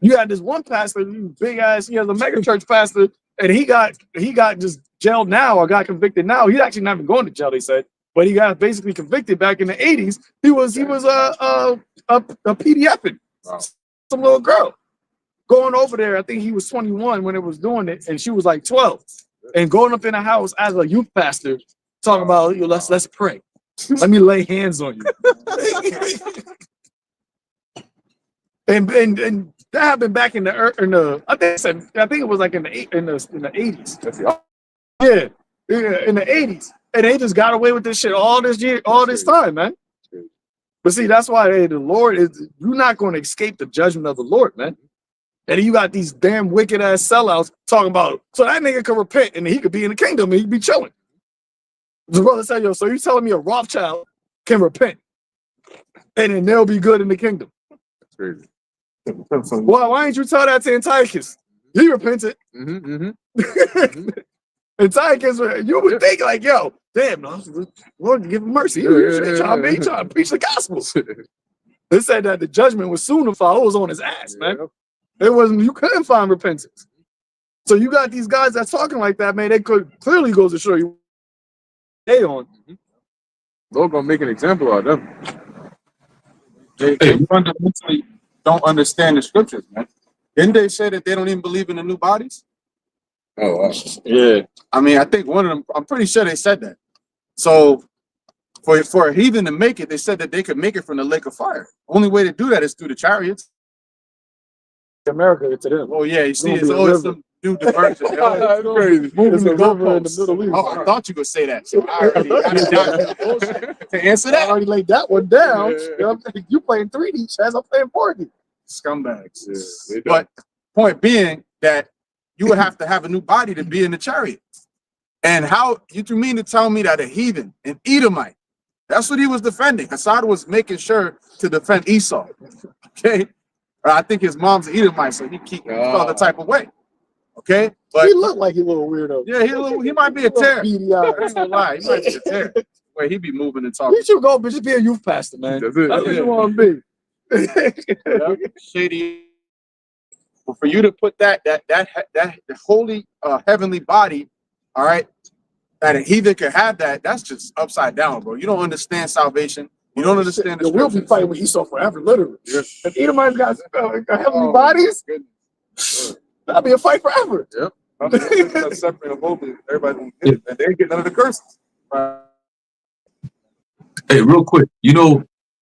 You had this one pastor, big ass, he has a mega church pastor, and he got just jailed now or got convicted now. He's actually not even going to jail, they said, but he got basically convicted back in the 80s. He was a PDFing some little girl going over there. I think he was 21 when it was doing it, and she was like 12, and going up in the house as a youth pastor, talking about let's pray, let me lay hands on you, and that happened back in the I think it was like in the 80s. Yeah, in the 80s, and they just got away with this shit all this time, man. But see, that's why the Lord is. You're not going to escape the judgment of the Lord, man. And you got these damn wicked ass sellouts talking about so that nigga could repent and he could be in the kingdom and he'd be chilling. The brother said, yo, so you telling me a Rothschild can repent and then they'll be good in the kingdom? That's crazy. Why ain't you tell that to Antiochus? He repented. Antiochus, you would think like, yo, damn, no, Lord, give him mercy. He trying to preach the gospel. They said that the judgment was soon to follow. It was on his ass, man. It wasn't, you couldn't find repentance. So you got these guys that's talking like that, man. They could clearly go to show you they on. Lord gonna make an example out of them. They fundamentally don't understand the scriptures, man. Didn't they say that they don't even believe in the new bodies? Oh wow. Yeah. I mean, I think one of them, I'm pretty sure they said that. So for a heathen to make it, they said that they could make it from the lake of fire. Only way to do that is through the chariots. America to them. Oh yeah, you see, it's always some new diversion. That's crazy. Moving the goalposts. in the Middle East. Oh, I thought you could say that. So I already got it down to answer I that. already laid that one down. Yeah. You playing 3D chess, I'm playing 4D. Scumbags. Yeah, they But point being that you would have to have a new body to be in the chariot. And how you mean to tell me that a heathen, an Edomite, that's what he was defending. Hassad was making sure to defend Esau. Okay. I think his mom's an Edomite, so he felt the type of way. Okay. But He looked like a little weirdo. yeah, he might be a tear. Beady eyes. I ain't gonna lie, he might be a tear. Where he be moving and talking. You should go, but just be a youth pastor, man. That's it. That's what you want to be. Shady. But for you to put that the holy heavenly body, all right, that a heathen could have that's just upside down, bro. You don't understand salvation. You don't understand the We'll be scriptures. fighting with Esau forever, literally. Yeah. If Edomites got heavenly Oh, bodies, goodness. that'll be a fight forever. Yep. That's separate of both. Everybody, and they ain't get none of the curses. Hey, real quick,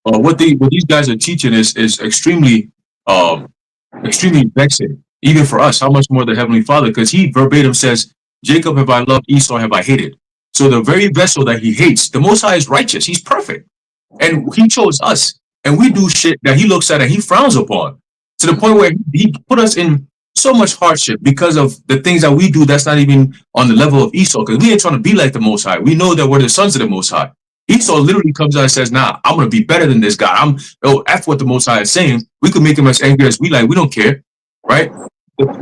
what these guys are teaching is extremely vexing, even for us. How much more the Heavenly Father? Because he verbatim says, "Jacob have I loved, Esau have I hated." So the very vessel that he hates, the Most High is righteous. He's perfect, and he chose us, and we do shit that he looks at and he frowns upon, to the point where he put us in so much hardship because of the things that we do that's not even on the level of Esau. Because we ain't trying to be like the Most High. We know that we're the sons of the Most High. Esau literally comes out and says, "Nah, I'm gonna be better than this guy. F what the Most High is saying. We could make him as angry as we like. We don't care, right?"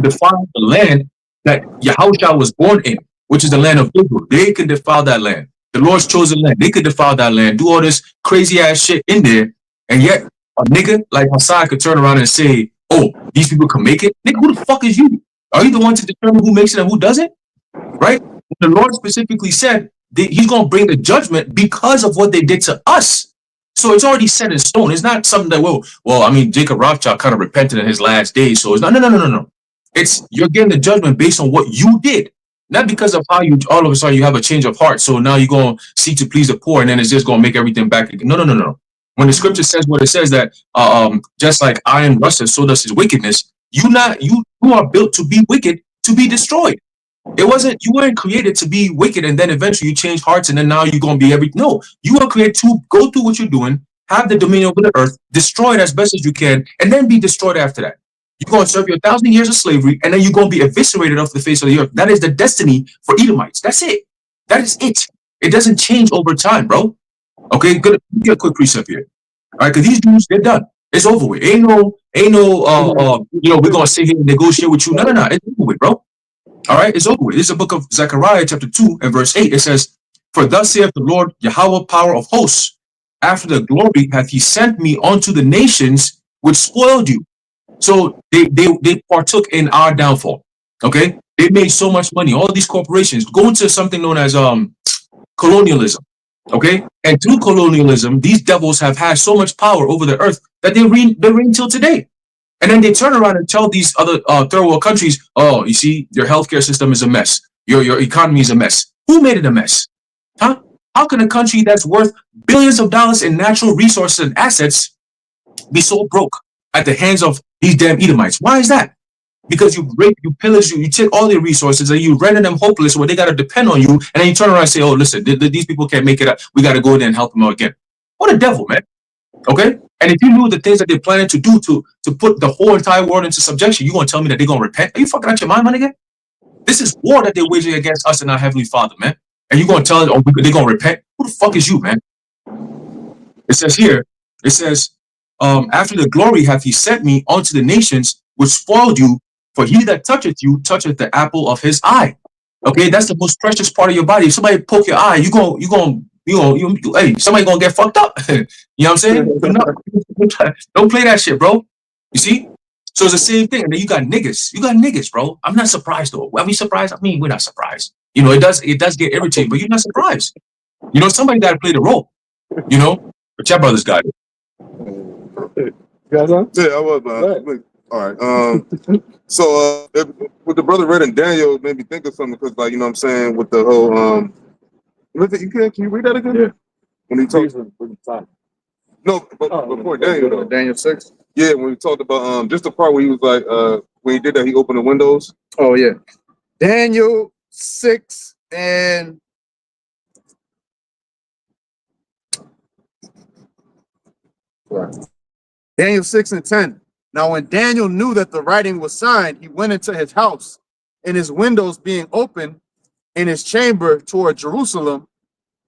Defile the land that Yahushua was born in, which is the land of Israel. They could defile that land. The Lord's chosen land. They could defile that land, do all this crazy ass shit in there, and yet a nigga like Hassan could turn around and say, "Oh, these people can make it." Nigga, who the fuck is you? Are you the one to determine who makes it and who doesn't? Right? The Lord specifically said he's going to bring the judgment because of what they did to us. So it's already set in stone. It's not something that, Jacob Rothschild kind of repented in his last days. So it's not, no. It's, you're getting the judgment based on what you did. Not because of how you, all of a sudden you have a change of heart. So now you're going to seek to please the poor and then it's just going to make everything back again. No. When the scripture says what it says that, just like iron rusteth, so does his wickedness. You are built to be wicked, to be destroyed. You weren't created to be wicked and then eventually you change hearts and then now you're going to be everything. No, you are created to go through what you're doing, have the dominion over the earth, destroy it as best as you can, and then be destroyed after that. You're going to serve your 1,000 years of slavery and then you're going to be eviscerated off the face of the earth. That is the destiny for Edomites. That's it. That is it. It doesn't change over time, bro. Okay, good. Get a quick precept here. All right, because these dudes, they're done. It's over with. Ain't no, we're going to sit here and negotiate with you. No. It's over with, bro. All right, it's over with. This is the book of Zechariah, chapter 2 and verse 8. It says, "For thus saith the Lord, Yahweh, power of hosts, after the glory hath he sent me unto the nations which spoiled you." So they partook in our downfall. Okay, they made so much money. All these corporations go into something known as colonialism. Okay, and through colonialism, these devils have had so much power over the earth that they reign till today. And then they turn around and tell these other third world countries, "Oh, you see, your healthcare system is a mess. Your economy is a mess." Who made it a mess? Huh? How can a country that's worth billions of dollars in natural resources and assets be so broke at the hands of these damn Edomites? Why is that? Because you rape, you pillage, you take all their resources and you render them hopeless where they got to depend on you. And then you turn around and say, "Oh, listen, these people can't make it up. We got to go in there and help them out again." What a devil, man. Okay? And if you knew the things that they're planning to do to put the whole entire world into subjection, you're going to tell me that they're going to repent? Are you fucking out your mind, man, again? This is war that they're waging against us and our Heavenly Father, man. And you gonna tell us, oh, they're gonna repent? Who the fuck is you, man? It says here, it says, after the glory hath he sent me unto the nations which spoiled you, for he that toucheth you toucheth the apple of his eye. Okay, that's the most precious part of your body. If somebody poke your eye, hey, somebody gonna get fucked up. You know what I'm saying? Don't play that shit, bro. You see? So it's the same thing. And then you got niggas. You got niggas, bro. I'm not surprised though. Are we surprised? I mean, we're not surprised. You know, it does get irritating, but you're not surprised. You know, somebody gotta play the role. You know? But your brothers got it. You guys on? Yeah, I was. All right. So what the brother read in Daniel it made me think of something because, like, you know what I'm saying, with the whole can you read that again? Yeah. When he talks, no, but before Daniel, though. Daniel 6. Yeah, when we talked about just the part where he was like, when he did that, he opened the windows. Oh yeah, Daniel 6 and Daniel 6 and 10. Now, when Daniel knew that the writing was signed, he went into his house, and his windows being open in his chamber toward Jerusalem,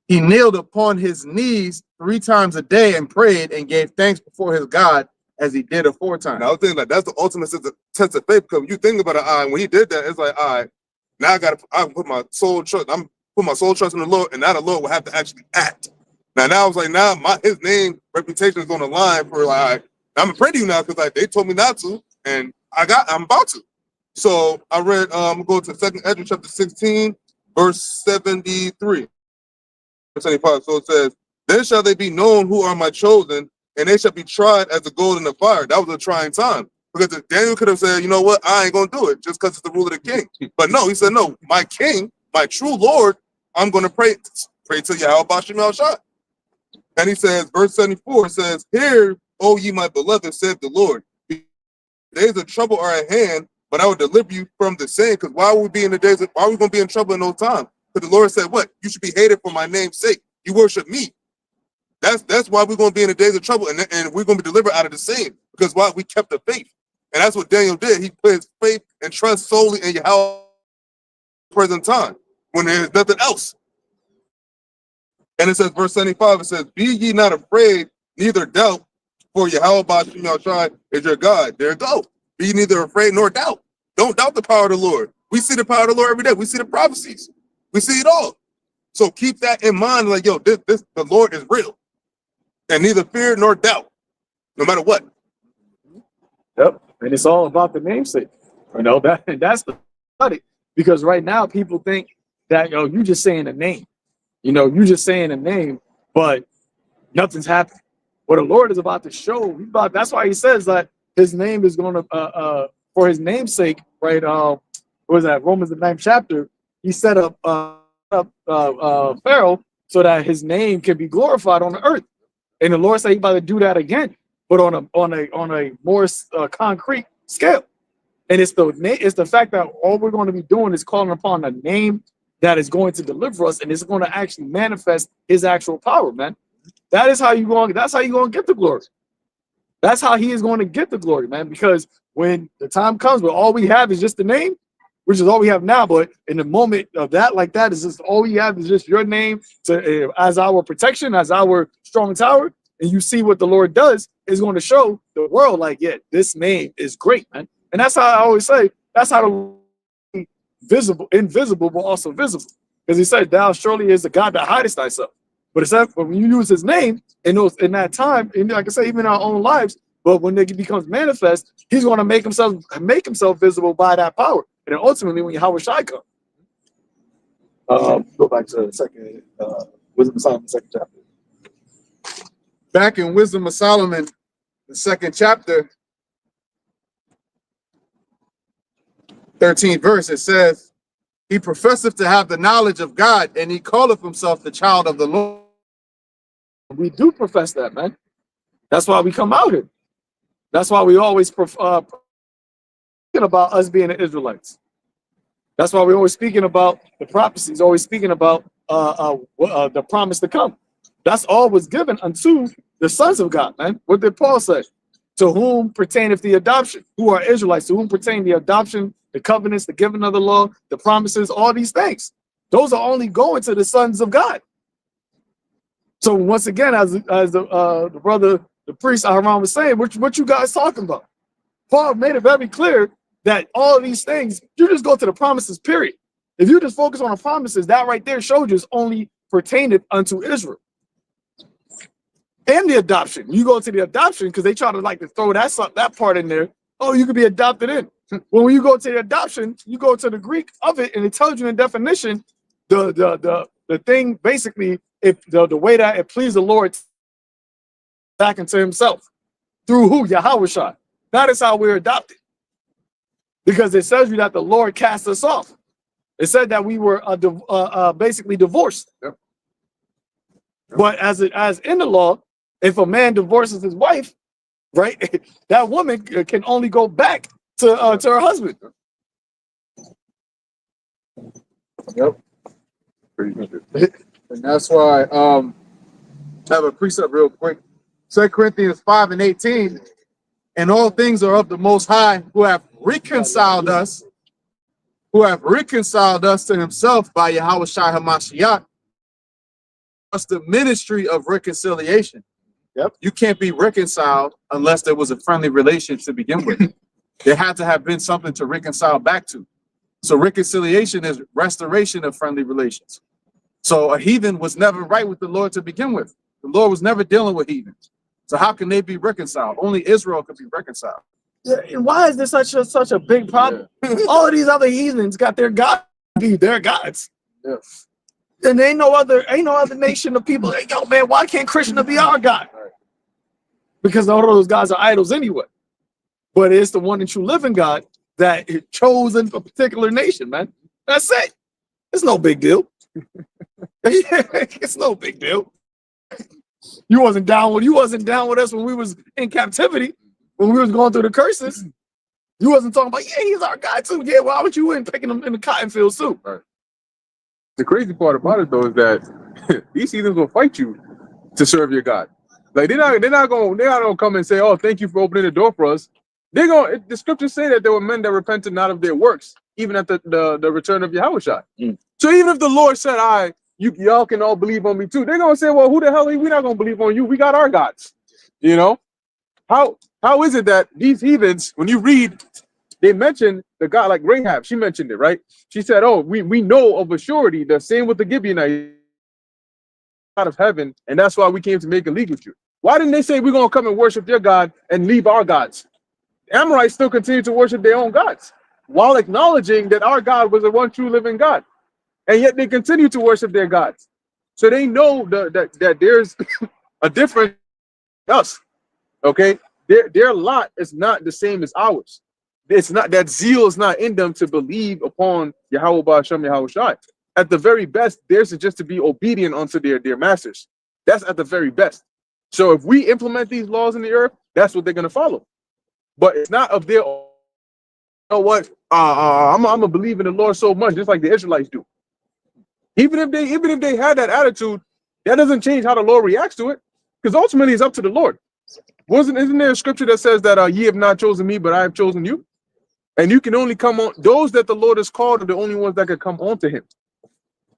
he kneeled upon his knees 3 times a day and prayed and gave thanks before his God as he did aforetime. Now, I was thinking like that's the ultimate test of faith because you think about it, when he did that, it's like, all right, now I put my soul trust. I'm put my soul trust in the Lord, and now the Lord will have to actually act. Now I was like, his name reputation is on the line for like, all right, I'm afraid of you now because like they told me not to, and I'm about to. So I read, I'm going to 2 Ezra chapter 16, verse 73, 75. So it says, "Then shall they be known who are my chosen, and they shall be tried as the gold in the fire." That was a trying time because if Daniel could have said, "You know what, I ain't gonna do it just because it's the rule of the king." But no, he said, "No, my king, my true Lord, I'm gonna pray to Yahweh Bashem El Shai." And he says, verse 74 says, "Hear, O ye my beloved, said the Lord, days of trouble are at hand, but I will deliver you from the same." Because why are we going to be in trouble in no time? Because the Lord said, what? You should be hated for my name's sake. You worship me. That's why we're going to be in the days of trouble, and we're going to be delivered out of the same. Because why? We kept the faith. And that's what Daniel did. He put his faith and trust solely in Yahweh present time, when there's nothing else. And it says, verse 75, it says, "Be ye not afraid, neither doubt, for Yahweh Bashem El Shai is your God." There you go. Be neither afraid nor doubt. Don't doubt the power of the Lord. We see the power of the Lord every day. We see the prophecies. We see it all. So keep that in mind. Like, yo, the Lord is real. And neither fear nor doubt, no matter what. Yep. And it's all about the namesake. You know, that's the study. Because right now people think that, yo, you just saying a name. You know, you just saying a name, but nothing's happening. What the Lord is about to show, that's why he says that his name is going to, for his namesake, right? What was that? Romans the 9th chapter. He set up Pharaoh so that his name can be glorified on the earth. And the Lord said he's about to do that again, but on a more concrete scale. And it's the fact that all we're going to be doing is calling upon a name that is going to deliver us, and it's going to actually manifest his actual power, man. That's how you're going to get the glory. That's how he is going to get the glory, man. Because when the time comes where all we have is just the name, which is all we have now, but in the moment of that, like that, is just all we have is just your name as our protection, as our strong tower. And you see what the Lord does is going to show the world, like, yeah, this name is great, man. And that's how I always say, that's how the invisible, but also visible. Because he said, "Thou surely is the God that hidest thyself." But it's that when you use his name in that time, and like I say, even in our own lives, but when it becomes manifest, he's going to make himself visible by that power. And then ultimately, when Yahweh Shai comes. Go back to the second Wisdom of Solomon, 2nd chapter. Back in Wisdom of Solomon, the 2nd chapter, 13th verse, it says, "He professeth to have the knowledge of God, and he calleth himself the child of the Lord." We do profess that, man. That's why we come out here. That's why we always speaking about us being the Israelites. That's why we're always speaking about the prophecies, always speaking about the promise to come. That's all was given unto the sons of God, man. What did Paul say? To whom pertaineth the adoption? Who are Israelites? To whom pertain the adoption, the covenants, the giving of the law, the promises, all these things. Those are only going to the sons of God. So once again, as the brother, the priest Aharon was saying, what you guys talking about? Paul made it very clear that all of these things, you just go to the promises, period. If you just focus on the promises, that right there showed you it's only pertained unto Israel. And the adoption. You go to the adoption because they try to like to throw that part in there. Oh, you could be adopted in. Well, when you go to the adoption, you go to the Greek of it, and it tells you in definition the thing basically, the way that it pleased the Lord back into Himself through who? Yahweh. That is how we're adopted, because it says you that the Lord cast us off. It said that we were basically divorced. Yep. But as in the law, if a man divorces his wife, right, that woman can only go back to her husband. Yep. And that's why I have a precept real quick. 2 Corinthians 5:18, and all things are of the Most High, who have reconciled us to Himself by Yahweh Shai HaMashiach. That's the ministry of reconciliation. Yep. You can't be reconciled unless there was a friendly relationship to begin with. There had to have been something to reconcile back to. So reconciliation is restoration of friendly relations. So a heathen was never right with the Lord to begin with. The Lord was never dealing with heathens. So how can they be reconciled? Only Israel could be reconciled. Yeah, and why is this such a big problem? All of these other heathens got their gods be their gods. Yeah. And ain't no other nation of people. Hey, yo, man, why can't Krishna be our God? Right. Because all of those guys are idols anyway. But it's the one and true living God that chose in a particular nation, man. That's it. It's no big deal. It's no big deal. You wasn't down with us when we was in captivity, when we was going through the curses. You wasn't talking about, yeah, he's our God too. Yeah, why would you in picking him in the cotton fields too? Right. The crazy part about it though is that these heathens will fight you to serve your God. Like they're not gonna come and say, oh, thank you for opening the door for us. The scriptures say that there were men that repented not of their works, even at the return of Yahweh. So even if the Lord said, y'all can all believe on me too, they're gonna say, well, who the hell are we? We're not gonna believe on you. We got our gods. You know? How is it that these heathens, when you read, they mention the God like Rahab, she mentioned it, right? She said, oh, we know of a surety the same with the Gibeonites out of heaven, and that's why we came to make a league with you. Why didn't they say we're gonna come and worship your God and leave our gods? The Amorites still continue to worship their own gods while acknowledging that our God was the one true living God. And yet they continue to worship their gods. So they know that there's a difference in us. Okay? Their lot is not the same as ours. It's not that zeal is not in them to believe upon Yahweh Ba'ashem Yahweh Shai. At the very best, theirs is just to be obedient unto their masters. That's at the very best. So if we implement these laws in the earth, that's what they're gonna follow. But it's not of their own. You know what? I'm gonna believe in the Lord so much, just like the Israelites do. Even if they had that attitude, that doesn't change how the Lord reacts to it, because ultimately it's up to the Lord. Isn't there a scripture that says that ye have not chosen me, but I have chosen you? And you can only come on, those that the Lord has called are the only ones that can come on to him.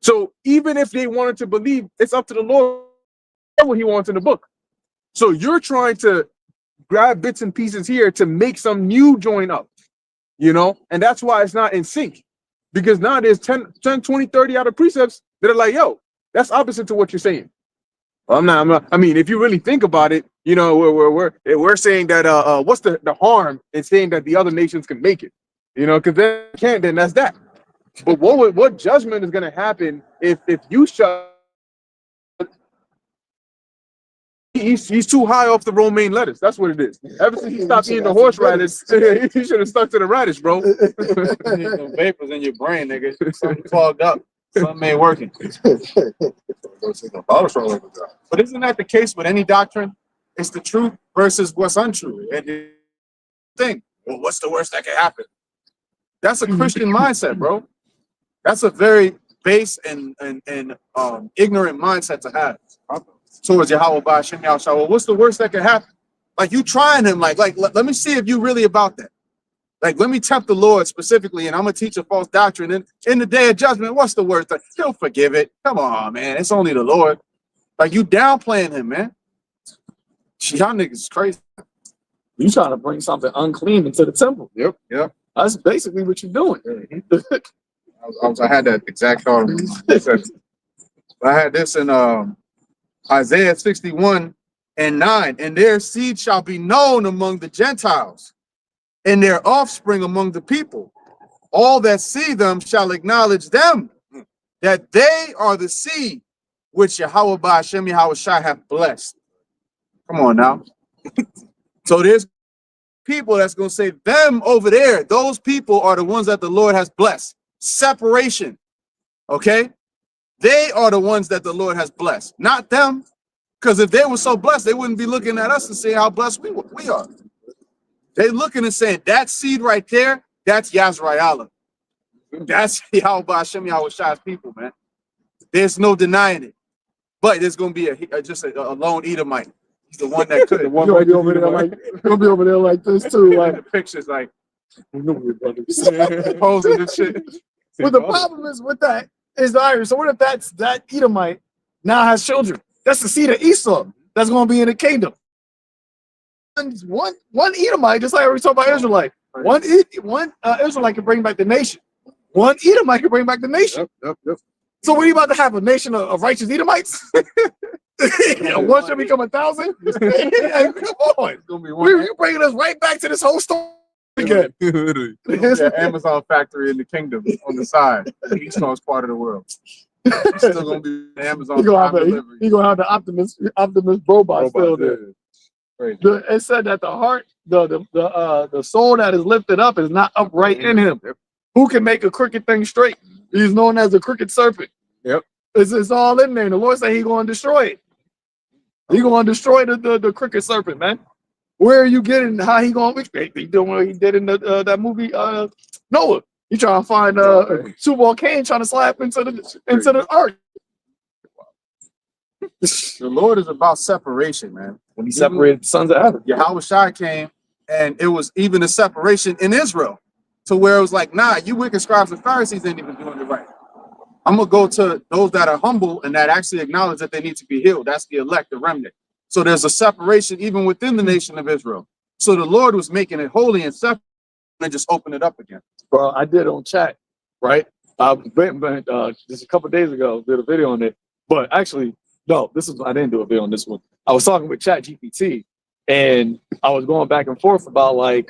So even if they wanted to believe, it's up to the Lord what he wants in the book. So you're trying to grab bits and pieces here to make some new join up, you know, and that's why it's not in sync, because now there's 10, 20, 30 other precepts that are like, yo, that's opposite to what you're saying. Well, I'm not, I mean, if you really think about it, you know, we're saying that, what's the harm in saying that the other nations can make it, you know, because they can't, then that's that. But what judgment is going to happen if you shut? He's too high off the romaine lettuce. That's what it is. Ever since he stopped eating the horseradish, he should have stuck to the radish, bro. Some vapors in your brain, nigga. Something clogged up. Something ain't working. But isn't that the case with any doctrine? It's the truth versus what's untrue. And the thing, well, what's the worst that can happen? That's a Christian mindset, bro. That's a very base and ignorant mindset to have towards Yahweh Ba'ashem Yahweh. Well, what's the worst that can happen? Like you trying him, like let me see if you really about that. Like, let me tempt the Lord specifically, and I'm gonna teach a false doctrine. And in the day of judgment, what's the word? He'll forgive it. Come on, man. It's only the Lord. Like, you downplaying him, man. Y'all niggas is crazy. You trying to bring something unclean into the temple. Yep. That's basically what you're doing. I had that exact thought. I had this in Isaiah 61:9, and their seed shall be known among the Gentiles, and their offspring among the people. All that see them shall acknowledge them, that they are the seed which Yahweh Ba'ashem Yahweh Shai hath blessed. Come on now. So there's people that's going to say them over there. Those people are the ones that the Lord has blessed. Separation. Okay? They are the ones that the Lord has blessed, not them. Because if they were so blessed, they wouldn't be looking at us and saying how blessed we are. They looking and saying that seed right there, that's Yazrael. That's Yahweh Ba'ashem Yahweh Shai's people, man. There's no denying it. But there's going to be just a lone Edomite. He's the one that could. You're gonna be over there like you'll be over there like this too. Like The pictures like we know we're brothers. posing and shit. But the problem is with that is the Irish. So what if that Edomite now has children? That's the seed of Esau that's going to be in the kingdom. One Edomite, just like we talk about Israelite. One Israelite can bring back the nation. One Edomite can bring back the nation. Yep. So what are you about to have? A nation of righteous Edomites? One should become 1,000? Hey, come on. It's gonna be You're bringing us right back to this whole story again. Yeah, Amazon factory in the kingdom on the side. Esau's part of the world. It's still gonna be Amazon. You're gonna have the Optimus robot still there. It said that the heart, the soul that is lifted up is not upright in him. Yep. Who can make a crooked thing straight? He's known as the crooked serpent. Yep. It's all in there. And the Lord said He's going to destroy it. He's going to destroy the crooked serpent, man. Where are you getting how He going to? He doing what He did in that movie Noah. He trying to find Tubal Cain trying to slap into the ark. The Lord is about separation, man. When He separated the sons of Adam. Yahweh Shai came, and it was even a separation in Israel, to where it was like, nah, you wicked scribes and Pharisees ain't even doing it right. I'm gonna go to those that are humble and that actually acknowledge that they need to be healed. That's the elect, the remnant. So there's a separation even within the nation of Israel. So the Lord was making it holy and separate, and just open it up again. Bro, I did on chat, right? Just a couple of days ago, did a video on it. But actually, no, I didn't do a video on this one. I was talking with Chat GPT, and I was going back and forth about like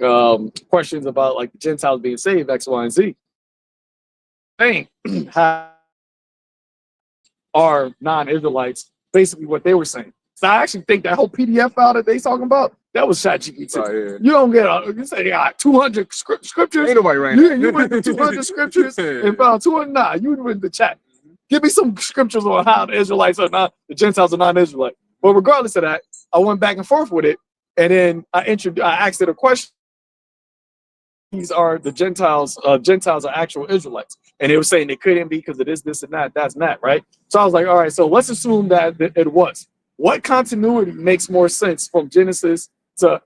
questions about like the Gentiles being saved, X, Y, and Z. How are non-Israelites basically what they were saying? So I actually think that whole PDF file that they talking about, that was Chat GPT. Oh, yeah. You don't get you say you got 200 scriptures. Ain't nobody right You went to 200 scriptures and found 200. Nah, you went to chat. Give me some scriptures on how the Israelites are not, the Gentiles are non-Israelite. But regardless of that, I went back and forth with it, and then I asked it a question. These are the Gentiles. Gentiles are actual Israelites, and they were saying they couldn't be because of this, and that, that's not right. So I was like, all right, so let's assume that it was. What continuity makes more sense from Genesis to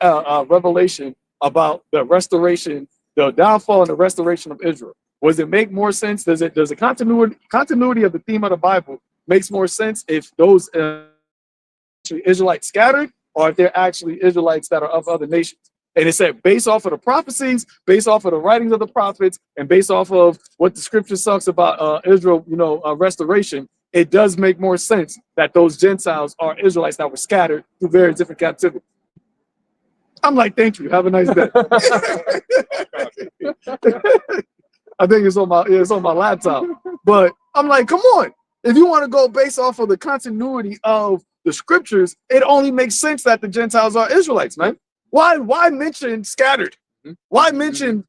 Revelation about the restoration, the downfall and the restoration of Israel? Does it make more sense? Does the continuity of the theme of the Bible makes more sense if those Israelites scattered, or if they're actually Israelites that are of other nations? And it said, based off of the prophecies, based off of the writings of the prophets, and based off of what the scripture talks about Israel, restoration, it does make more sense that those Gentiles are Israelites that were scattered through various different captivities. I'm like, thank you. Have a nice day. I think it's on my laptop. But I'm like, come on. If you want to go based off of the continuity of the scriptures, it only makes sense that the Gentiles are Israelites, man. Why mention scattered? Why mention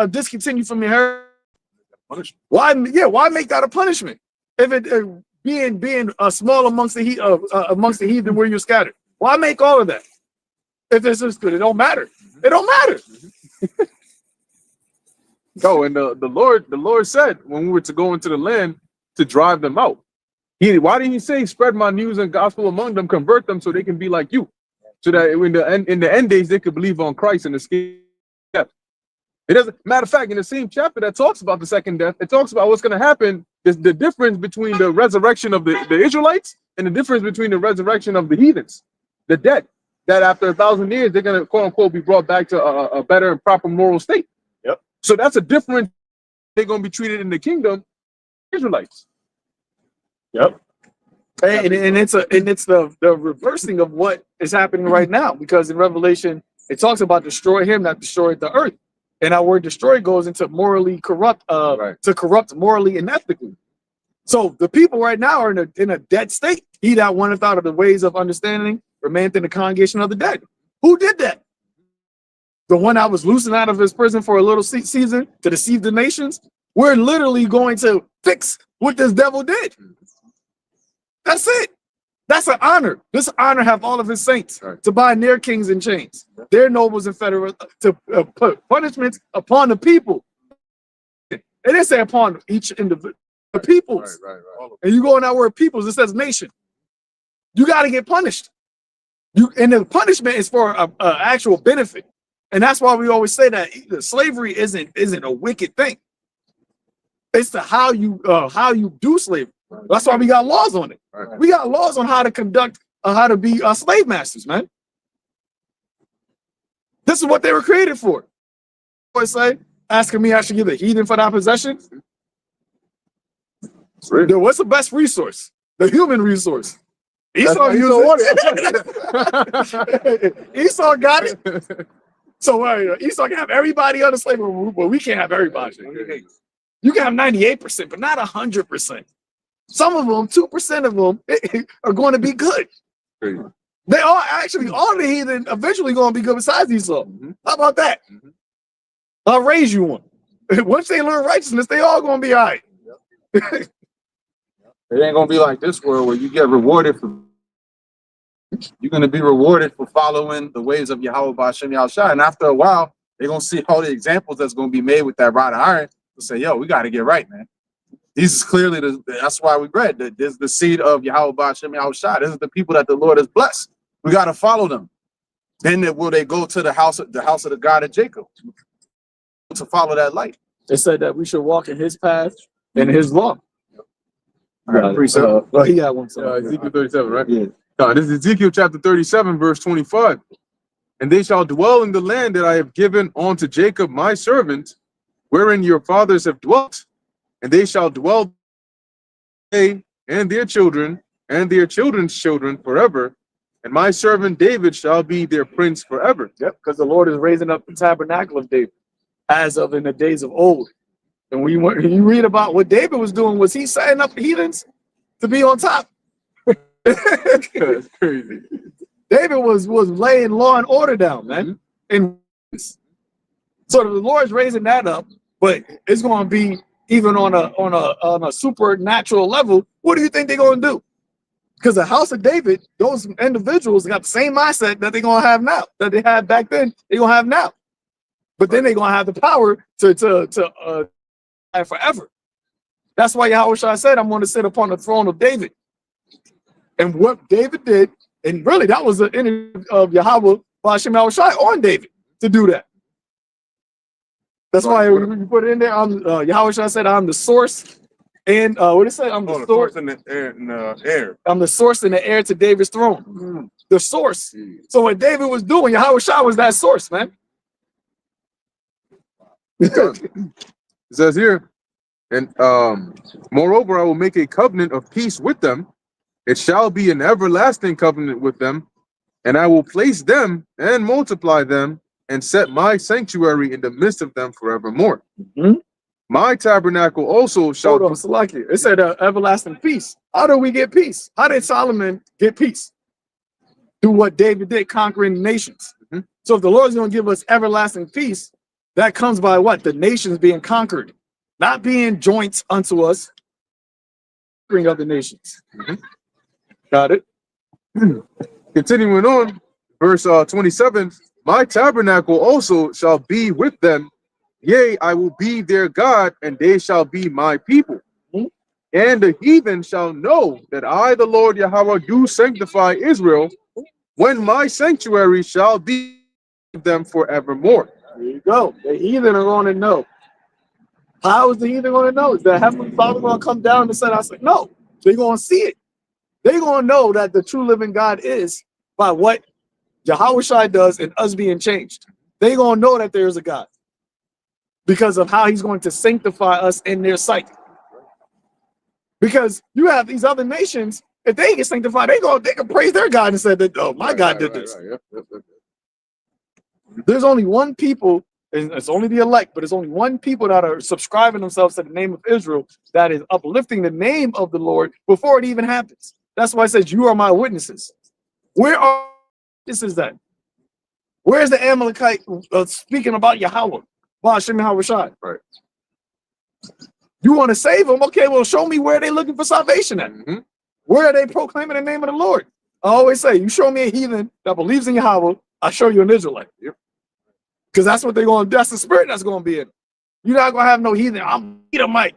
discontinued from your heritage? Why make that a punishment? If it being small amongst the heathen where you're scattered, why make all of that? If this is good, it don't matter. It don't matter. Go and the Lord said when we were to go into the land to drive them out. Why didn't He say spread my news and gospel among them, convert them so they can be like you, so that in the end days they could believe on Christ and escape death. It doesn't matter of fact, in the same chapter that talks about the second death, it talks about what's going to happen. There's the difference between the resurrection of the Israelites and the difference between the resurrection of the heathens, the dead, that after 1,000 years, they're going to quote unquote be brought back to a better and proper moral state. Yep. So that's a difference. They're going to be treated in the kingdom, Israelites. Yep. And it's the reversing of what is happening right now, because in Revelation it talks about destroy him that destroyed the earth, and our word destroy goes into morally corrupt, to corrupt morally and ethically. So the people right now are in a dead state. He that wanteth out of the ways of understanding remaineth in the congregation of the dead. Who did that? The one that was loosened out of his prison for a little season to deceive the nations. We're literally going to fix what this devil did. That's it. That's an honor. This honor have all of his saints to bind their kings in chains, their nobles and federal, to put punishments upon the people. It didn't say upon each individual, the peoples. Right. And you go in that word peoples, it says nation. You got to get punished. And the punishment is for a actual benefit. And that's why we always say that slavery isn't a wicked thing. It's the how you do slavery. That's why we got laws on it. Right. We got laws on how to conduct, how to be slave masters, man. This is what they were created for. I say, asking me I should give the heathen for that possession. Then what's the best resource? The human resource. Esau used it. Esau got it. So Esau can have everybody under slavery, but we can't have everybody. You can have 98%, but not 100%. Some of them, 2% of them, are going to be good. They are actually, all the heathen eventually going to be good besides Esau. How about that? I'll raise you one. Once they learn righteousness, they all going to be all right. It ain't gonna be like this world where you get rewarded for. You're gonna be rewarded for following the ways of Yahweh Ba'Shem Yahushua, and after a while, they're gonna see all the examples that's gonna be made with that rod of iron. To say, yo, we got to get right, man. These is clearly that's why we read that this is the seed of Yahweh Ba'Shem Yahushua. This is the people that the Lord has blessed. We got to follow them. Then will they go to the house of the God of Jacob to follow that light? They said that we should walk in his path and his law. Well, he got one. Ezekiel 37, right? Yeah. This is Ezekiel chapter 37, verse 25. And they shall dwell in the land that I have given unto Jacob my servant, wherein your fathers have dwelt, and they shall dwell, they and their children and their children's children forever, and my servant David shall be their prince forever. Yep, because the Lord is raising up the tabernacle of David, as of in the days of old. And when you read about what David was doing, was he setting up the heathens to be on top? That's crazy. David was laying law and order down, man. And so the Lord's raising that up, but it's going to be even on a supernatural level. What do you think they're going to do? Because the house of David, those individuals got the same mindset that they're going to have now, that they had back then, they're going to have now. But then they're going to have the power to forever. That's why Yahushua said, I'm going to sit upon the throne of David. And what David did, and really that was the energy of Yahweh Ba'Shem Yahushua on David to do that. That's why we put it in there. Yahushua said, I'm the source. And what did it say? I'm the source in the air. I'm the source and the heir to David's throne. The source. So what David was doing, Yahushua was that source, man. It says here, and moreover, I will make a covenant of peace with them. It shall be an everlasting covenant with them, and I will place them and multiply them and set my sanctuary in the midst of them forevermore. My tabernacle also shall. Hold on, Salaki. It said everlasting peace. How do we get peace? How did Solomon get peace? Do what David did, conquering nations. So if the Lord's going to give us everlasting peace, that comes by what? The nations being conquered, not being joints unto us. Bring other nations. Got it. Continuing on, verse 27. My tabernacle also shall be with them. Yea, I will be their God, and they shall be my people. And the heathen shall know that I, the Lord Yahweh, do sanctify Israel, when my sanctuary shall be with them forevermore. There you go. The heathen are going to know. How is the heathen going to know? Is the Heavenly Father going to come down and say, I said, no, they're going to see it. They're going to know that the true living God is by what Yahushua does and us being changed. They're going to know that there is a God because of how he's going to sanctify us in their sight. Because you have these other nations, if they get sanctified, they can praise their God and say that, oh, my God did this. Yep. There's only one people, and it's only the elect, but it's only one people that are subscribing themselves to the name of Israel that is uplifting the name of the Lord before it even happens. That's why it says, you are my witnesses. Where are witnesses then? Where's the Amalekite speaking about Yahweh? Hashem Yahushua. Right. You want to save them? Okay, well, show me where they're looking for salvation at. Mm-hmm. Where are they proclaiming the name of the Lord? I always say, you show me a heathen that believes in Yahweh, I show you an Israelite. Yep. Because that's what they're going to, that's the spirit that's going to be in. You're not going to have no heathen. I'm Edomite.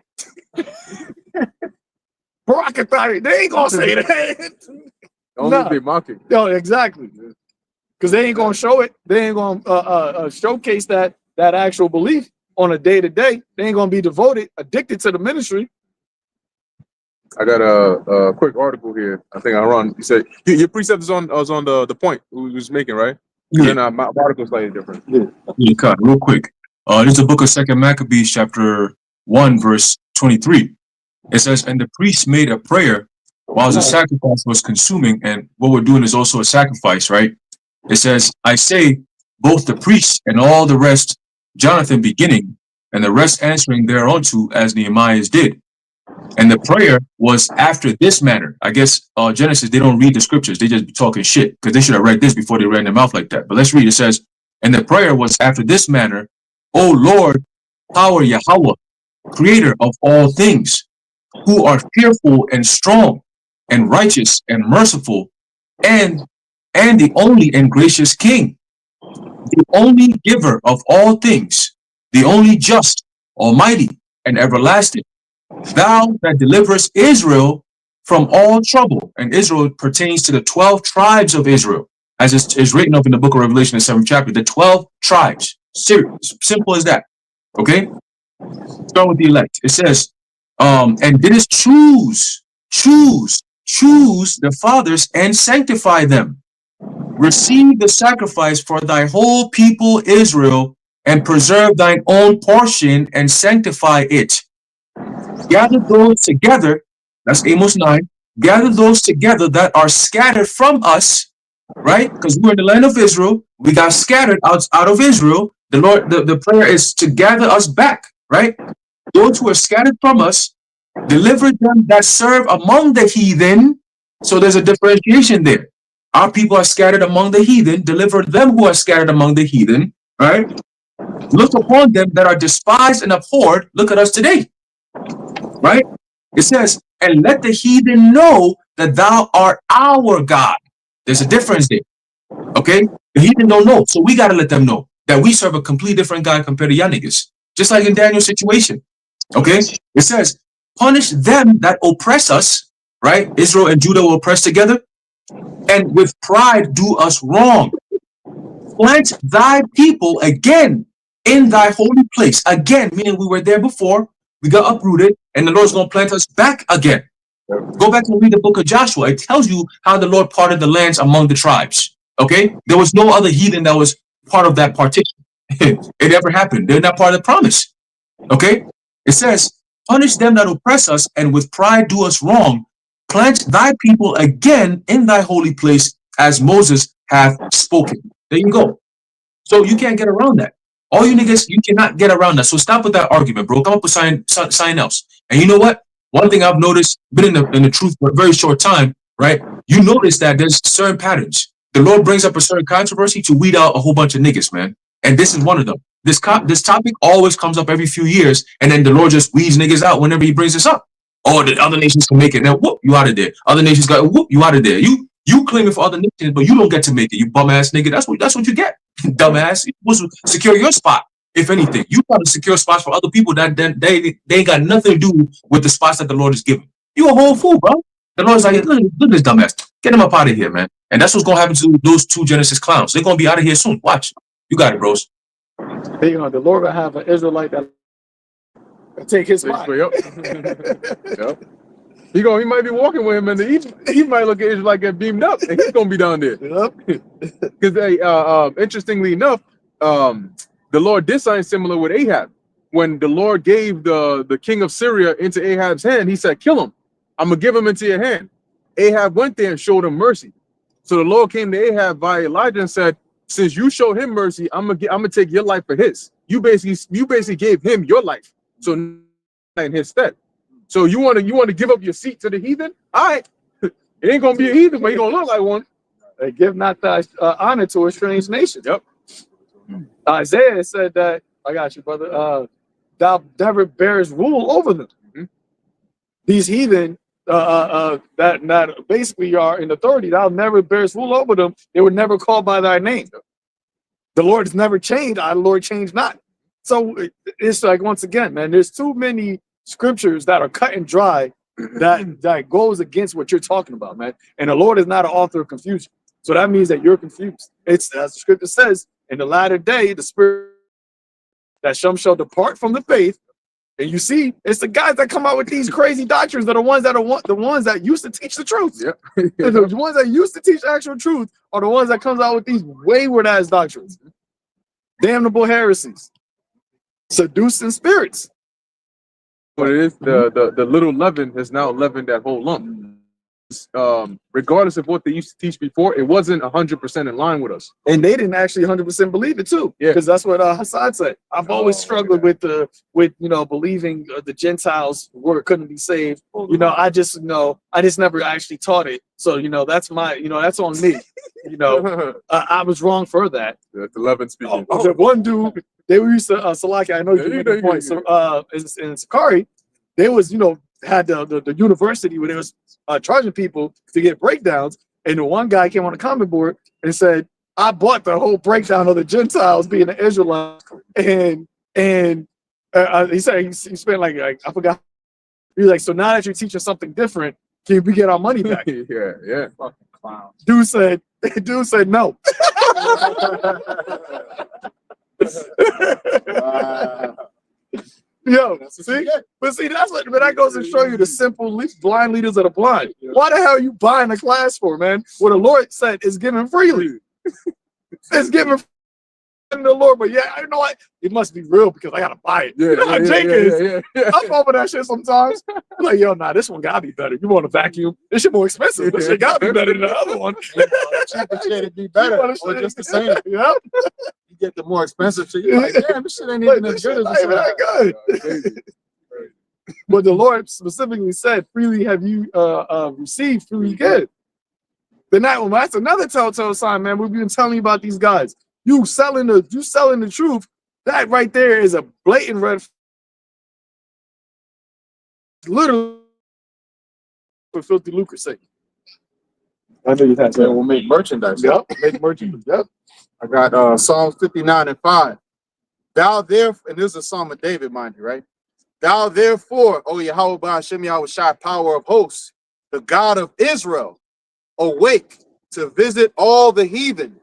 Barakatari. They ain't going to say that. Only Nah. if they mocking. No, exactly. Because they ain't going to show it. They ain't going to showcase that actual belief on a day-to-day. They ain't going to be devoted, addicted to the ministry. I got a quick article here. I think I run. You said your precept was on the point we was making, right? Yeah. Then my article is slightly different. Yeah, cut real quick. This is the book of 2 Maccabees, chapter 1, verse 23. It says, and the priest made a prayer while the sacrifice was consuming, and what we're doing is also a sacrifice, right? It says, I say, both the priest and all the rest, Jonathan beginning, and the rest answering thereunto as Nehemiah did. And the prayer was after this manner. I guess Genesis, they don't read the scriptures. They just be talking shit because they should have read this before they ran their mouth like that. But let's read. It says, and the prayer was after this manner, O Lord, power Yahweh, creator of all things, who are fearful and strong and righteous and merciful, and the only and gracious King, the only giver of all things, the only just, almighty, and everlasting. Thou that deliverest Israel from all trouble. And Israel pertains to the 12 tribes of Israel, as is written up in the book of Revelation, the 7th chapter, the 12 tribes. Simple as that. Okay? Start with the elect. It says, and didst choose the fathers and sanctify them. Receive the sacrifice for thy whole people Israel, and preserve thine own portion and sanctify it. Gather those together, that's Amos 9, gather those together that are scattered from us, right? Because we're in the land of Israel, we got scattered out of Israel. The Lord, the prayer is to gather us back, right? Those who are scattered from us, deliver them that serve among the heathen. So there's a differentiation there. Our people are scattered among the heathen, deliver them who are scattered among the heathen, right? Look upon them that are despised and abhorred. Look at us today. Right? It says, and let the heathen know that thou art our God. There's a difference there. Okay? The heathen don't know. So we got to let them know that we serve a completely different God compared to y'all niggas. Just like in Daniel's situation. Okay? It says, punish them that oppress us. Right? Israel and Judah will oppress together. And with pride do us wrong. Plant thy people again in thy holy place. Again, meaning we were there before. We got uprooted, and the Lord's going to plant us back again. Go back and read the book of Joshua. It tells you how the Lord parted the lands among the tribes. Okay? There was no other heathen that was part of that partition. It never happened. They're not part of the promise. Okay? It says, punish them that oppress us, and with pride do us wrong. Plant thy people again in thy holy place, as Moses hath spoken. There you go. So you can't get around that. All you niggas, you cannot get around that. So stop with that argument, bro. Come up with something else. And you know what? One thing I've noticed, been in the truth for a very short time, right? You notice that there's certain patterns. The Lord brings up a certain controversy to weed out a whole bunch of niggas, man. And this is one of them. This topic always comes up every few years, and then the Lord just weeds niggas out whenever he brings this up. Oh, the other nations can make it. Now, whoop, you out of there. Other nations got, whoop, you out of there. You claiming for other nations, but you don't get to make it. You bum ass nigga. That's what you get. Dumbass. You're supposed to secure your spot. If anything, you got to secure spots for other people that they ain't got nothing to do with the spots that the Lord is giving. You a whole fool, bro. The Lord's like, look at this dumbass. Get him up out of here, man. And that's what's gonna happen to those two Genesis clowns. They're gonna be out of here soon. Watch. You got it, bros. The Lord will have an Israelite that take his spot. Yep. Yep. He might be walking with him, and he might look at Israel like get beamed up, and he's gonna be down there. Yep. Because interestingly enough, the Lord did something similar with Ahab. When the Lord gave the king of Syria into Ahab's hand, he said, "Kill him. I'm gonna give him into your hand." Ahab went there and showed him mercy. So the Lord came to Ahab via Elijah and said, "Since you showed him mercy, I'm gonna take your life for his. You basically gave him your life, so in his stead. So you want to give up your seat to the heathen? All right, it ain't gonna be a heathen, but he gonna look like one. Give not thy honor to a strange nation." Yep. Isaiah said that. I got you, brother. Thou never bears rule over them. Mm-hmm. These heathen that basically are in authority, thou never bears rule over them. They were never called by thy name. The Lord is never changed. Our Lord changed not. So it's like, once again, man, there's too many scriptures that are cut and dry that goes against what you're talking about, man. And the Lord is not an author of confusion. So that means that you're confused. It's, as the scripture says, in the latter day, the spirit that some shall depart from the faith. And you see, it's the guys that come out with these crazy doctrines that are the ones that used to teach the truth. Yep. The ones that used to teach actual truth are the ones that comes out with these wayward ass doctrines, damnable heresies, seducing spirits. What it is, the little leaven has now leavened that whole lump. Regardless of what they used to teach before, it wasn't 100% in line with us. And they didn't actually 100% believe it too. Yeah. Because that's what Hassan said. I've always struggled with believing the Gentiles couldn't be saved. I just never actually taught it. So that's that's on me. I was wrong for that. The leaven speaking. The one dude, they were used to Salaki, I know you made the point. So in Sakari, they was had the university where they was charging people to get breakdowns, and the one guy came on the comment board and said, "I bought the whole breakdown of the Gentiles being an Israelite," and he said he spent like I forgot. He's like, "So now that you're teaching something different, can we get our money back?" yeah. Fucking clown. Dude said no. Yo, see, that's what, but that goes to show you the simple blind leaders of the blind. Why the hell are you buying a class for, man? What the Lord said is given freely. It's given from the Lord, but yeah, I know what it must be real because I gotta buy it. I fall for that shit sometimes. I'm like, yo, nah, this one gotta be better. You want a vacuum? This shit more expensive. This shit gotta be better than the other one. Cheaper shit, it'd be better, or just the same. Yeah. You get the more expensive shit. You're like, damn, this shit ain't even as good as good. But the Lord specifically said, freely have you received, freely give. Then that's another telltale sign, man. We've been telling you about these guys. You selling the truth. That right there is a blatant red. Literally for filthy lucre's sake. I know you had that. We'll make merchandise. Yep, make merchandise. Yep. I got Psalms 59:5. Thou therefore, and this is a Psalm of David, mind you, right? Thou therefore, O Yahweh Ba'ashem Yahweh power of hosts, the God of Israel, awake to visit all the heathen.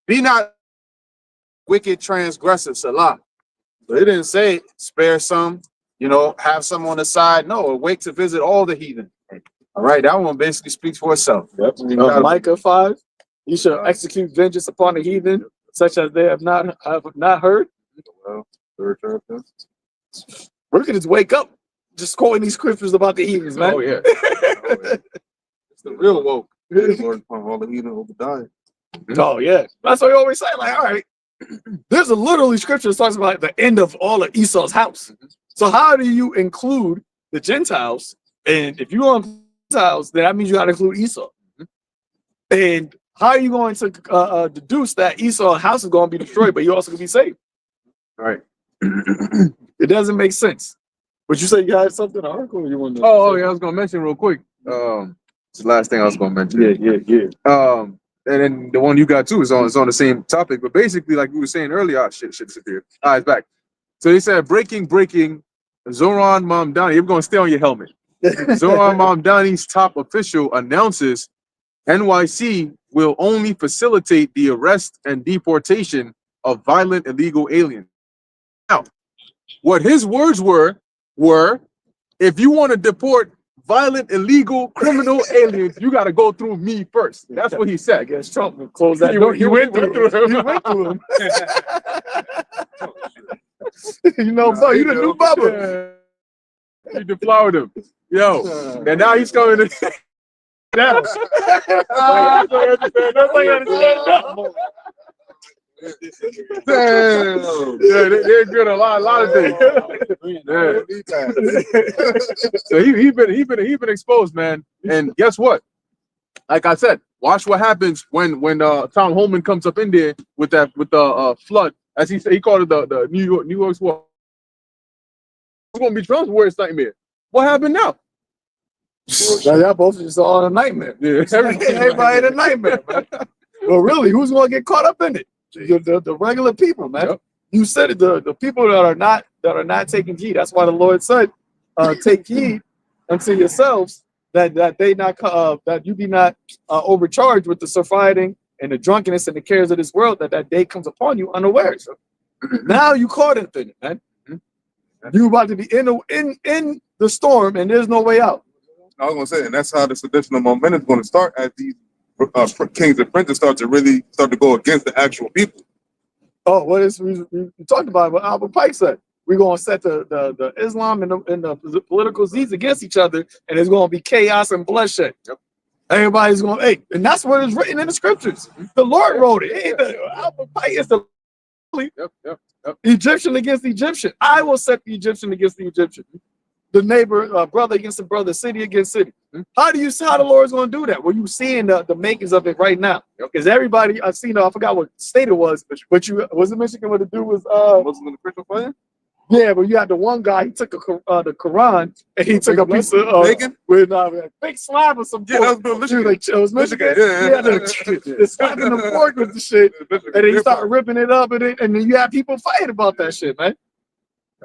Be not wicked transgressive, Salah. So it didn't say spare some, have some on the side. No, awake to visit all the heathen. All right, that one basically speaks for itself. Yep. Micah 5. You shall execute vengeance upon the heathen, such as they have not heard. Well, we could just wake up, just quoting these scriptures about the heathens, man. Oh yeah. It's the real woke. Lord upon all the heathen Obadiah. Oh yeah, that's what we always say. Like, all right, there's a literally scripture that talks about the end of all of Esau's house. So how do you include the Gentiles? And if you want Gentiles, then that means you got to include Esau. And how are you going to deduce that Esau's house is going to be destroyed, but you also going to be saved? All right. It doesn't make sense. But you said you had something article you want to? Oh yeah, I was gonna mention real quick. It's the last thing I was gonna mention. Yeah. And then the one you got too is on the same topic, but basically, like we were saying earlier, shit disappeared. All right, it's back. So he said, breaking, Zoran Mamdani. You're gonna stay on your helmet. Zoran Mamdani's top official announces NYC will only facilitate the arrest and deportation of violent illegal aliens. Now, what his words were, if you want to deport violent, illegal, criminal aliens, you got to go through me first. That's what he I said. guess Trump will close that door. You went through him. You went through him. You know, so you the new Bubba. He deflowered him. Yo, and now he's coming to now. Nobody understand now. Damn. Yeah, they're good at a lot of things. Yeah. So he been exposed, man. And guess what? Like I said, watch what happens when Tom Holman comes up in there with the flood, as he said, he called it the New York's what? It's gonna be Trump's worst nightmare. What happened now? Y'all both just all a nightmare. Yeah, Everybody in a nightmare, man. Well, really, who's gonna get caught up in it? The regular people, man. Yep. You said it, the people that are not taking heed. That's why the Lord said, take heed unto yourselves that they not that you be not overcharged with the surfeiting and the drunkenness and the cares of this world, that day comes upon you unawares. Now you caught up in it, man. You about to be in the storm and there's no way out. I was gonna say, and that's how this additional momentum is going to start as these kings and princes start to go against the actual people. Oh, what is we talked about what Albert Pike said? We're gonna set the Islam and the political Z's against each other, and there's gonna be chaos and bloodshed. Yep. Everybody's gonna and that's what is written in the scriptures. The Lord wrote it. Albert Pike is the Yep. Egyptian against Egyptian. I will set the Egyptian against the Egyptian. The neighbor, brother against the brother, city against city. How the Lord's going to do that? Well, you seeing the makings of it right now. Because everybody, I've seen, I forgot what state it was, but was it Michigan where the dude was, Muslim and Christian playing? yeah, but you had the one guy, he took the Quran and he took a piece of, bacon? with a big slab of some pork. Yeah, that was Michigan. Like, it was Michigan. Yeah. The slapping the pork with the shit. And then you start ripping it up, and then you have people fighting about that shit, man.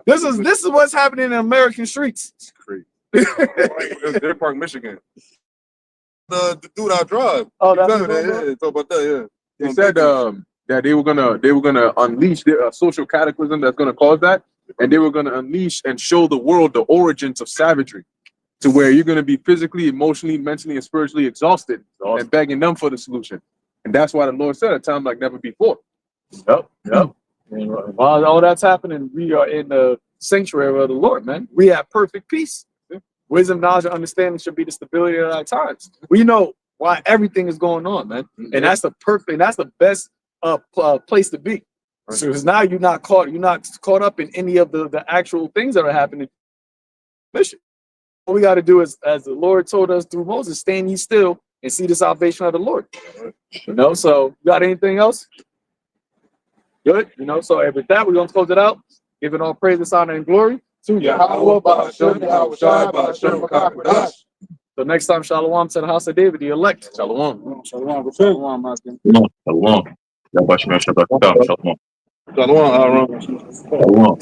This is what's happening in American streets. It's crazy. It's Deer Park, Michigan. The dude I drive. Oh, that's Talk about that. Yeah. They said that they were gonna unleash the social cataclysm that's gonna cause that, and they were gonna unleash and show the world the origins of savagery, to where you're gonna be physically, emotionally, mentally, and spiritually exhausted, and begging them for the solution. And that's why the Lord said, "A time like never before." Yep. And while all that's happening, we are in the sanctuary of the Lord, man. We have perfect peace. Wisdom, knowledge, and understanding should be the stability of our times. We know why everything is going on, man. And that's the best place to be. So because now you're not caught up in any of the actual things that are happening. Mission. What we got to do is, as the Lord told us through Moses, stand ye still and see the salvation of the Lord. So you got anything else? Good. So with that, we're going to close it out. Giving all praise, honor, and glory to Yahweh, Ba'ashem, Shai, Ba'ashem, Makakadash. So next time, Shalom to the house of David, the elect. Shalom. Shalom. Shalom. Shalom. Shalom, Aaron. Shalom.